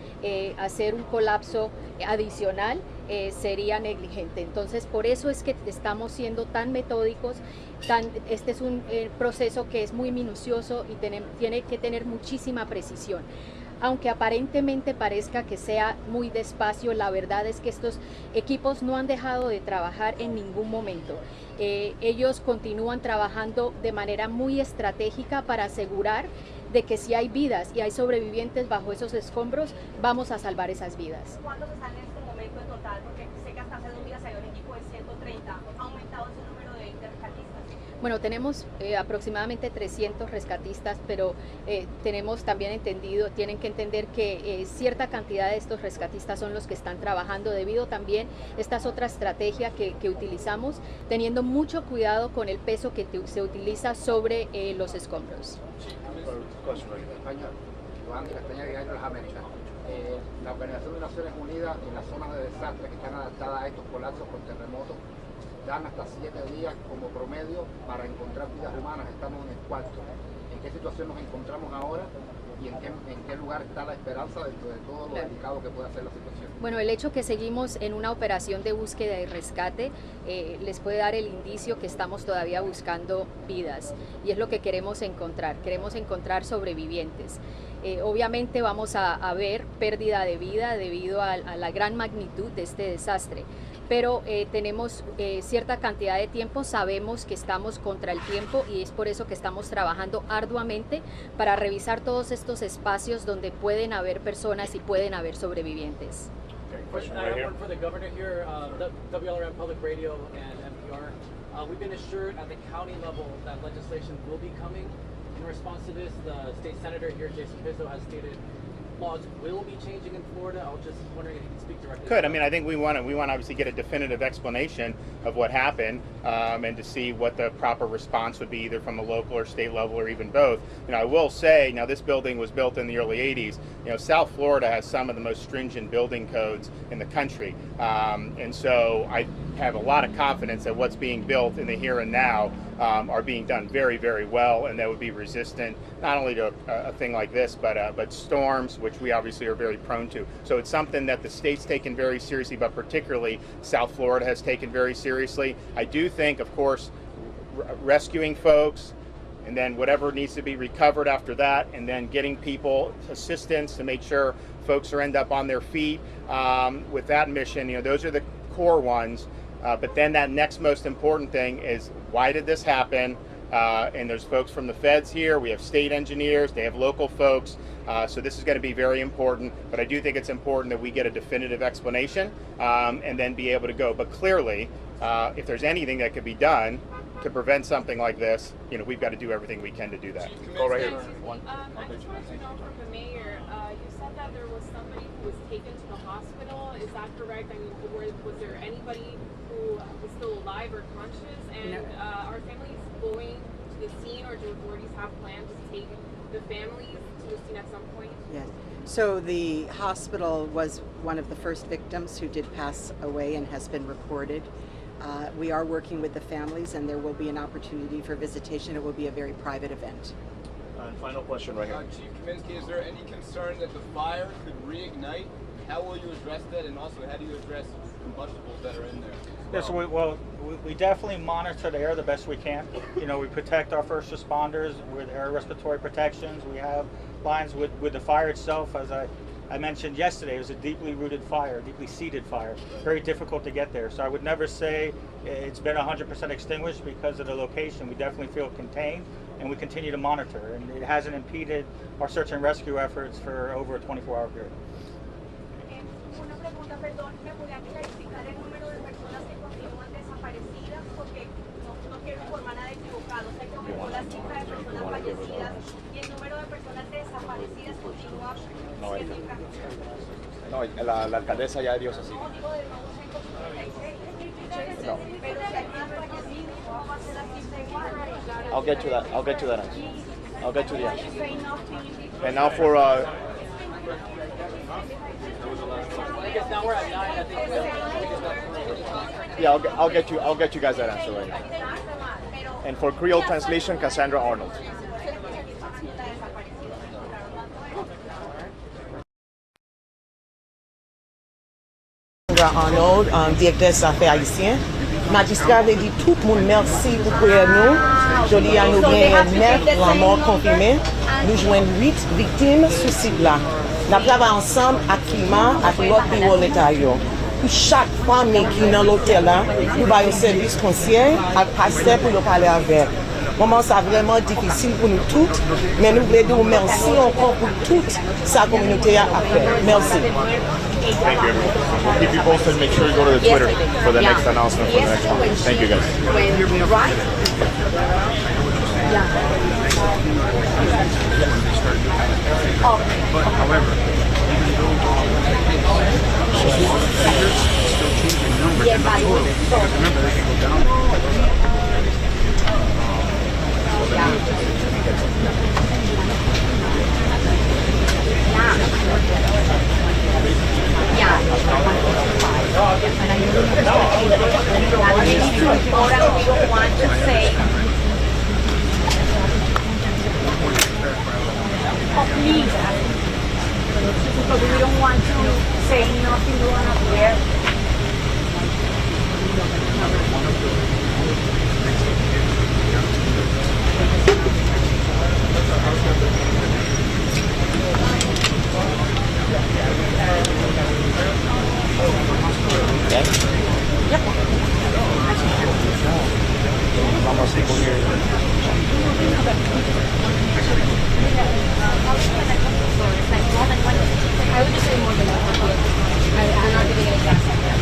hacer un colapso adicional sería negligente. Entonces, por eso es que estamos siendo tan metódicos. Este es un proceso que es muy minucioso y tiene que tener muchísima precisión. Aunque aparentemente parezca que sea muy despacio, la verdad es que estos equipos no han dejado de trabajar en ningún momento. Ellos continúan trabajando de manera muy estratégica para asegurar de que si hay vidas y hay sobrevivientes bajo esos escombros, vamos a salvar esas vidas. ¿Cuántos están en este momento en total? Porque sé que hasta hace 2 días había un equipo de 130. ¿Ha aumentado ese número de rescatistas? Bueno, tenemos aproximadamente 300 rescatistas, pero tenemos también entendido, tienen que entender que cierta cantidad de estos rescatistas son los que están trabajando debido también, esta es otra estrategia que utilizamos, teniendo mucho cuidado con el peso que se utiliza sobre los escombros. La Organización de Naciones Unidas en las zonas de desastre que están adaptadas a estos colapsos por terremotos dan hasta 7 días como promedio para encontrar vidas humanas. Estamos en el cuarto. ¿En qué situación nos encontramos ahora y en qué lugar está la esperanza dentro de todo lo delicado que puede ser la situación? Bueno, el hecho que seguimos en una operación de búsqueda y rescate les puede dar el indicio que estamos todavía buscando vidas y es lo que queremos encontrar sobrevivientes. Obviamente vamos a ver pérdida de vida debido a la gran magnitud de este desastre, pero tenemos cierta cantidad de tiempo, sabemos que estamos contra el tiempo y es por eso que estamos trabajando arduamente para revisar todos estos espacios donde pueden haber personas y pueden haber sobrevivientes. Question right here. For the governor here, WLRM Public Radio and NPR. We've been assured at the county level that legislation will be coming. In response to this, the state senator here, Jason Pizzo, has stated laws will be changing in Florida. I was just wondering if you could speak directly. Could. I mean, I think we want to obviously get a definitive explanation of what happened and to see what the proper response would be either from the local or state level or even both. You know, I will say, now this building was built in the early 80s. You know, South Florida has some of the most stringent building codes in the country. And so I have a lot of confidence that what's being built in the here and now are being done very, very well, and that would be resistant not only to a thing like this, but storms, which we obviously are very prone to. So it's something that the state's taken very seriously, but particularly South Florida has taken very seriously. I do think, of course, rescuing folks, and then whatever needs to be recovered after that, and then getting people assistance to make sure folks end up on their feet with that mission. You know, those are the core ones. But then that next most important thing is, why did this happen? And there's folks from the feds here, we have state engineers, they have local folks, so this is going to be very important, but I do think it's important that we get a definitive explanation and then be able to go. But clearly, if there's anything that could be done to prevent something like this, you know, we've got to do everything we can to do that. Go right here. I just wanted to know from the mayor, you said that there was somebody who was taken to the hospital, is that correct? I mean, was there anybody who was still alive or conscious? And are families going to the scene, or do authorities have plans to take the families to the scene at some point? Yes. So the hospital was one of the first victims who did pass away and has been reported. We are working with the families, and there will be an opportunity for visitation. It will be a very private event. And final question right here. Chief Kaminsky, is there any concern that the fire could reignite? How will you address that, and also how do you address combustibles that are in there? Yes, we definitely monitor the air the best we can. You know, we protect our first responders with air respiratory protections. We have lines with the fire itself. As I mentioned yesterday, it was a deeply rooted fire, deeply seated fire. Very difficult to get there. So I would never say it's been 100% extinguished because of the location. We definitely feel contained, and we continue to monitor. And it hasn't impeded our search and rescue efforts for over a 24-hour period. Una pregunta, perdón, ¿me podría clarificar el número de personas que continúan desaparecidas? Porque no quiero informar nada equivocado. Sé que aumentó la cifra de personas fallecidas y el número de personas desaparecidas continúa siendo increíble. No, la alcaldesa ya dio eso así. No, digo de nuevo 156. No. Pero si hay más fallecidos, ¿cómo va a ser la cifra igual? I'll get to that. I'll get to that answer. I'll get to the answer. And now for I guess now we're at 9. I think yeah, I'll get you guys that answer right now. And for Creole translation, Cassandra Arnold. Arnold, directeur des affaires haïtiennes. Magistrat avait dit tout le monde merci pour prier nous. Joli à nous gagner 9 la mort confirmée. Nous jouons 8 victimes sur site là. Nous travaillons ensemble avec climat, avec l'autre bureau de l'État. Pour chaque famille qui est dans l'hôtel là, nous avons un service conseil avec pasteur pour nous parler avec. Moment c'est vraiment difficile pour nous toutes, mais nous voulons dire merci encore pour toute sa communauté à faire. Merci. Thank you, everyone. We'll keep you posted. Make sure you go to the Twitter for the next announcement for the next one. Thank you, guys. But however, even though still changing numbers in the total, because remember they can go down. Please, because we don't want to say nothing we want to wear. I would just say more than that. I'm not giving any gas on that.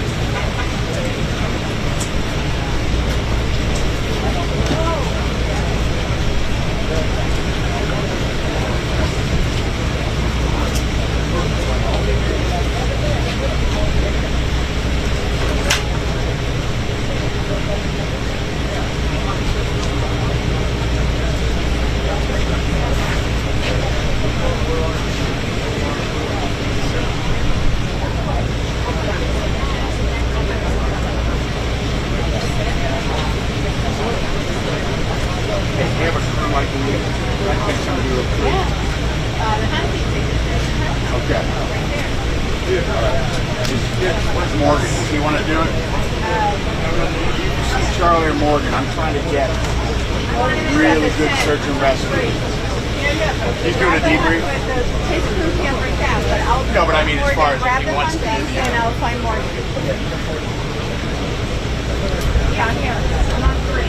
Morgan, do you want to do it? Charlie or Morgan, I'm trying to get really good search and rescue. He's doing a debrief. No, but I mean as far as if he wants to. And I'll find Morgan. Yeah, here. I'm on 3.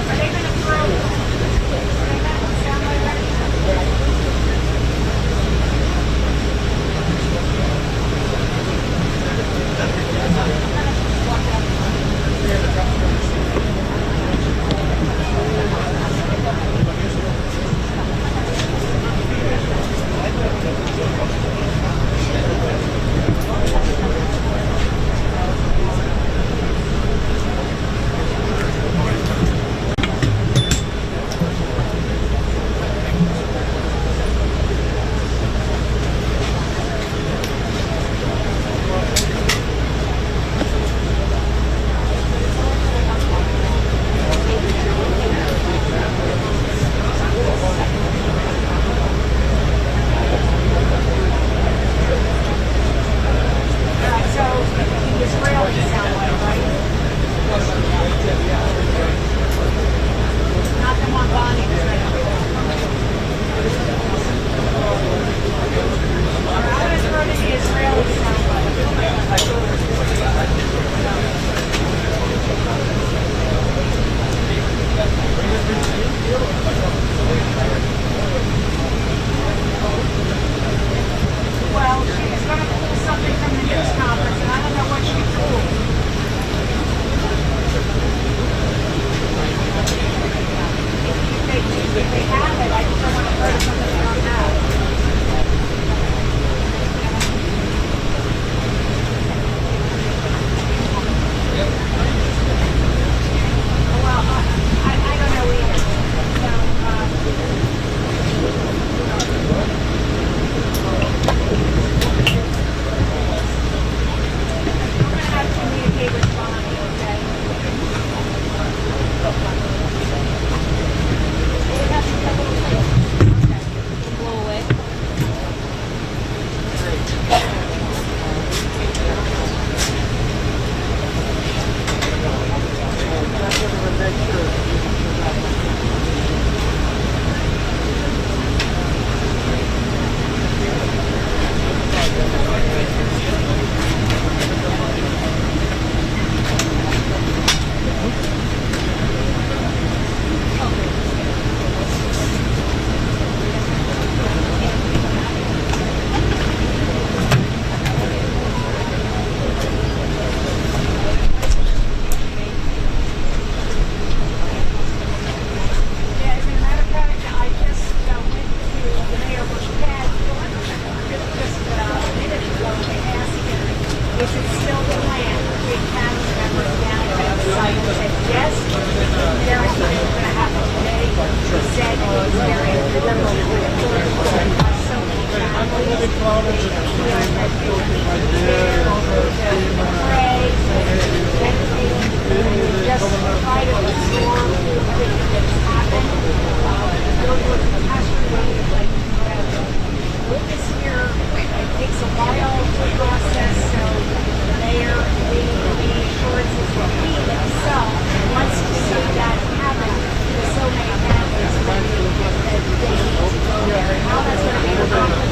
Are they going to throw? yes, very much going to happen today. She said it was very difficult. So many families, they feel that they will be there to pray, meditate, just try to absorb everything that's happened. Those were compassionate, witness here. It takes a while to process, so the mayor gave assurances that he himself wants to see that happen to so many families that they need to go there. And how that's going to be accomplished,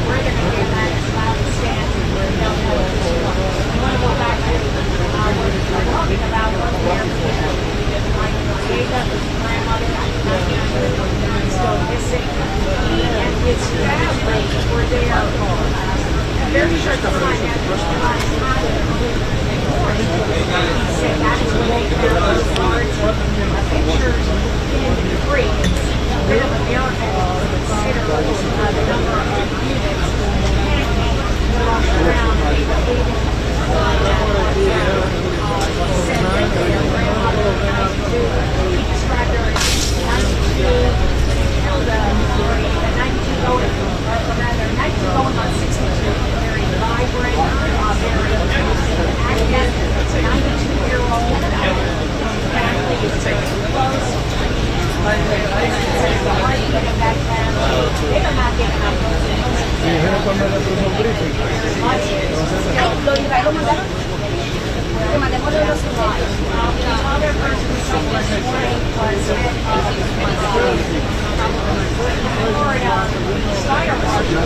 where they're going to get that is loud and stand. They'll know it for sure. I want to go back to what we're talking about earlier. My Diego, his grandmother, is still missing. He and his family were there a very short time after the last happened. He said that is when they found those cards, pictures in the creek. A bit of America consider the number of units that are around the Haven. Said that their grandmother tried to describe her as 92 Hilda, sorry, 92 going, or rather 92 going on 62. Very vibrant, very active, 92-year-old family is very close. The other person we saw this morning was Florida Fire Marshal.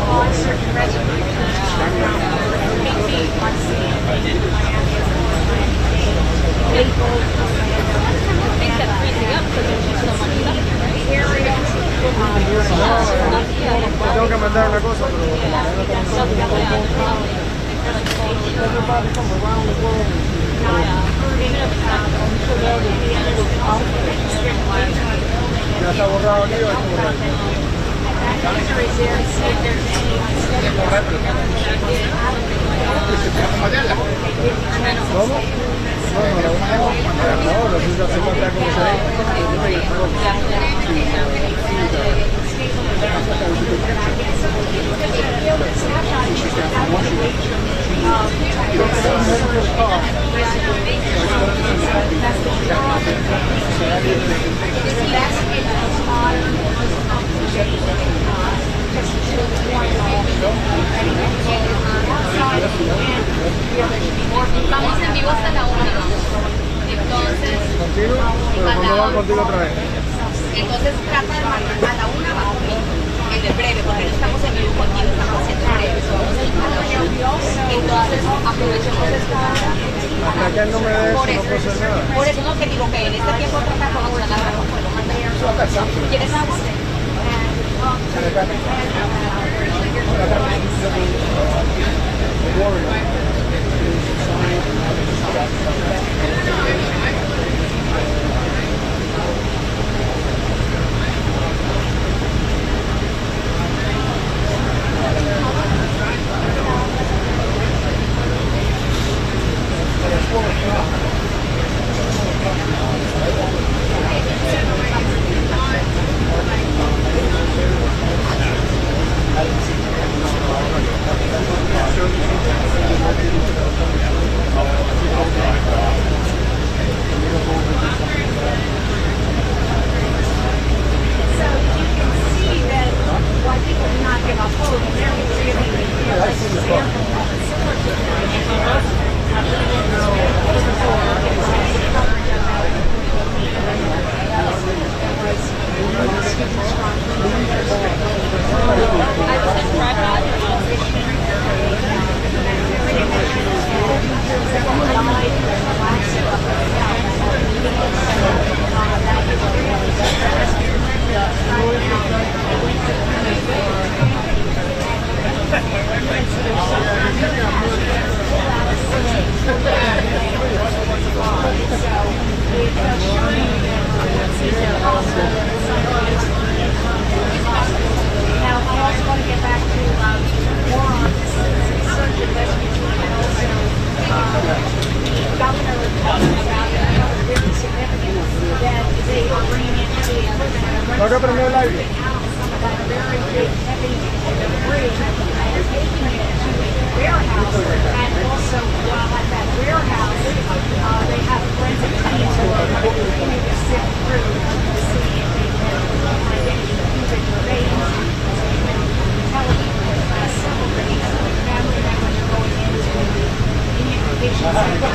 On certain reservoirs on scene in Miami, Tengo que mandar una cosa, pero ya está borrado aquí o está borrado. ¿Cómo? No, la situación está como Vamos en vivo hasta la 1. Entonces, ¿contigo? ¿Pero cuándo van contigo otra vez? Entonces trata de marcar a la 1 va conmigo. En el breve, porque no estamos en vivo contigo, estamos haciendo breve. Entonces aprovechemos esta hora. Hasta que él no me dé eso, no puedo hacer nada. Por eso no te digo que en este tiempo trata con una larga con ¿Quieres agua? some of that very big heavy debris and taking it to a warehouse. And also at that warehouse, they have forensic teams who are continuing to sift through to see if they can find any human remains. Television last several days, family members are going into the identification center.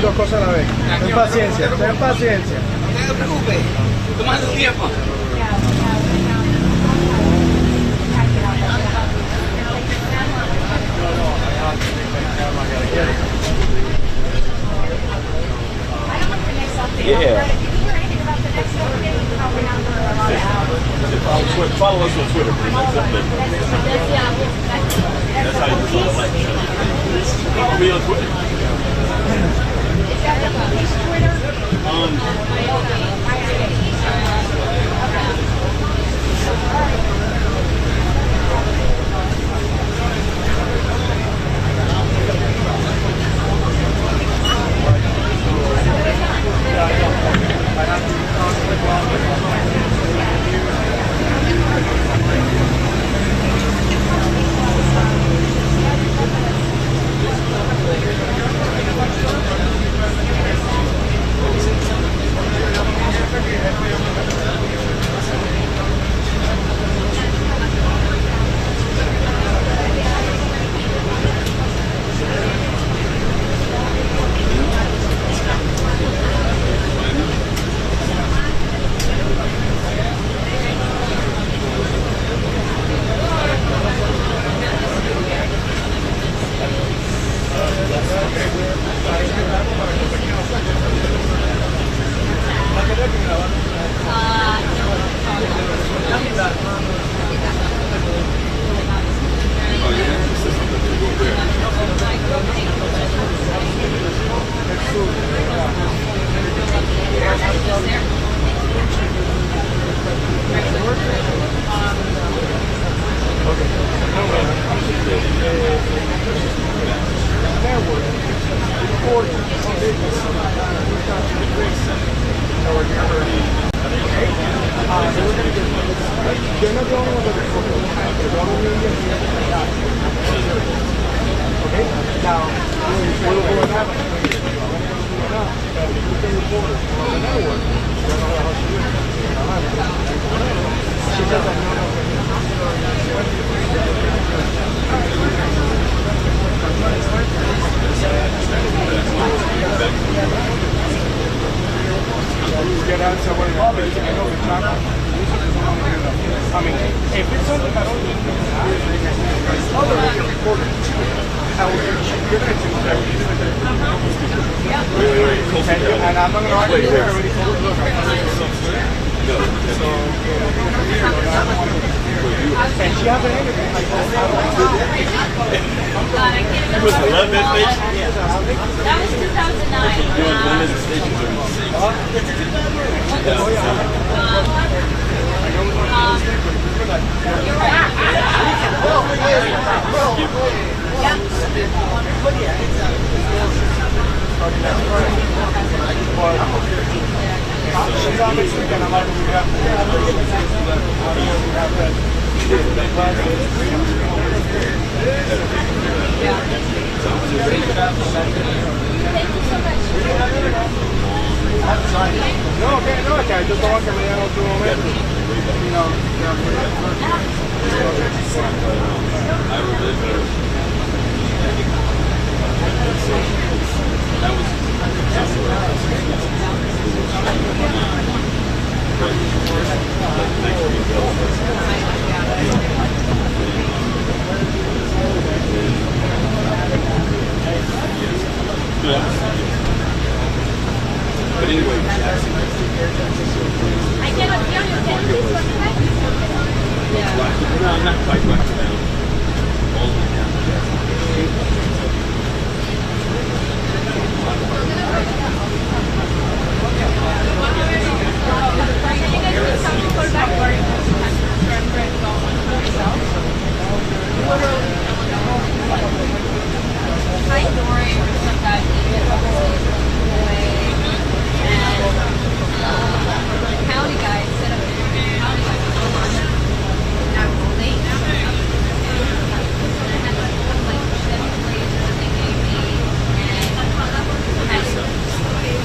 Dos cosas a la vez. Ten paciencia, ten paciencia. No te preocupes, toma tu tiempo. Yeah. Follow us on Twitter, please. That's how you follow us. Follow me on Twitter. That was But anyway, Jackson. I cannot hear you. Can you please repeat? No, not quite right now. All the way down to Jackson. Hi, Dory. What's up, county guys set up county guys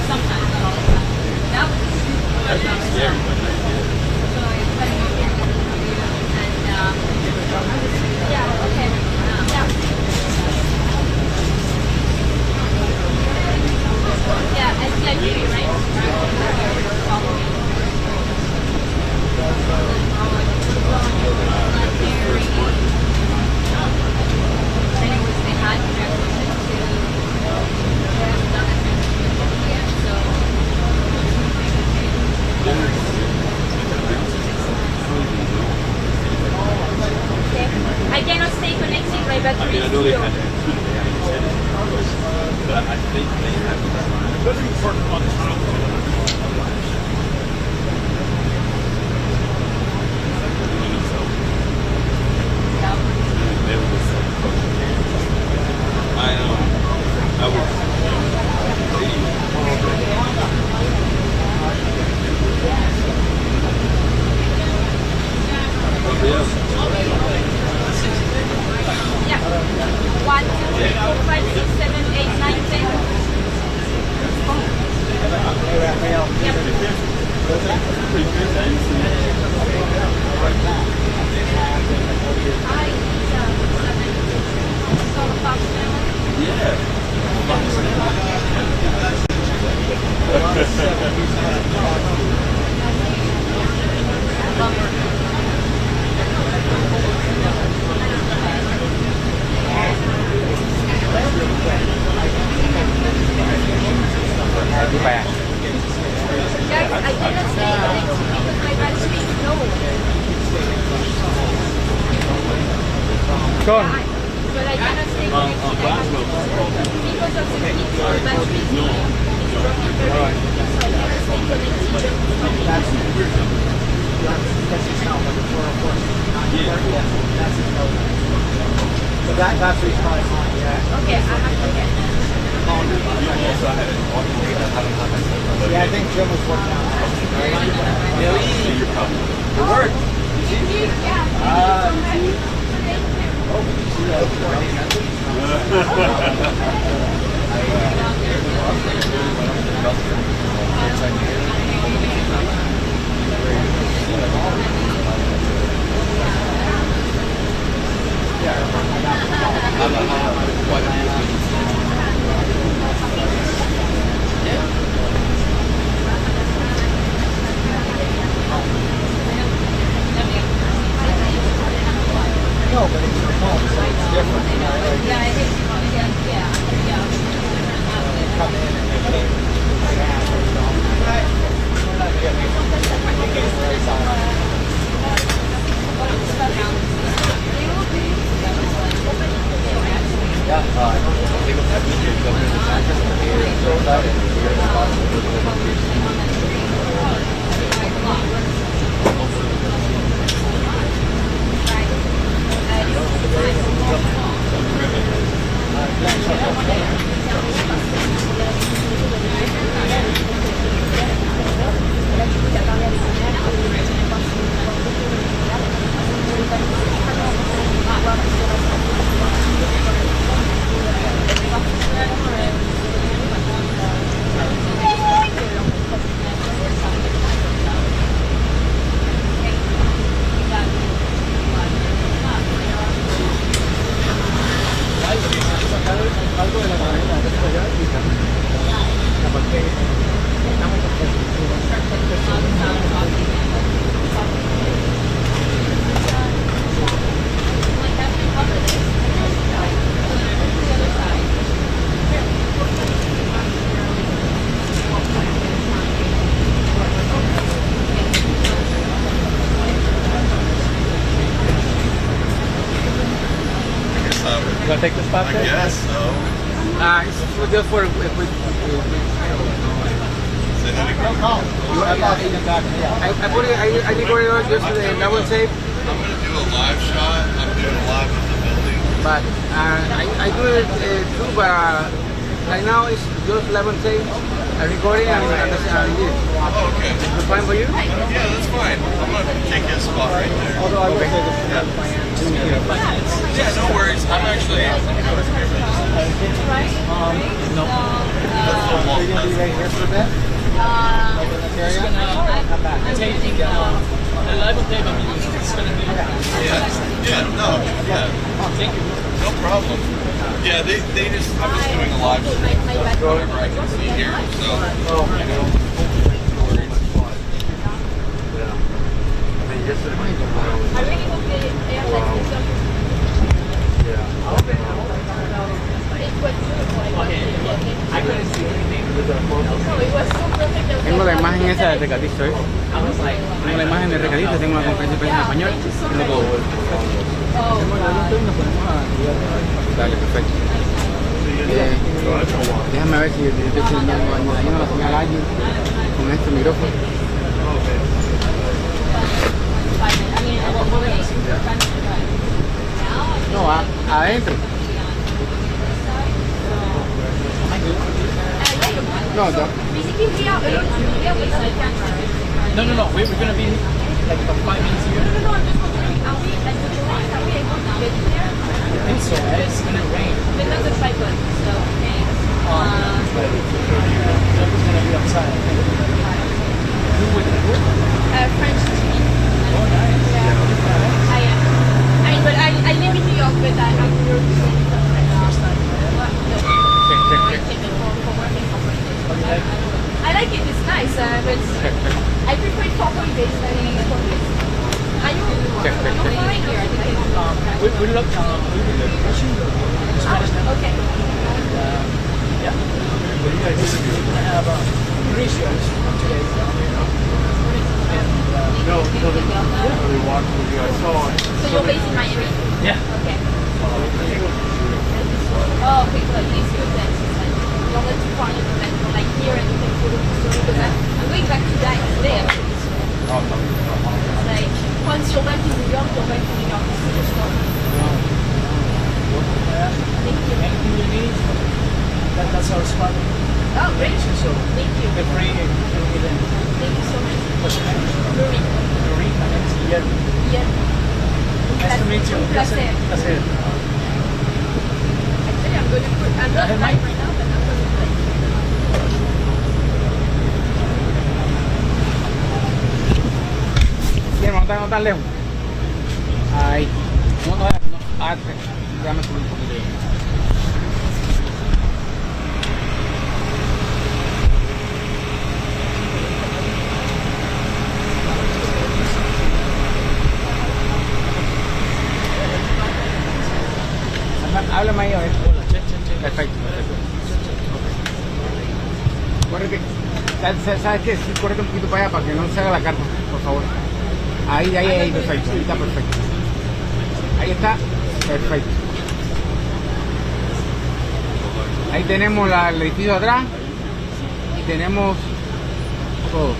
sometimes not all the time. That was yeah, okay. Yeah, SCIP, right? I cannot stay connected. My battery is I know they low. had that too. But I think they have to work on top of it. Yeah. 1, 2, 3, 4, 5, 6, 7, 8, 9, 10. I cannot stay connected because my battery is low. Go on. But I cannot stay connected because of the heat. My battery is low. So I cannot stay connected. So that battery's probably fine, yeah. Okay, I have to get that. Yeah, I think Jim was working on that. It worked. No, but it's your home, so it's different. Yeah, it is. Yeah. Come in and they take gas or take the spot there? I guess so. It's just for I recorded it just double safe. I'm gonna do a live shot. I'm doing a live in the building. But I do it too, but right now it's just 11 safe. I record it and this. Oh, okay. Is it fine for you? Yeah, that's fine. I'm gonna take his spot right there. Although I will say Yeah, no worries. I'm actually. No. Taking the live on tape I'm using is going to be. Thank you. No problem. Yeah, they just. I'm just doing a live stream. So whatever I can see here. So. Tengo la imagen esa del recadito, ¿eh? Tengo la imagen del recadito, tengo una conferencia de prensa en español. Dale, perfecto. Déjame ver si yo estoy añadiendo la señal a alguien con este micrófono. No, adentro. No, no. No. We're going to be like about 5 minutes here. I think so. It's going to rain. It's going to be outside. Who would French TV. Oh, nice. Yeah. I am. But I live in New York, but I'm here I like it, it's nice, but I prefer it for holidays than for this. Are you following here? we look Spanish now. Okay. Yeah. This is going to have 3 shows today. No, we walked with you. I saw it. So you're based in Miami? Yeah. Okay. Oh, okay, so at least you're there. You're not too far, you can go like here and you can follow the story, because I'm going back to that today. It's like, once you're back in New York, you're back in New York. Thank you. Anything you need, that's our spot. Oh, great. So, thank you. Feel free to get in. Thank you so much. What's your name? Marie. Marie, my name is Ian. Ian. Nice to meet you. Placer. Placer. Actually, I'm going to put, I'm not live right now, but I'm going to play. Bien, no tan lejos. Ahí. No. Déjame subir un poquito. Háblame ahí a ver. Perfecto. Córrete. ¿Sabes qué? Sí, córrete un poquito para allá para que no se haga la carta, por favor. Ahí, perfecto. Ahí está perfecto. Ahí está, perfecto. Ahí tenemos el edificio atrás y tenemos todo.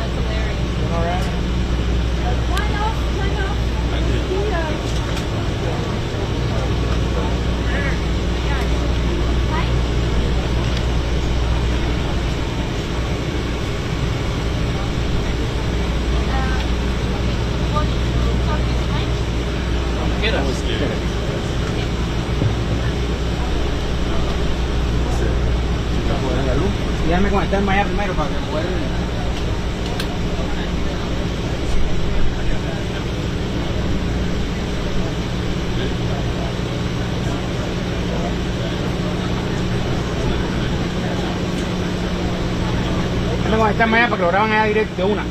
Y déjame conectarme allá primero para que pueda. Déjame conectarme allá para que lo graban allá directo de una.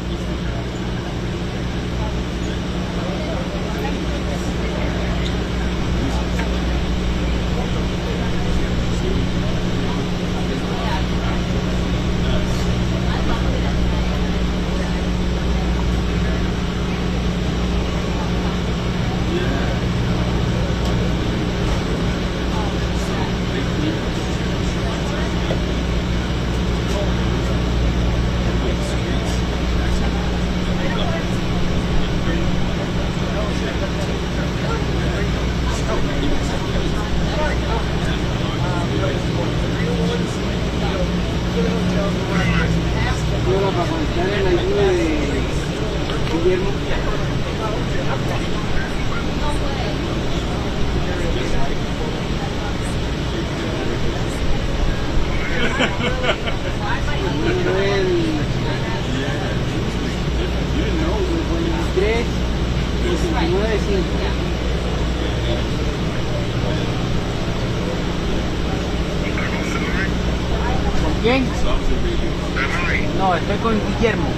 Para conectar el ayuda de Guillermo. ¿Con quién? No, estoy con Guillermo.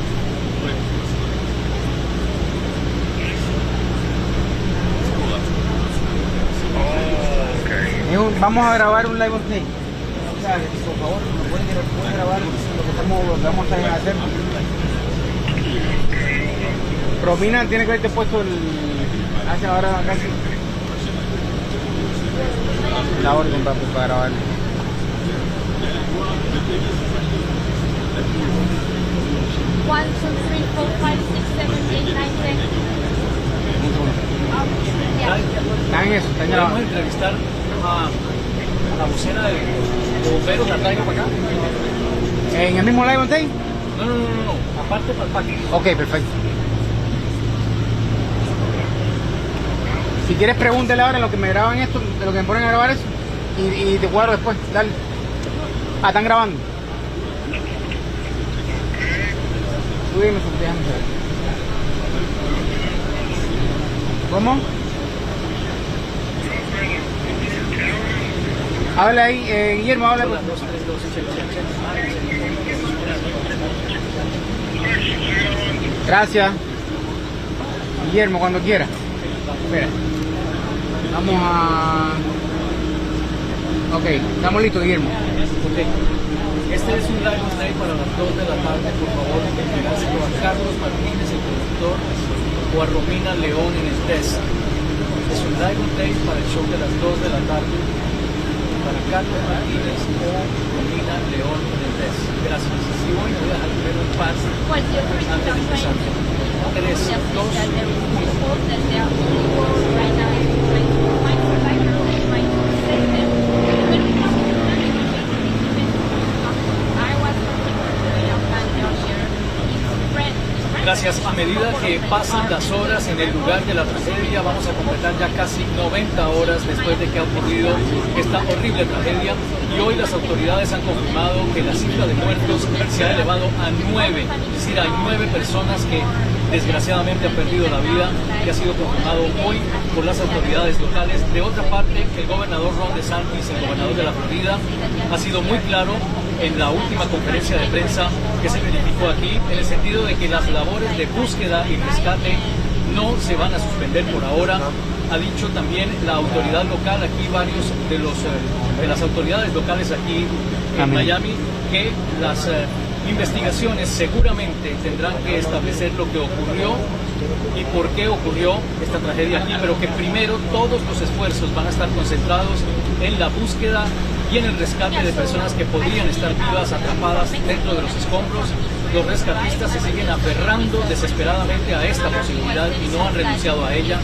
Vamos a grabar un live on tape. O sea, por favor, ¿me pueden grabar lo que vamos a hacer? Romina tiene que haberte puesto el... hace ahora casi la orden para grabar. One, two, three, four, five, six, seven, eight, nine, 10. Están en eso, están grabando. Vamos a entrevistar a la vocera de bomberos, la traigo para acá. ¿En el mismo live on tape? No. Aparte para el paquete. Ok, perfecto. Si quieres pregúntale ahora en lo que me graban esto, de lo que me ponen a grabar eso, y te cuadro después, dale. Ah, están grabando. Tú dime, déjame saber. ¿Cómo? Habla ahí, Guillermo, habla. Gracias. Guillermo, cuando quiera. Espera. Vamos a... Ok, estamos listos, Guillermo. Okay. Este es un live on tape para las 2 de la tarde, por favor, gracias a Carlos Martínez, el productor, o a Romina León en el test. Es un live on tape para el show de las 2 de la tarde, para Carlos Martínez o Romina León en el test. Gracias. Si voy a dejar primero un par antes de empezar. 3, 2, 1. Gracias. A medida que pasan las horas en el lugar de la tragedia, vamos a completar ya casi 90 horas después de que ha ocurrido esta horrible tragedia. Y hoy las autoridades han confirmado que la cifra de muertos se ha elevado a 9. Es decir, hay 9 personas que desgraciadamente han perdido la vida, que ha sido confirmado hoy por las autoridades locales. De otra parte, el gobernador Ron DeSantis, el gobernador de la Florida, ha sido muy claro en la última conferencia de prensa que se verificó aquí, en el sentido de que las labores de búsqueda y rescate no se van a suspender por ahora. Ha dicho también la autoridad local, aquí varios de las autoridades locales aquí en Miami, que las investigaciones seguramente tendrán que establecer lo que ocurrió y por qué ocurrió esta tragedia aquí, pero que primero todos los esfuerzos van a estar concentrados en la búsqueda y en el rescate de personas que podrían estar vivas, atrapadas dentro de los escombros. Los rescatistas se siguen aferrando desesperadamente a esta posibilidad y no han renunciado a ella.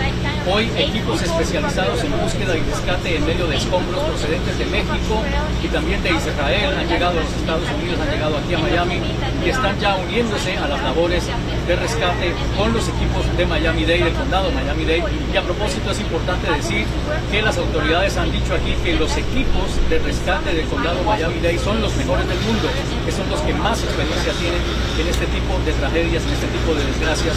Hoy equipos especializados en búsqueda y rescate en medio de escombros procedentes de México y también de Israel han llegado a los Estados Unidos, han llegado aquí a Miami y están ya uniéndose a las labores de rescate con los equipos de Miami-Dade, del condado de Miami-Dade. Y a propósito, es importante decir que las autoridades han dicho aquí que los equipos de rescate del condado de Miami-Dade son los mejores del mundo, que son los que más experiencia tienen en este tipo de tragedias, en este tipo de desgracias.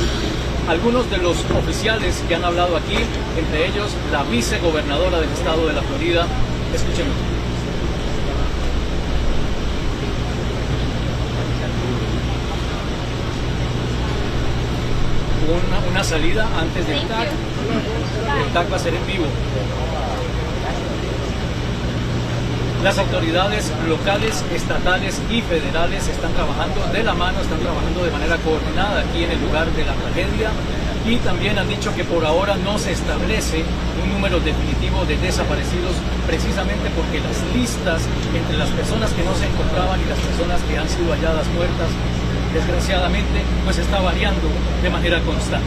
Algunos de los oficiales que han hablado aquí, entre ellos la vicegobernadora del estado de la Florida, escuchen. Una salida antes del TAC. El TAC va a ser en vivo. Las autoridades locales, estatales y federales están trabajando de la mano, están trabajando de manera coordinada aquí en el lugar de la tragedia, y también han dicho que por ahora no se establece un número definitivo de desaparecidos, precisamente porque las listas entre las personas que no se encontraban y las personas que han sido halladas muertas, desgraciadamente, pues está variando de manera constante.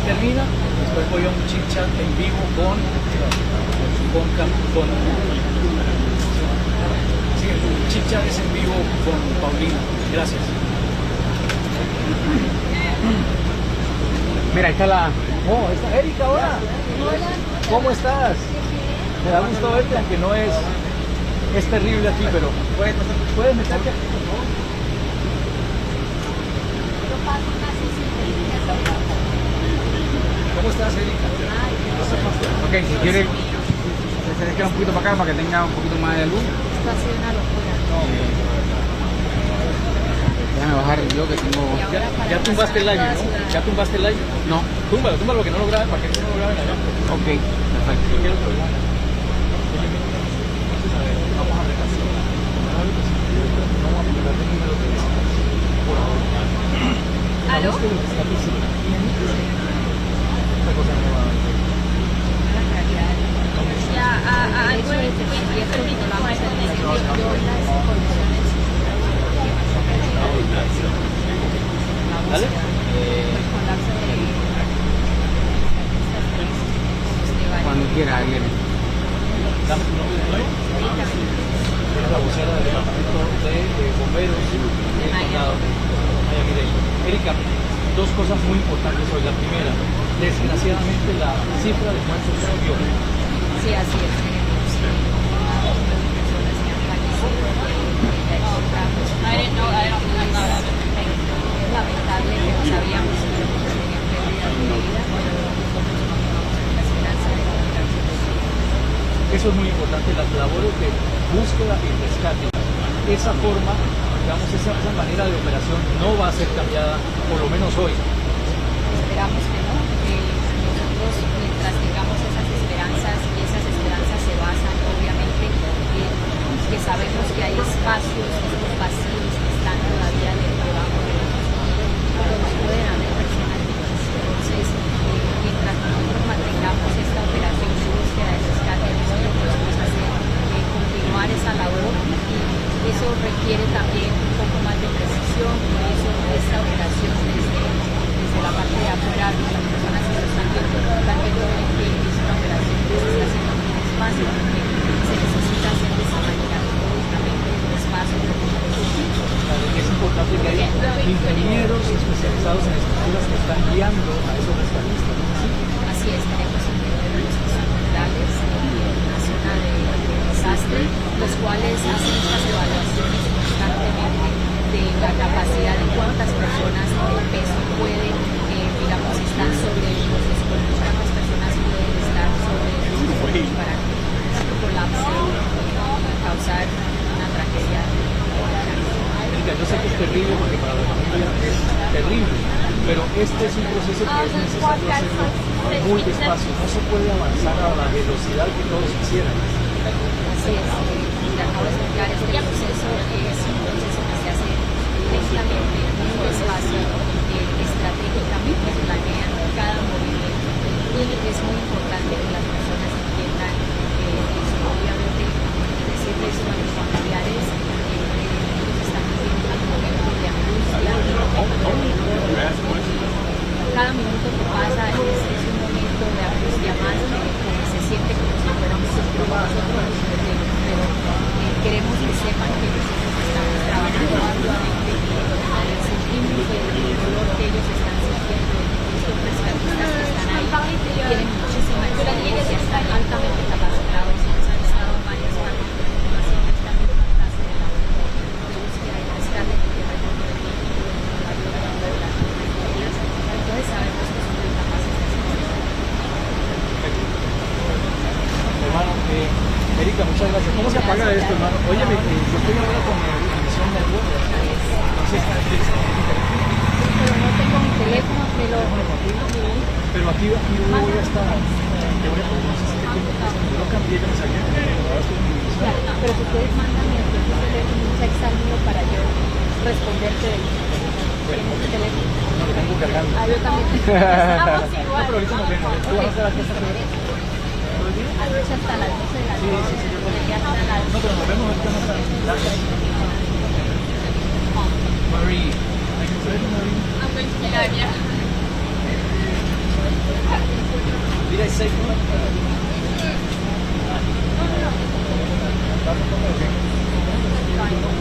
Termina, después voy a un chit chat en vivo con Chichares en vivo con Paulina. Gracias. Mira, ahí está la... Oh, ahí está Erika ahora. Hola. ¿Cómo estás? Me da gusto verte, aunque no es terrible aquí, pero puedes meterte. ¿Cómo estás, Erika? Ok, si quiere, se acerca un poquito para acá para que tenga un poquito más de luz. Esto ha sido una locura. Déjame bajar yo que tengo... Ya tumbaste el live, ¿no? ¿Ya tumbaste el live? No. Túmbalo para que no lo graben, para que no lo graben allá. Ok, perfecto. Yo quiero probar. Vamos a ver así. No vamos a poner el número de por ahora. ¿Aló? Esta cosa no va a ver. Ya, algo es que permite la ¿Dale? Cuando quiera, alguien. Dame tu nombre de nuevo. Es la vocera del departamento de bomberos del condado de Miami-Dade. Erika, dos cosas muy importantes hoy. La primera, desgraciadamente la cifra de muertos subió. Sí, así es. Es lamentable, pero sabíamos que tenían pérdidas de vida. La esperanza de Eso es muy importante, las labores de búsqueda y rescate. Esa forma, digamos, esa manera de operación no va a ser cambiada, por lo menos hoy. Esperamos que no. Nosotros, mientras tengamos esas esperanzas, y esas esperanzas se basan, obviamente, en que sabemos que hay espacios, estos vacíos que están todavía debajo de nosotros, pueden haber personas vivas. Entonces, mientras nosotros mantengamos esta operación de búsqueda y rescate, nosotros podemos hacer continuar esa labor, y eso requiere también un poco más de precisión. Por eso esta operación desde la parte de afuera, las personas que lo están viendo que es una operación que se está haciendo en un espacio donde se necesita hacer de esa manera, justamente en un espacio Es importante que haya ingenieros especializados en estructuras que están guiando a esos rescatistas, ¿no? Así es, tenemos ingenieros estructurales en la zona de desastre, los cuales hacen estas evaluaciones constantemente de la capacidad de cuántas personas el peso puede, digamos, estar sobre los escombros, cuántas personas pueden estar sobre los escombros para que esto colapse y causar una tragedia. Erika, yo sé que es terrible porque para la familia es terrible, pero este es un proceso que es necesario hacerlo muy despacio. No se puede avanzar a la velocidad que todos quisieran. Así es, te acabo de explicar, este proceso es un proceso que se hace lentamente, muy despacio, estratégicamente planean cada movimiento, y es muy importante que las personas entiendan eso. Obviamente, decirles a los familiares ellos están viviendo un momento de angustia, cada minuto que pasa es un momento de angustia más, porque se siente como si fuera un ciclo para nosotros los perdemos, pero queremos que sepan que nosotros estamos trabajando arduamente, sentimos el dolor que ellos están sintiendo, estos rescatistas que están ahí tienen muchísima experiencia, están altamente capacitados, han estado en varias partes de la información, están en una clase de la búsqueda y rescate que entonces sabemos que son muy capaces de hacer eso. Hermano, Erika, muchas gracias. ¿Cómo se apaga esto, hermano? Oye, yo estoy ahora con la emisión de algo. Entonces, pero no tengo mi teléfono, pero aquí voy a estar. Te voy a poner, no sé si yo lo cambié de mensaje. Pero si ustedes mandan mi teléfono, un text al mío para yo responderte en mi teléfono. No, lo tengo cargando. Yo también. No, pero ahorita nos vemos. ¿Tú vas a estar aquí hasta qué hora? Anoche hasta las 12 de la noche. No, pero nos vemos ahorita más tarde. Gracias. Marie. I'm going to be live, yeah. Did I say No.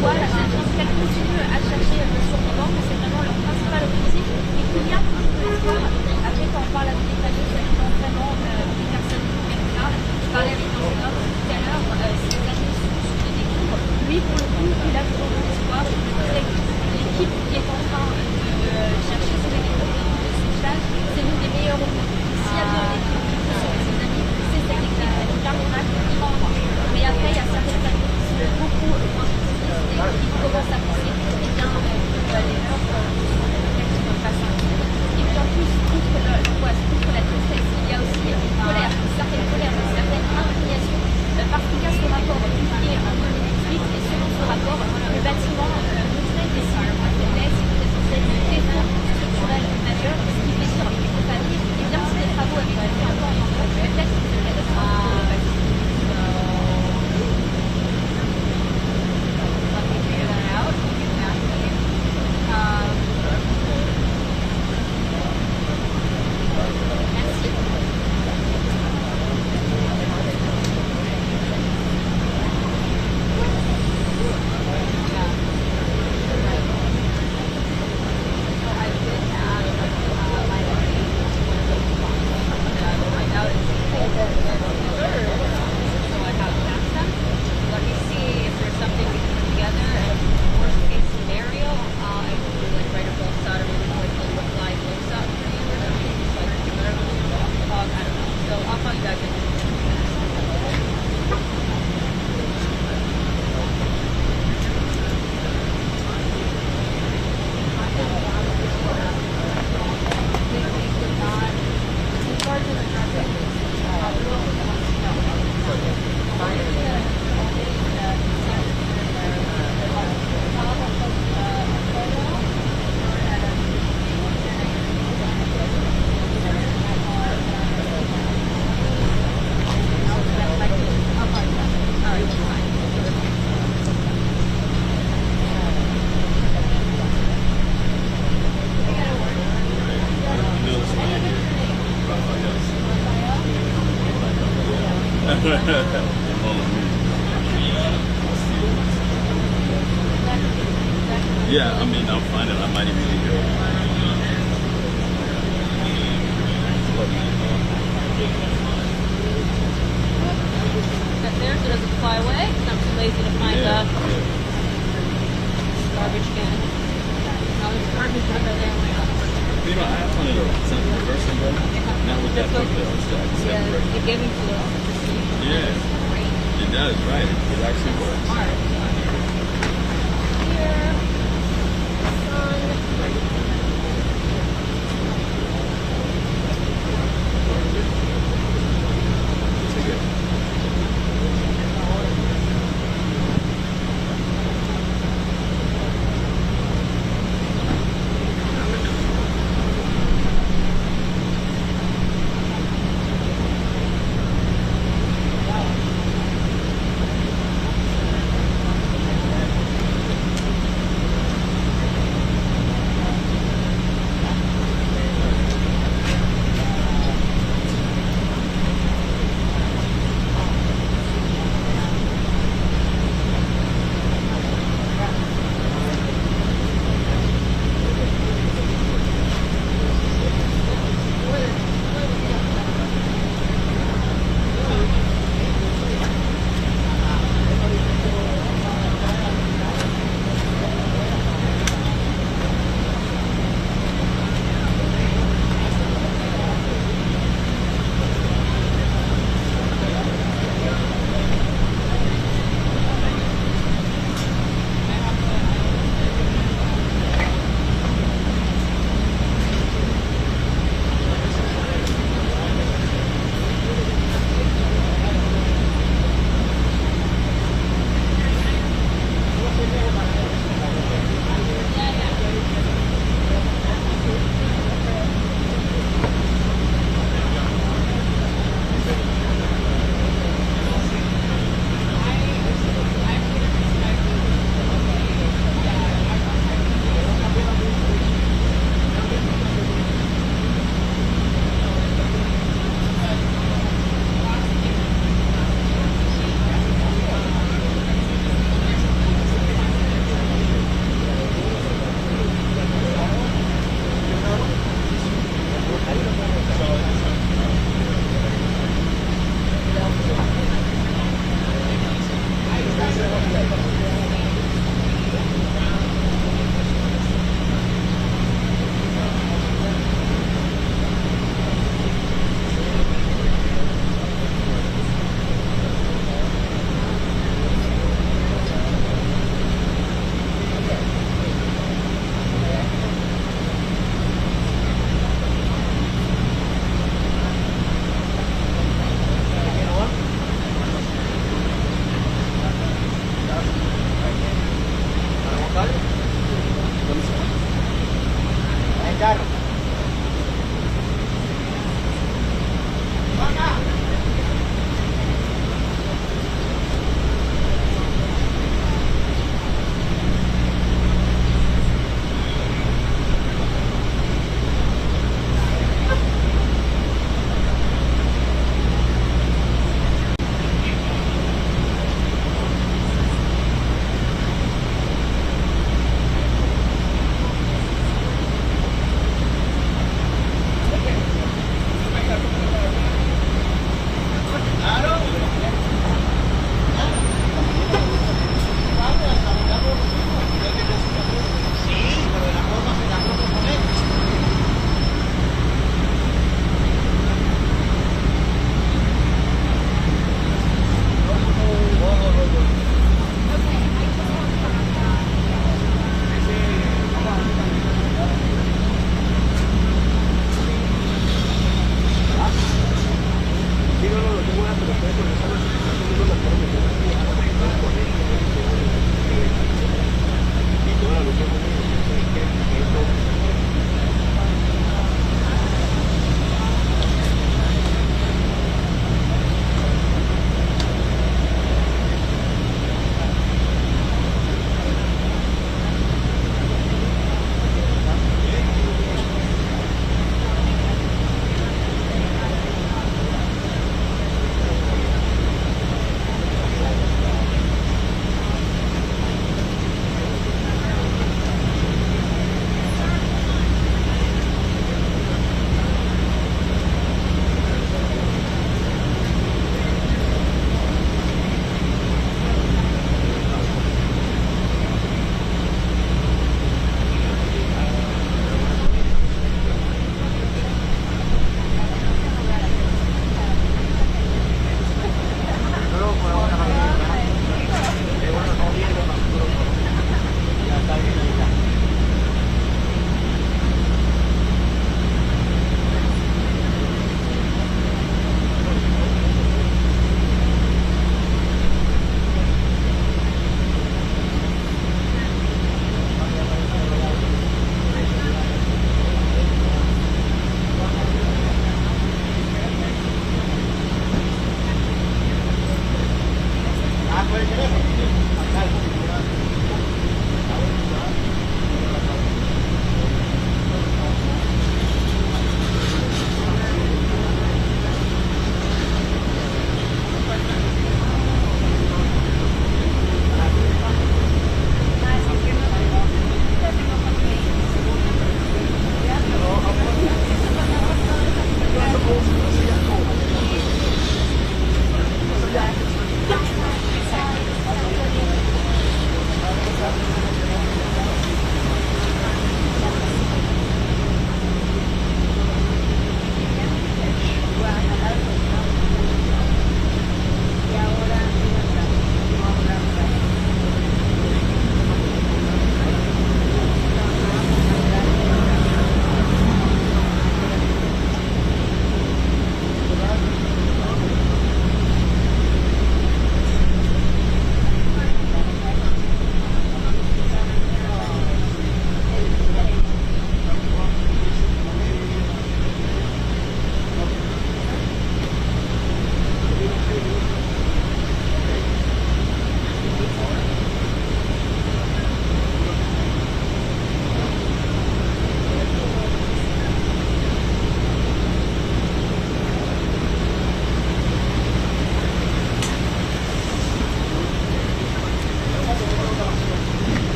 pourquoi la science continue à chercher des survivants, c'est vraiment leur principal objectif, et qu'il y a beaucoup d'espoir. Après, quand on parle avec des familles qui sont vraiment des personnes vulnérables, je parlais avec un homme tout à l'heure, ses amis sont sur des découvres. Lui, pour le coup, il a vraiment d'espoir. Il me disait que l'équipe qui est en train de chercher sur les découvres de sauvetage, c'est l'une des meilleures au monde. S'il y a bien une équipe qui peut sauver ses amis, c'est cette équipe. Là, on a complètement droit. Mais après, il y a certaines familles qui sont beaucoup moins optimistes et qui commencent à penser que les leurs effectivement pas ça. Et puis en plus, outre l'angoisse, outre la tristesse, il y a aussi une colère, une certaine indignation, parce qu'il y a ce rapport publié en 2018, et selon ce rapport, le bâtiment montrait des signes de faiblesse, des défauts structurels majeurs, ce qui fait dire aux familles, et bien si les travaux avaient été faits encore et encore, peut-être qu'ils seraient restés dans le bâtiment. Yeah, I mean, I'll find it. I might even be here. That there so it doesn't fly away, because I'm too lazy to find the garbage can. No, there's garbage under there. You know, I wanted to send the reverse and go. Not with that book though. Yeah, it gave me to us. Yeah, it does, right? It actually works. Here.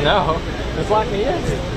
No, just lock me in.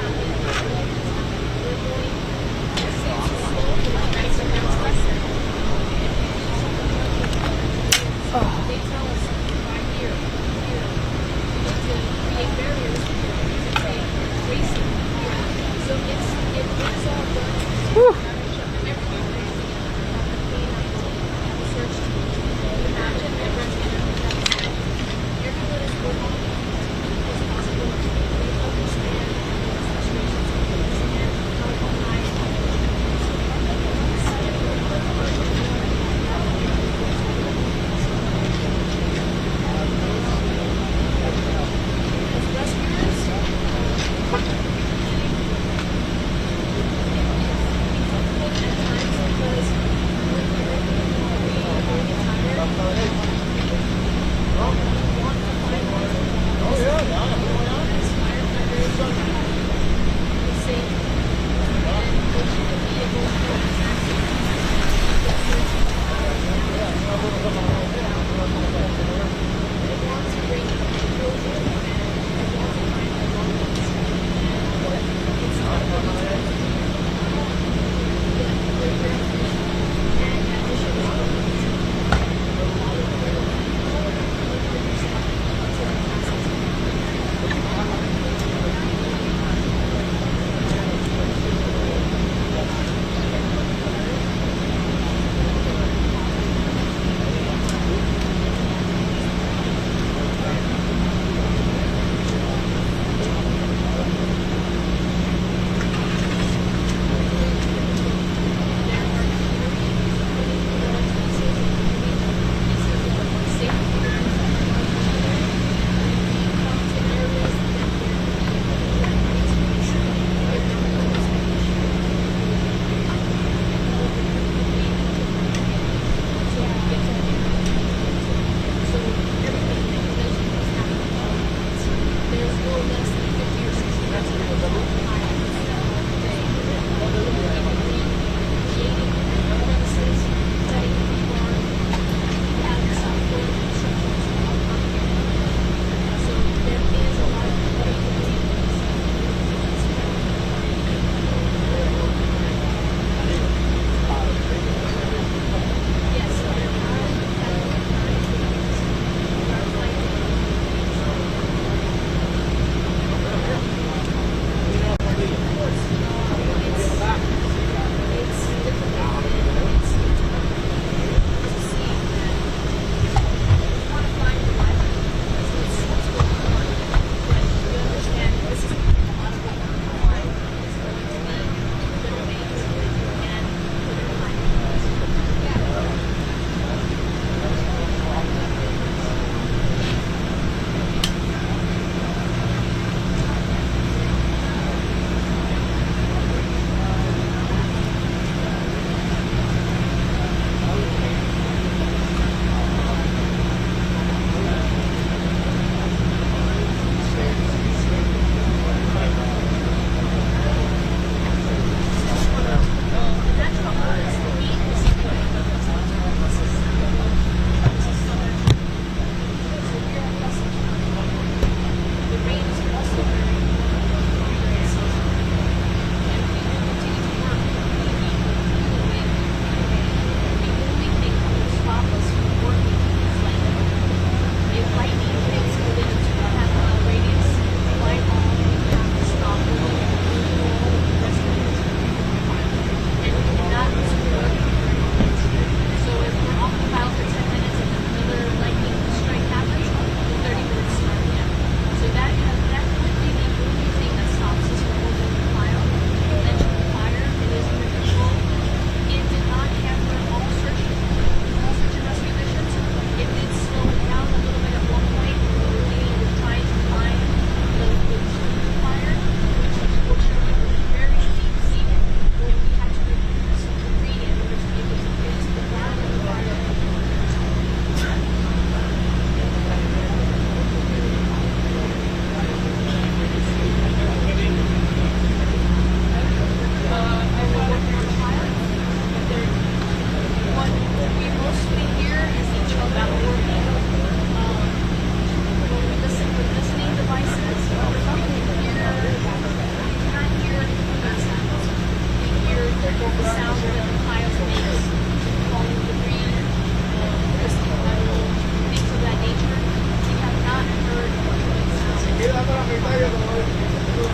not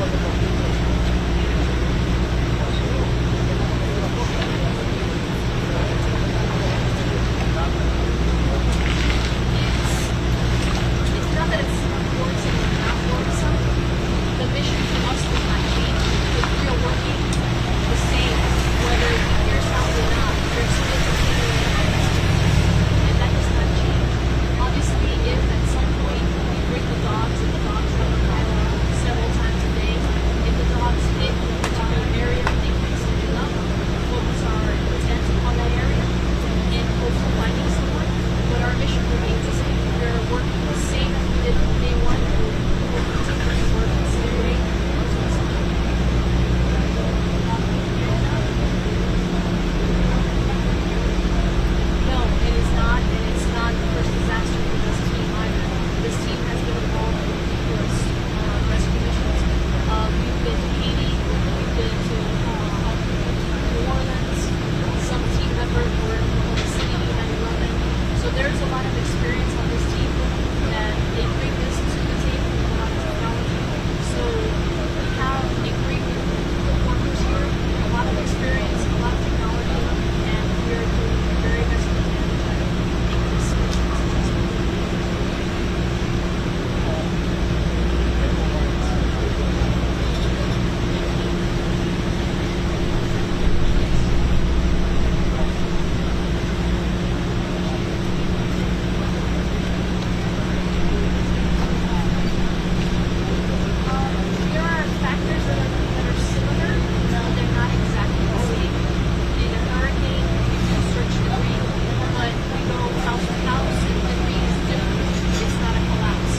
that it's worrisome or not worrisome. The mission to us will not change. If we are working the same, whether we hear sounds or not, there's still continuing, and that does not change. Obviously, if at some point we bring the dogs and the dogs run a mile several times a day, if the dogs hit a particular area and they can something up, focus our intent on that area in hopes of finding someone. But our mission remains the same. We're working the same as we did from day one. We'll continue to work the same way. No, it is not, and it's not the first disaster for this team either. This team has been involved in numerous rescue missions. We've been to Haiti, we've been to New Orleans. Some team members were in Oklahoma City, 9/11. So there's a lot of experience on this team, and they bring this to the table with a lot of technology. So we have a great group of workers here, a lot of experience, a lot of technology, and we are doing the very best we can to make this successful. There are factors that are similar. They're not exactly the same. In a hurricane, you can search the rain, but we go house to house, and the rain is different. It's not a collapse.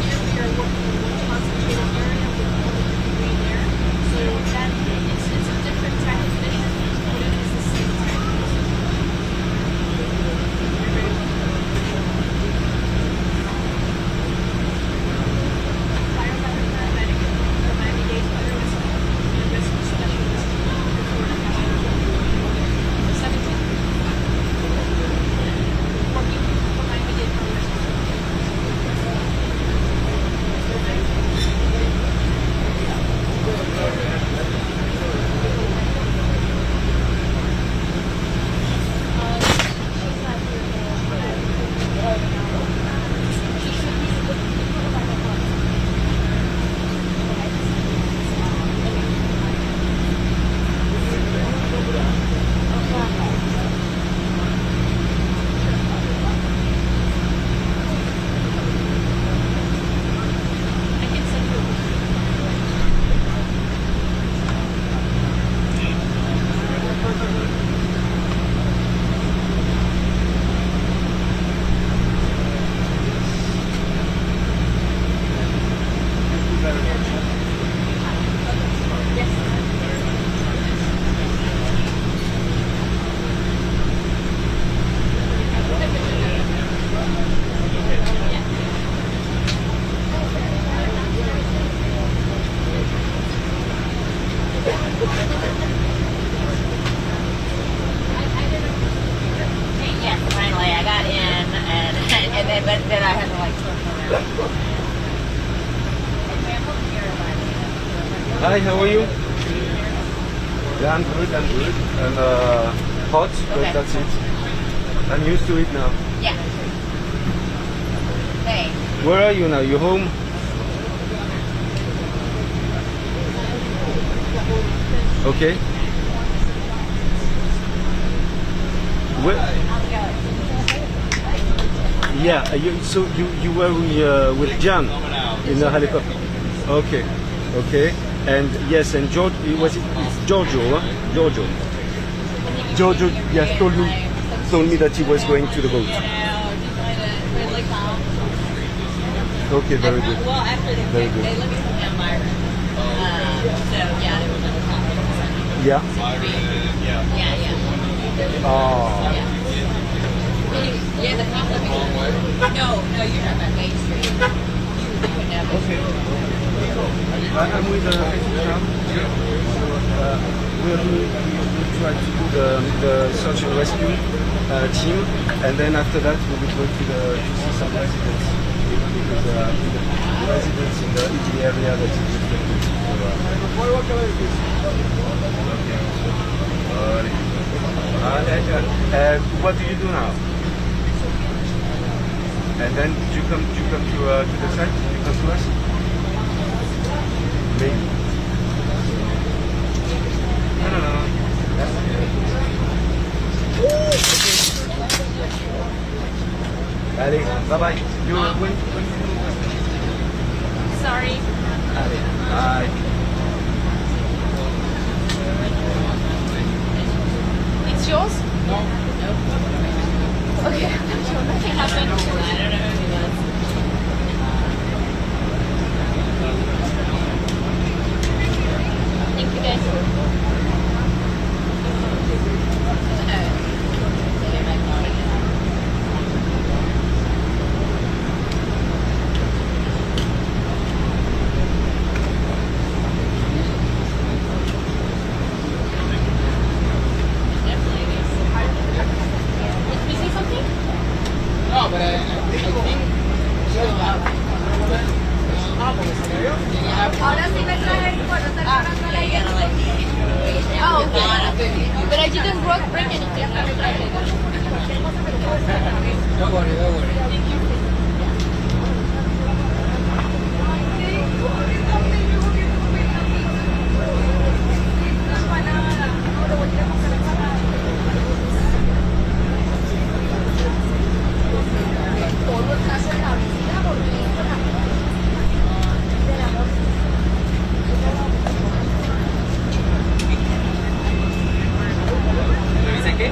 Here we are working in one concentrated area with only rain there. So that it's a different type of mission, but it is the same type of mission. Firefighter, paramedic, the Miami-Dade fire rescue, and rescue specialist, Florida County. 17. Working for Miami-Dade fire rescue. I can send you a Yes, finally I got in, and then but then I had to like switch around. Hi, how are you? Yeah, I'm good, And hot, but Okay. that's it. I'm used to it now. Yeah. Hey. Where are you now? You home? Okay. Where? Yeah, so you were with Jan in the helicopter. Okay, okay. And yes, and George, was it? It's Giorgio, huh? Giorgio. Giorgio, yes, told me that he was going to the boat. Okay, very good. Well, actually, Very good. they let me come down Myron. So yeah, there was another conference. Yeah. Yeah. Oh. Yeah, the problem. No, you're not on Main Street. You would never. Okay. I'm with Sam. We try to do the search and rescue team, and then after that we will go to see some residents, because the residents in the area that is affected. What do you do now? And then you come to the site? You come to us? Maybe. No. Allez, bye-bye. You win. Sorry. Allez, bye. It's yours? No. Okay. Nothing happened. I don't know who he was. Thank you guys. Ahora sí me trae el cuadro, está cargando la idea. Oh, okay. But I didn't break anything. Don't worry. Thank you. ¿Dice qué?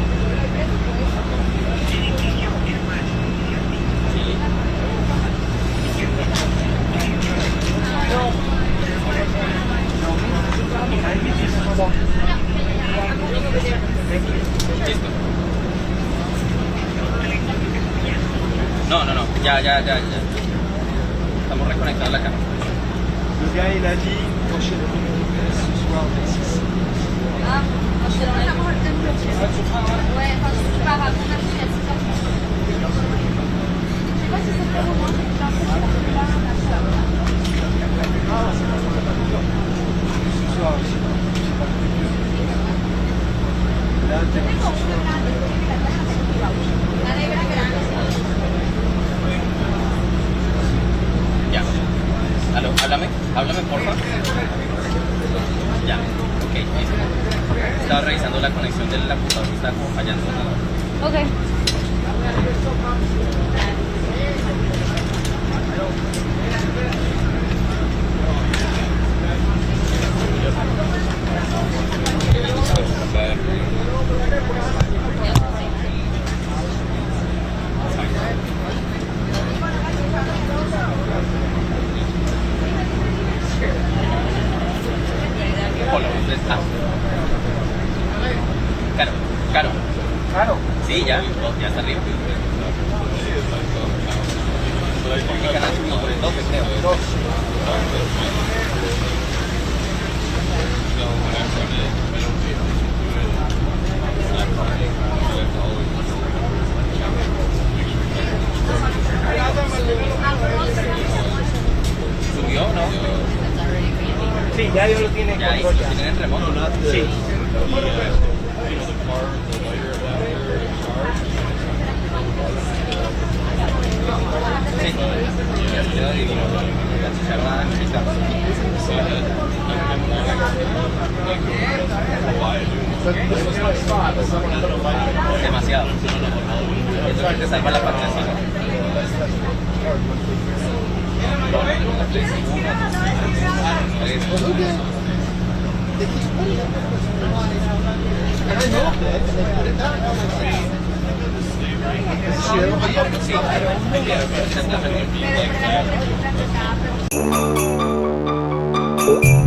No, ya. Estamos reconectando la cámara. Le gars, il a dit prochaine ce soir vers 6. Ah, je vais la voir le temps. Ouais, quand je pars à mon avis, elle s'est pas. Je sais pas si c'est très bon, j'ai un peu de là, Ce soir aussi. Là, t'es ce soir. Ya. Aló, háblame porfa. Ya, ok, listo. Estaba revisando la conexión del computador que está como fallando. Okay. Hola, ¿dónde está? Caro. Sí, ya está arriba. Mi canal subió por el 12, creo. ¿Subió o no? Sí, ya ellos lo tienen ya control. Ya tienen el remoto. Sí. La chicharrada demasiado. Eso que te salva la partida. Sí.